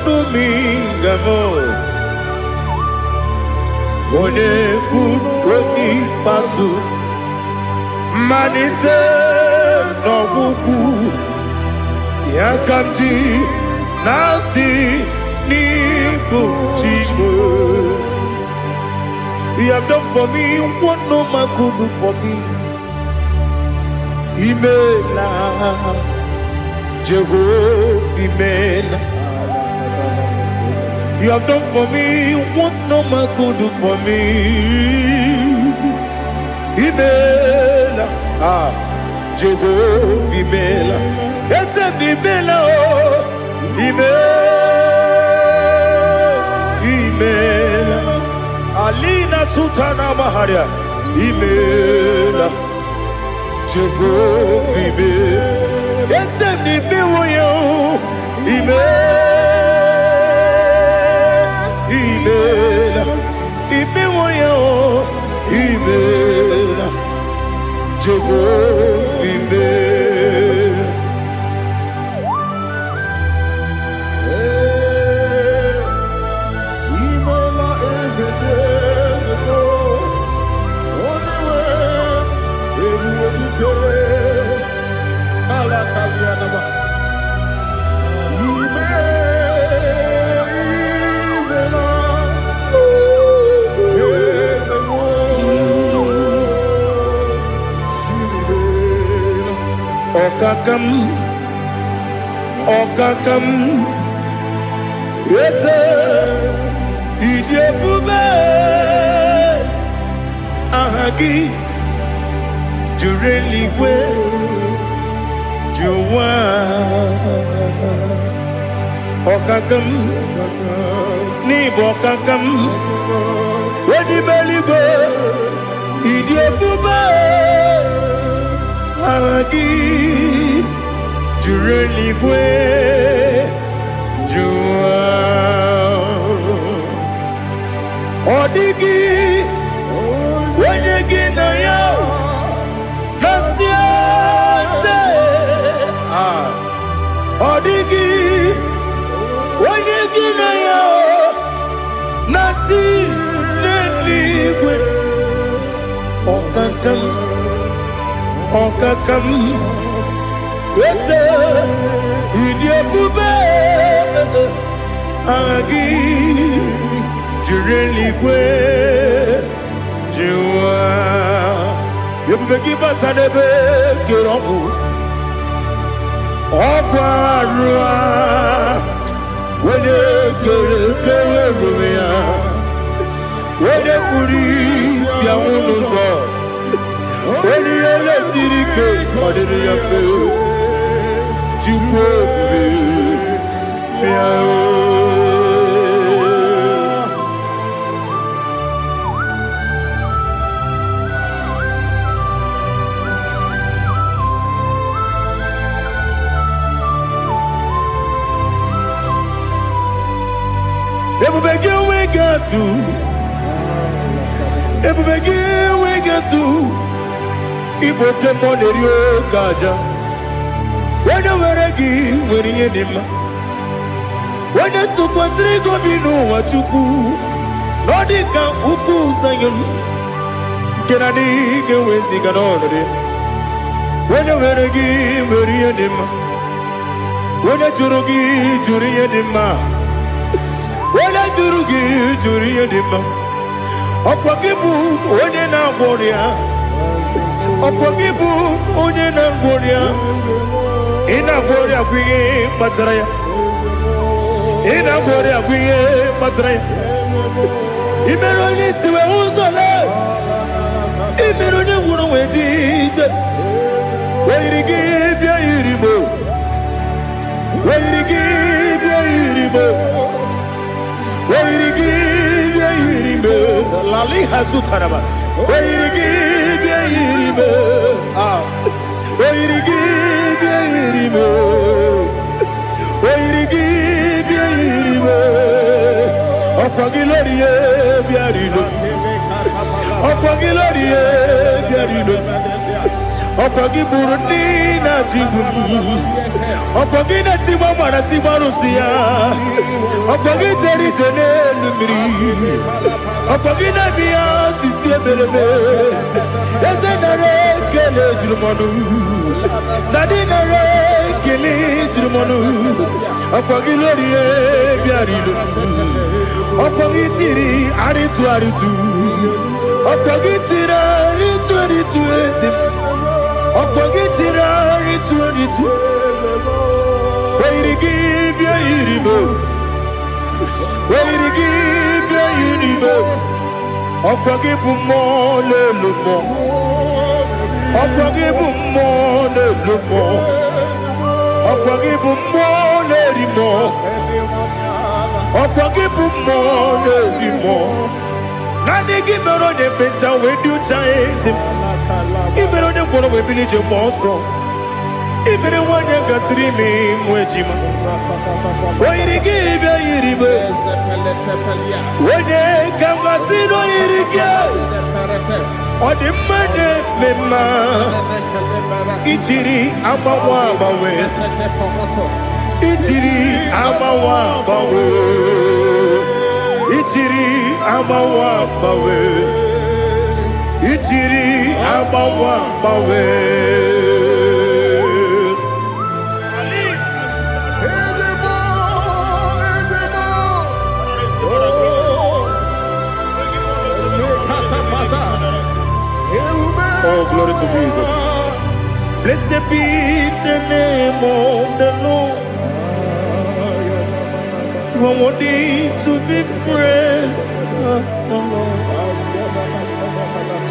dumingamo. One budoni pasu. Manite no buku. Yakamji nasi ni buchimo. You have done for me what no man could do for me. Imela, Jehovah, Imela. You have done for me what no man could do for me. Imela, Jehovah, Imela. Yes, Imela, Imela. Alina Sutana Maharia, Imela, Jehovah, Imela. Yes, Imela, Imela, Imela, Imela, Jehovah, Imela. Okakam, yes, Idiabube, Ahagi, Jureli, Juwa, Okakam, Nibokakam, Wadi Beligo, Idiabube, Ahagi. Jureli bwe jua odigi wenyegi na yo nasia se Okakam Ese Idiabube Agi Jireligwe Jiwa Yebubeki Batanebe Kiromu Okwarua Wene Kere Rumia Wene Kuri Siamunuzo Wene Yele Sirike Kodiri Yafe Jukwe Miao Everybody we get to Igbo tempo de Rio Gaja When you were gi when you dima When you took was Rigo Bino what you go Nodika Uku Sayon Kenadi Gewesi Ganore When you were gi when you dima When you Jurugi Juri dima Wala jurugi juri edima Okwagibu onye na gworia Okwagibu onye na gworia Ina gworia kwiye matraya Ina gworia kwiye matraya Imero ni siwe uzole Imero ni wuro wejije Wairigi bia irimo Wairigi bia irimo Lali Hazutaraba. Okwagi Burundi na Jibuti Okwagi na Timama na Timarusia Okwagi Jeri Jene Lumiri Okwagi na Mia Sisi Ebelebe Eze nare kele Jirumonu Nadi nare kele Jirumonu Okwagi Lorie Biarido Okwagi Tiri Aritu Aritu Okwagi Tira Aritu Aritu Esim Okogitira ritu Wairigi bia iribo Wairigi bia iribo Okogibu mo lelumo Okogibu mo lelumo Okogibu mo lerimo Okogibu mo lerimo Nani gimero de beta wedu chaizim Ibero ne kono we bilije moso Ibere wanya gatrimi mwejima Wairigi bia iribe Wene kamasino irige Odimane mema Ichiri amawa bawe Ichiri amawa bawe Ichiri amawa bawe Ichiri amawa bawe Oh, glory to Jesus. Blessed be the name of the Lord. You are worthy to be praised, the Lord.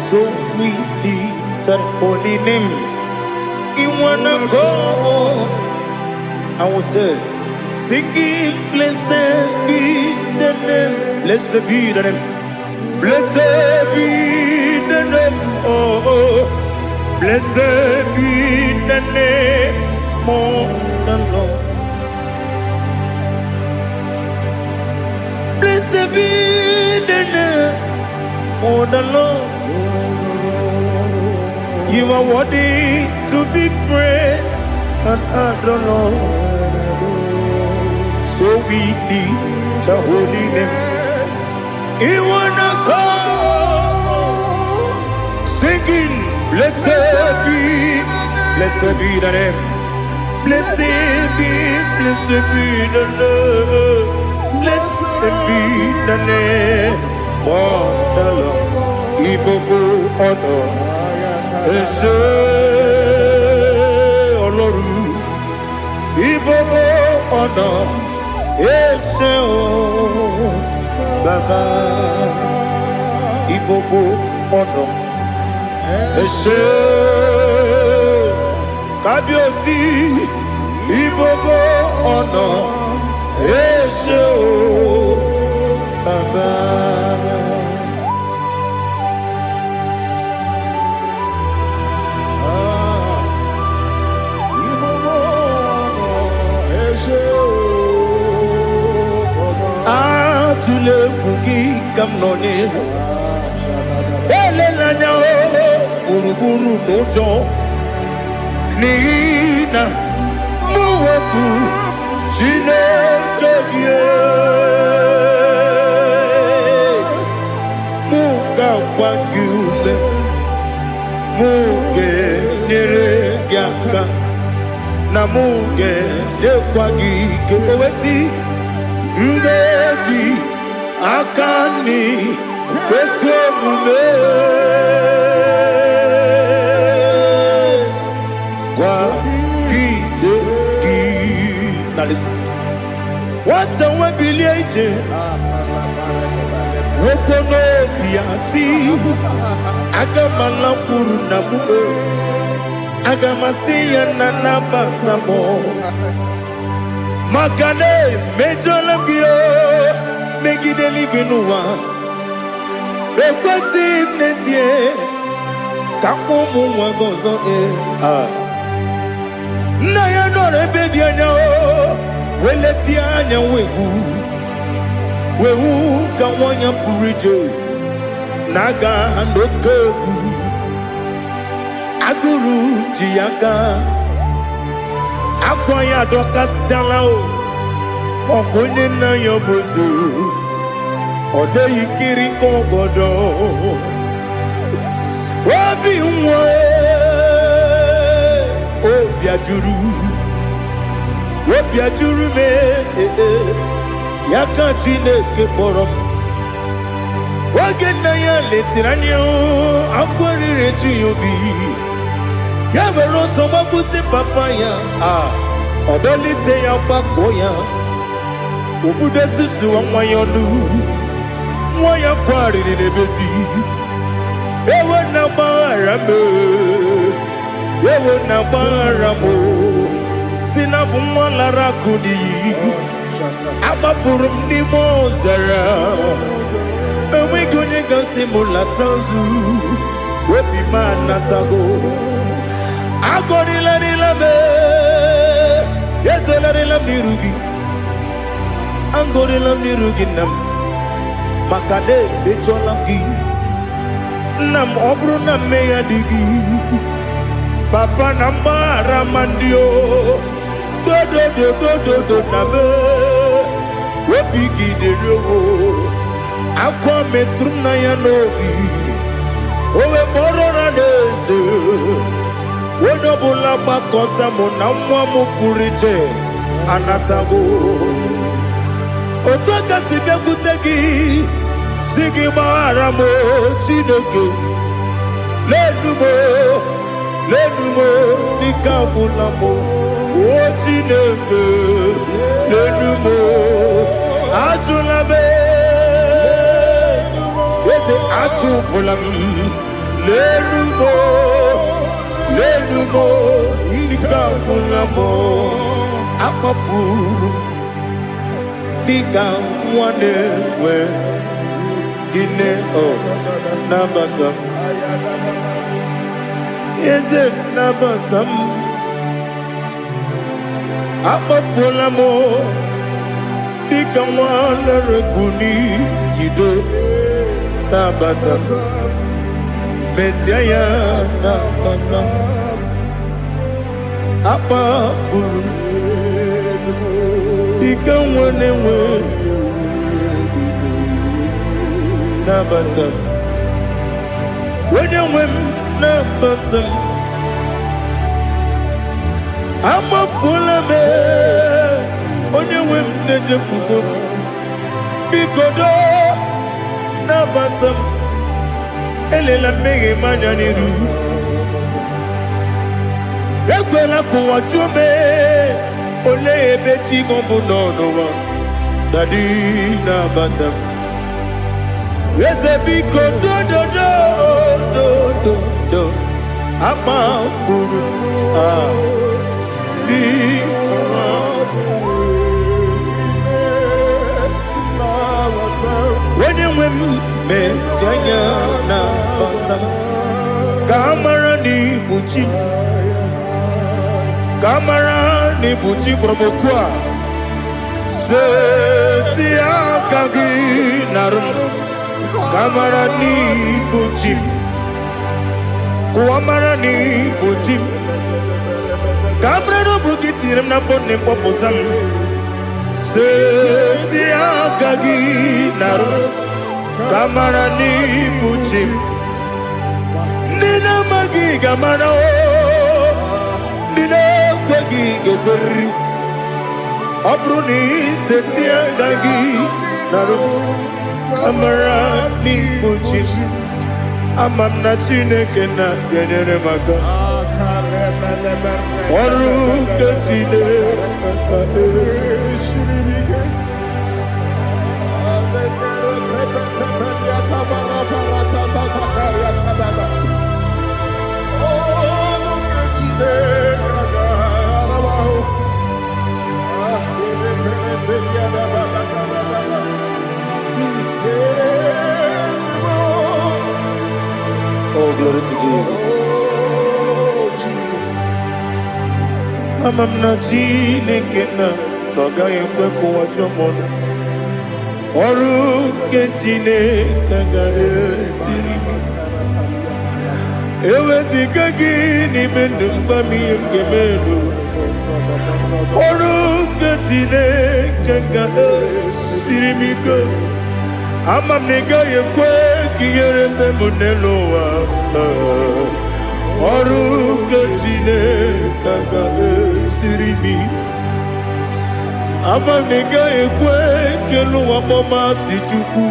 So we lift that holy name. You wanna go? I will say, singing, blessed be the name. Blessed be the name. Blessed be the name. Oh, blessed be the name of the Lord. Blessed be the name of the Lord. You are worthy to be praised and adored, Lord. So we lift the holy name. You wanna go singing, Blessed be the name. Blessed be the name. Blessed be the name. Oh, the Lord. Igbo honor. Ese Oloru. Igbo honor. Ese o Baba. Igbo honor. Ese Kabiosi Igbo honor. Ese o Baba. Atule bugi kamnone elelanya uruburu nojo nina muwepu Chineke muga wagyume muge neregiaka na muge dekwagike owesi Ngeji akani kwesomume kwa gidegi. Now listen. What's a webileje? Wokono biasi. Agamala kuru na muwe. Agamasiya na nabatamo. Makane mejolamgio megideli binua ekwesi nesie kakumu wagozo na ya nore bedi anya weleti anya wehu ka wanya purije naga ndokogu aguru jiyaka Akwaya dokas jalao Okune na yobozu Ode yikiri kogodo Obi mwe Obi ajuru me Yaka Chineke morom Oge na ya letiranyo Akwari reju yobi Yabero soma buti papaya Odolite ya bakoya Ubude susu wa mwayonu Mwaya kwari ni nebezi Ewe na barame Ewe na baramo Sinabu mwala kudi Abafurum ni mozara Ewe gune gasi mulatanzu Wepi manatago Agorila nilabe Yesela nirugi Angorila nirugi nam Makade becholamgi Nam obru na meya digi Papa nambara mandio Do nabe Wepigi de rogo Akwa metrum na yanogi Owe moro na neze Wodobula bakota muna mwamu puriche Anatago Otoka sibe kutegi Sigi maharamo Chineke Lenumo Nikabulamo O Chineke Lenumo Ajulame Yese ajubulam Lenumo Nikabulamo Akafuru Diga mwane we Gine o Nabata Is it Nabatam Akafulamo Diga mwane rekuni Yido Nabata Messiah Nabata Akafuru Diga mwane we Nabata When you win nabatam amafula me onye nwe m na-ejefugo bikodo nabatam elela mmehie m anya n'iru ekwela ka ụwa jụọ m olee ebe chi gị bụ nọ n'ụwa dadi nabatam eze biko do amafuru onye nwe m mezi anya nabatam ka amara n'ibu chi ka amara n'ibu chi kpọrọmokwu a seti aka gị narụ ka amara n'ibu chi kụwa mara n'ibu chi ka amara n'obu gị tiri m n'afọ nne mkpọpụta m seti aka gị narụ ka amara n'ibu chi ndị na-amaghị ga-amara ndị na-ekweghị ga-ekweriri ọ bụrụ na iseti aka gị narụ ka amara n'ibu chi ama m na Chineke na-enyere m aka ọrụ nke Chineke aka esiri m ike Oh, glory to Jesus. Ama m na Chineke na ọ gaghị ekwe ka ụwa jụọ m ọnụ ọrụ nke Chineke ga-esiri m ike eweziga gị n'ime ndụ mgba m ihe m ga-eme n'ụwa ọrụ nke Chineke ga-esiri m ike ama m na ị gaghị ekwe ka ihere mbe m n'elu ụwa ọrụ nke Chineke ga-esiri m ike ama m na ị gaghị ekwe ka elu ụwa gbamasị Chukwu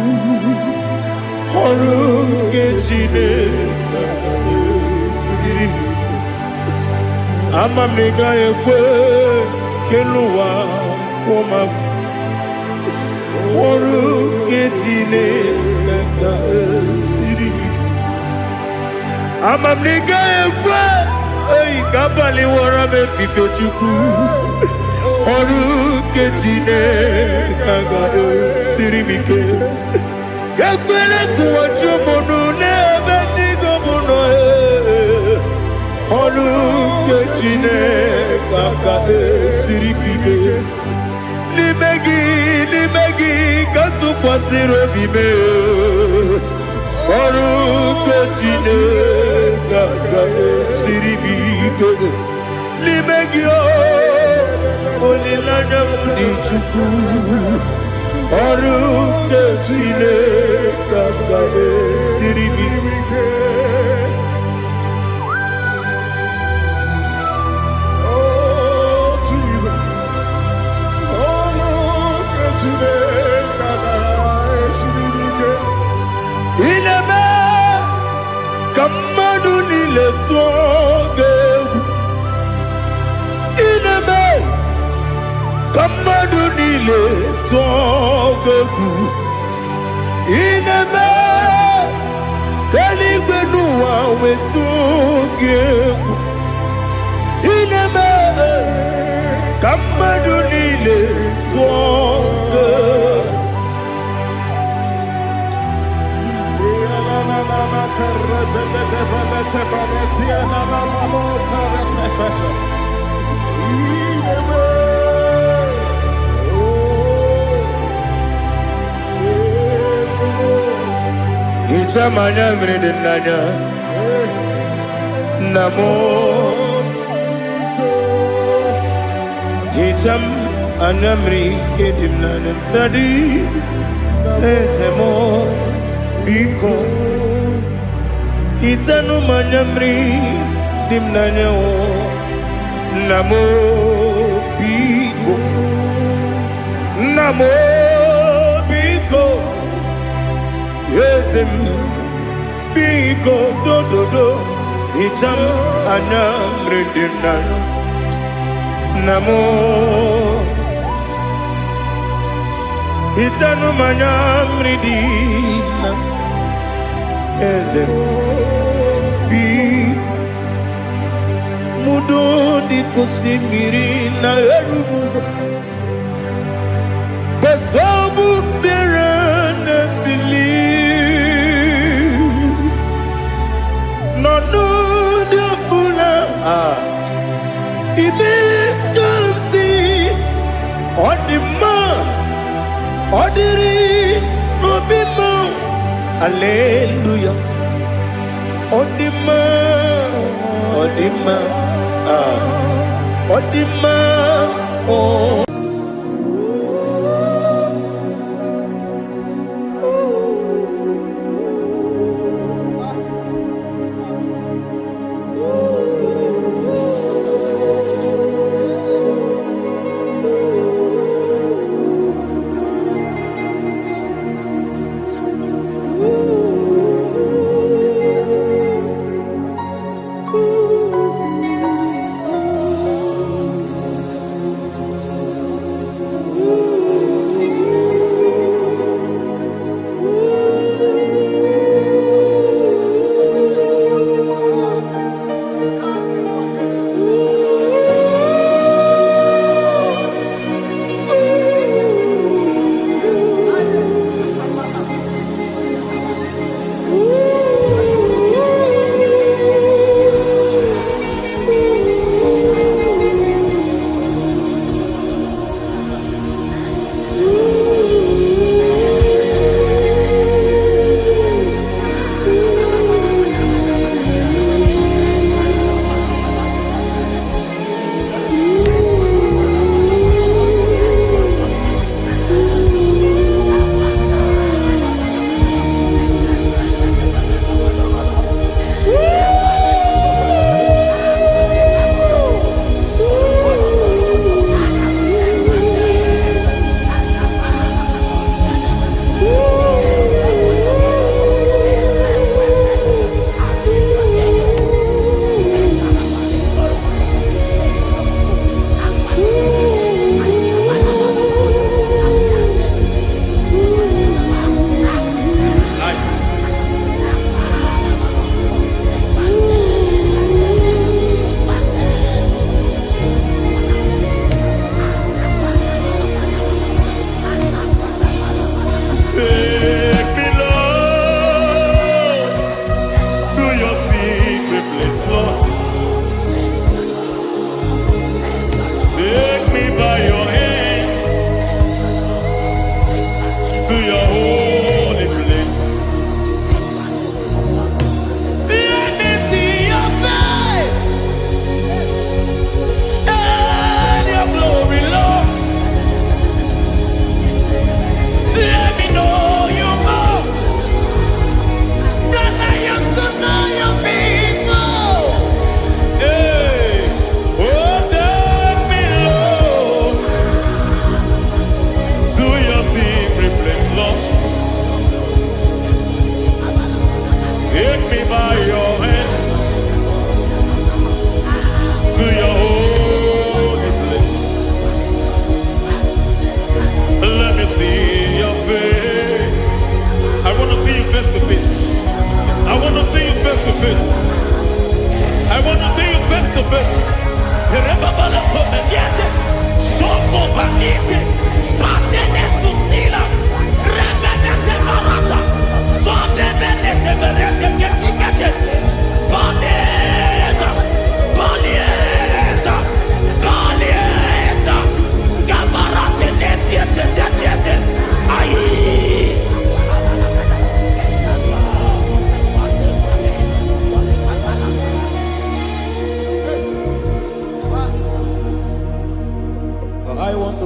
ọrụ nke Chineke ga-esiri m ike ama m na ị gaghị ekwe ka elu ụwa kwụma ọrụ nke Chineke ga-esiri m ike ama m na ị gaghị ekwe ka abalị wara m efife Chukwu ọrụ nke Chineke ga-esiri m ike ekwela ka ụwa jụọ m ọnụ n'ebe chi gị bụ nọ ọrụ nke Chineke ga-esiri m ike n'ime gị ka tụkwasịrị obi m ọrụ nke Chineke ga-esiri m ike n'ime gị olileanya m dị Chukwu ọrụ nke Chineke ga-esiri m ike ineme ka mmadụ niile tụọ gị egwu ineme ka mmadụ niile tụọ gị egwu ineme ka eluigwe n'ụwa wee tụọ gị egwu ineme ka mmadụ niile tụọ gị egwu Ichamanya mrede nanya namo Icham anamri kedim nanya Dadi ezemo biko Itanu manyamri dimnanya o namo biko yesem biko do itam anyamri dimnanya namo itanu manyamri dimnanya yesem biko mudo di kusimiri na erubuzo besobu birane believe no de bula ibe kamsi odima odiri obima hallelujah odima oh.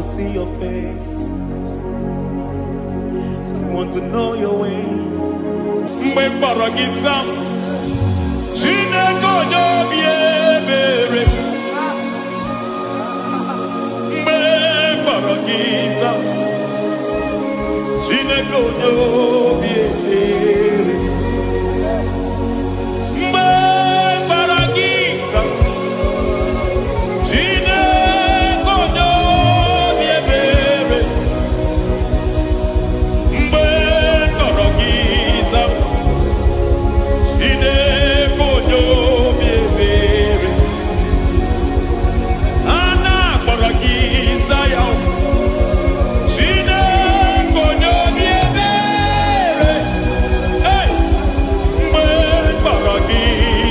to see your face. I want to know your ways. Mgbe mkpọrọ gị sam, Chineke onye obi ebere mgbe kpọrọ gị ịza Chineke onye obi ebere mgbe kpọrọ gị ịza Chineke onye obi ebere mgbe kpọrọ gị ịza Chineke onye obi ebere a na-akpọrọ gị ịza ya Chineke onye obi ebere mgbe kpọrọ gị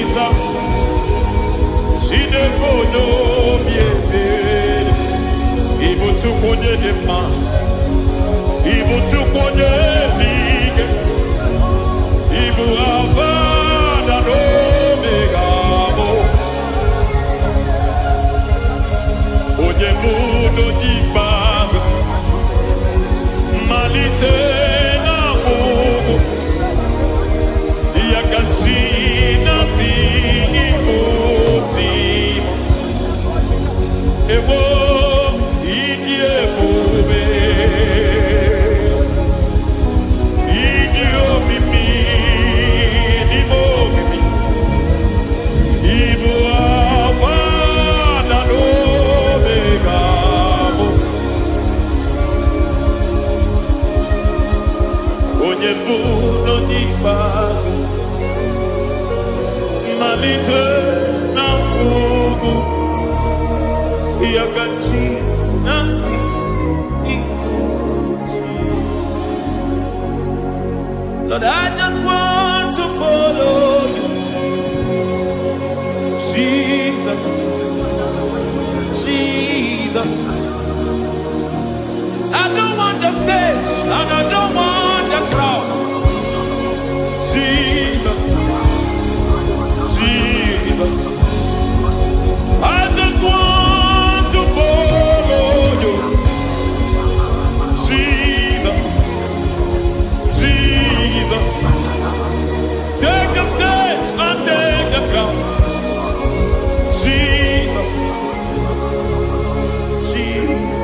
ịza Chineke onye obi ebere ịbụ Chukwu onye dị mma ịbụ Chukwu onye dị ike ịbụ Alfa na Omega bụ onye bụ n'onye ikpeazụ mmalite na ọgwụgwụ ya ka chi na-asị Igbo tim Egbo ịdị ebube ịdị omimi n'ime omimi ịbụ Alfa na Omega bụ onye mbụ n'onye ikpeazụ mmalite na ọgwụgwụ ya ka chi na-asị Igbo tim. Lord, I just want to follow you, Jesus, Jesus. I don't want the stage and I don't want the crowd. Jesus, Jesus. I just want to follow you, Jesus, Jesus. Take the stage and take the crown. Jesus, Jesus.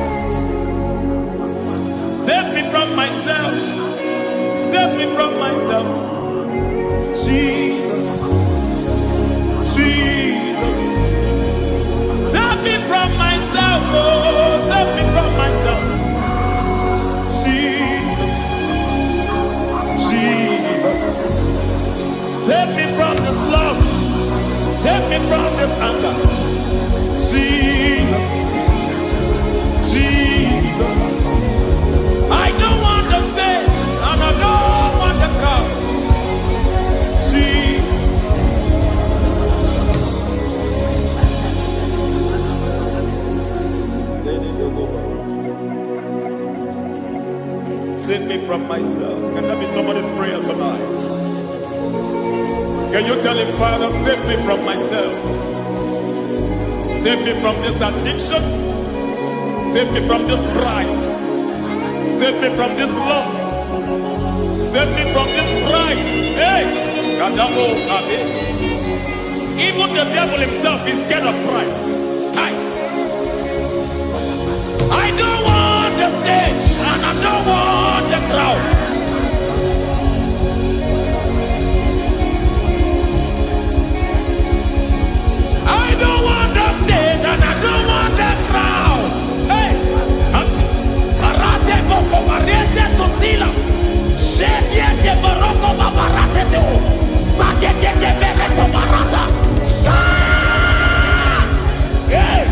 Save me from myself. Save me from myself. Jesus, Jesus. Save me from myself. Oh, save me from myself. Jesus, Jesus. Save me from this lust. Save me from this anger. Jesus, Jesus. I don't want the stage and I don't want the crowd. Jesus. Save me from myself. Can that be somebody's prayer tonight? Can you tell him, Father, save me from myself? Save me from this addiction. Save me from this pride. Save me from this lust. Save me from this pride. Hey! Kadamo Kabe. Even the devil himself is scared of pride. I don't want the stage and I don't want the crowd. I don't want the stage and I don't want the crowd. Hey! Barate boko barete sosila. Shediete baroko babarate teo. Sadete bereto barata. Hey!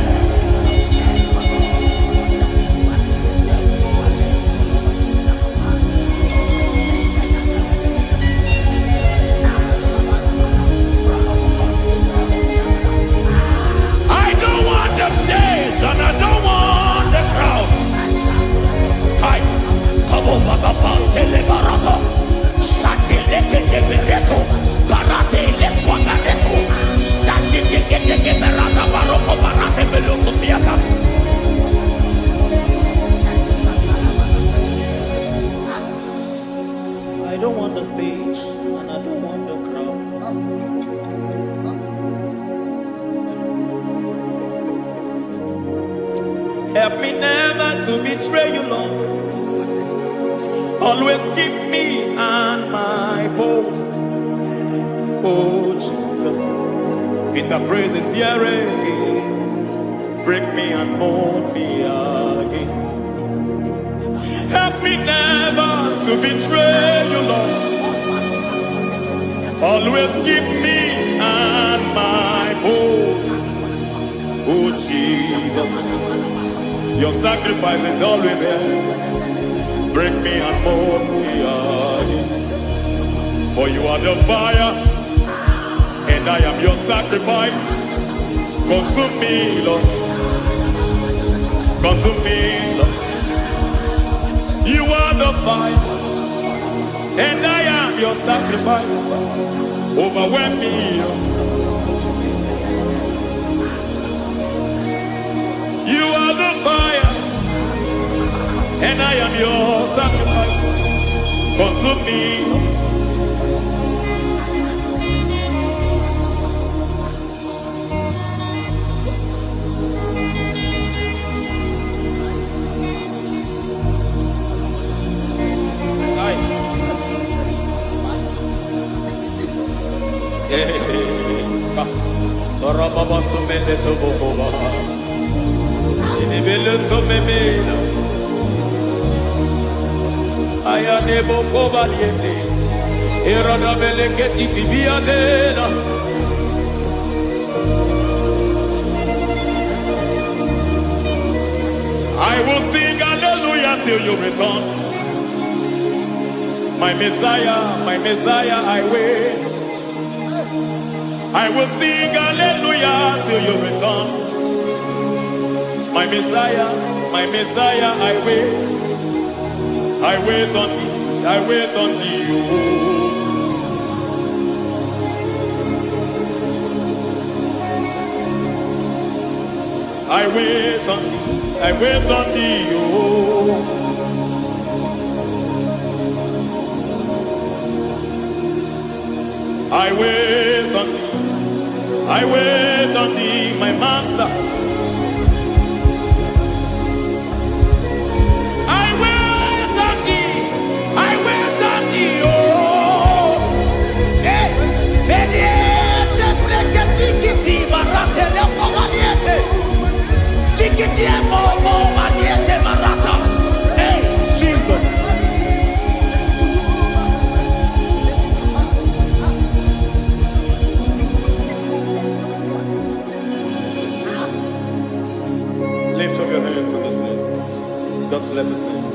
Help me never to betray you, Lord. Always keep me on my post. Oh, Jesus. Peter praises here again. Break me and mold me again. Help me never to betray you, Lord. Always keep me on my post. Oh, Jesus. Your sacrifice is always here. Break me and mold me again. For you are the fire, and I am your sacrifice. Consume me, Lord. Consume me, Lord. You are the fire, and I am your sacrifice. Overwhelm me, Lord. You are the fire, and I am your sacrifice. Consume me. Baba sumende to boba. Ini belu sumemela. Aya ne boko baliete. Erada beleketi bibiadena. I will sing hallelujah till you return. My Messiah, I wait. I will sing hallelujah till you return. My Messiah, I wait. I wait on thee, I wait on thee. Oh. I wait on thee, I wait on thee. Oh. I wait on thee. I wait on thee, my master. I wait on thee. I wait on thee, oh. Hey, vediete, breketi, marate, lepo maniete. Tikiti, momo, maniete, marata. Hey, Jesus. Lift up your hands in this place. God bless his name.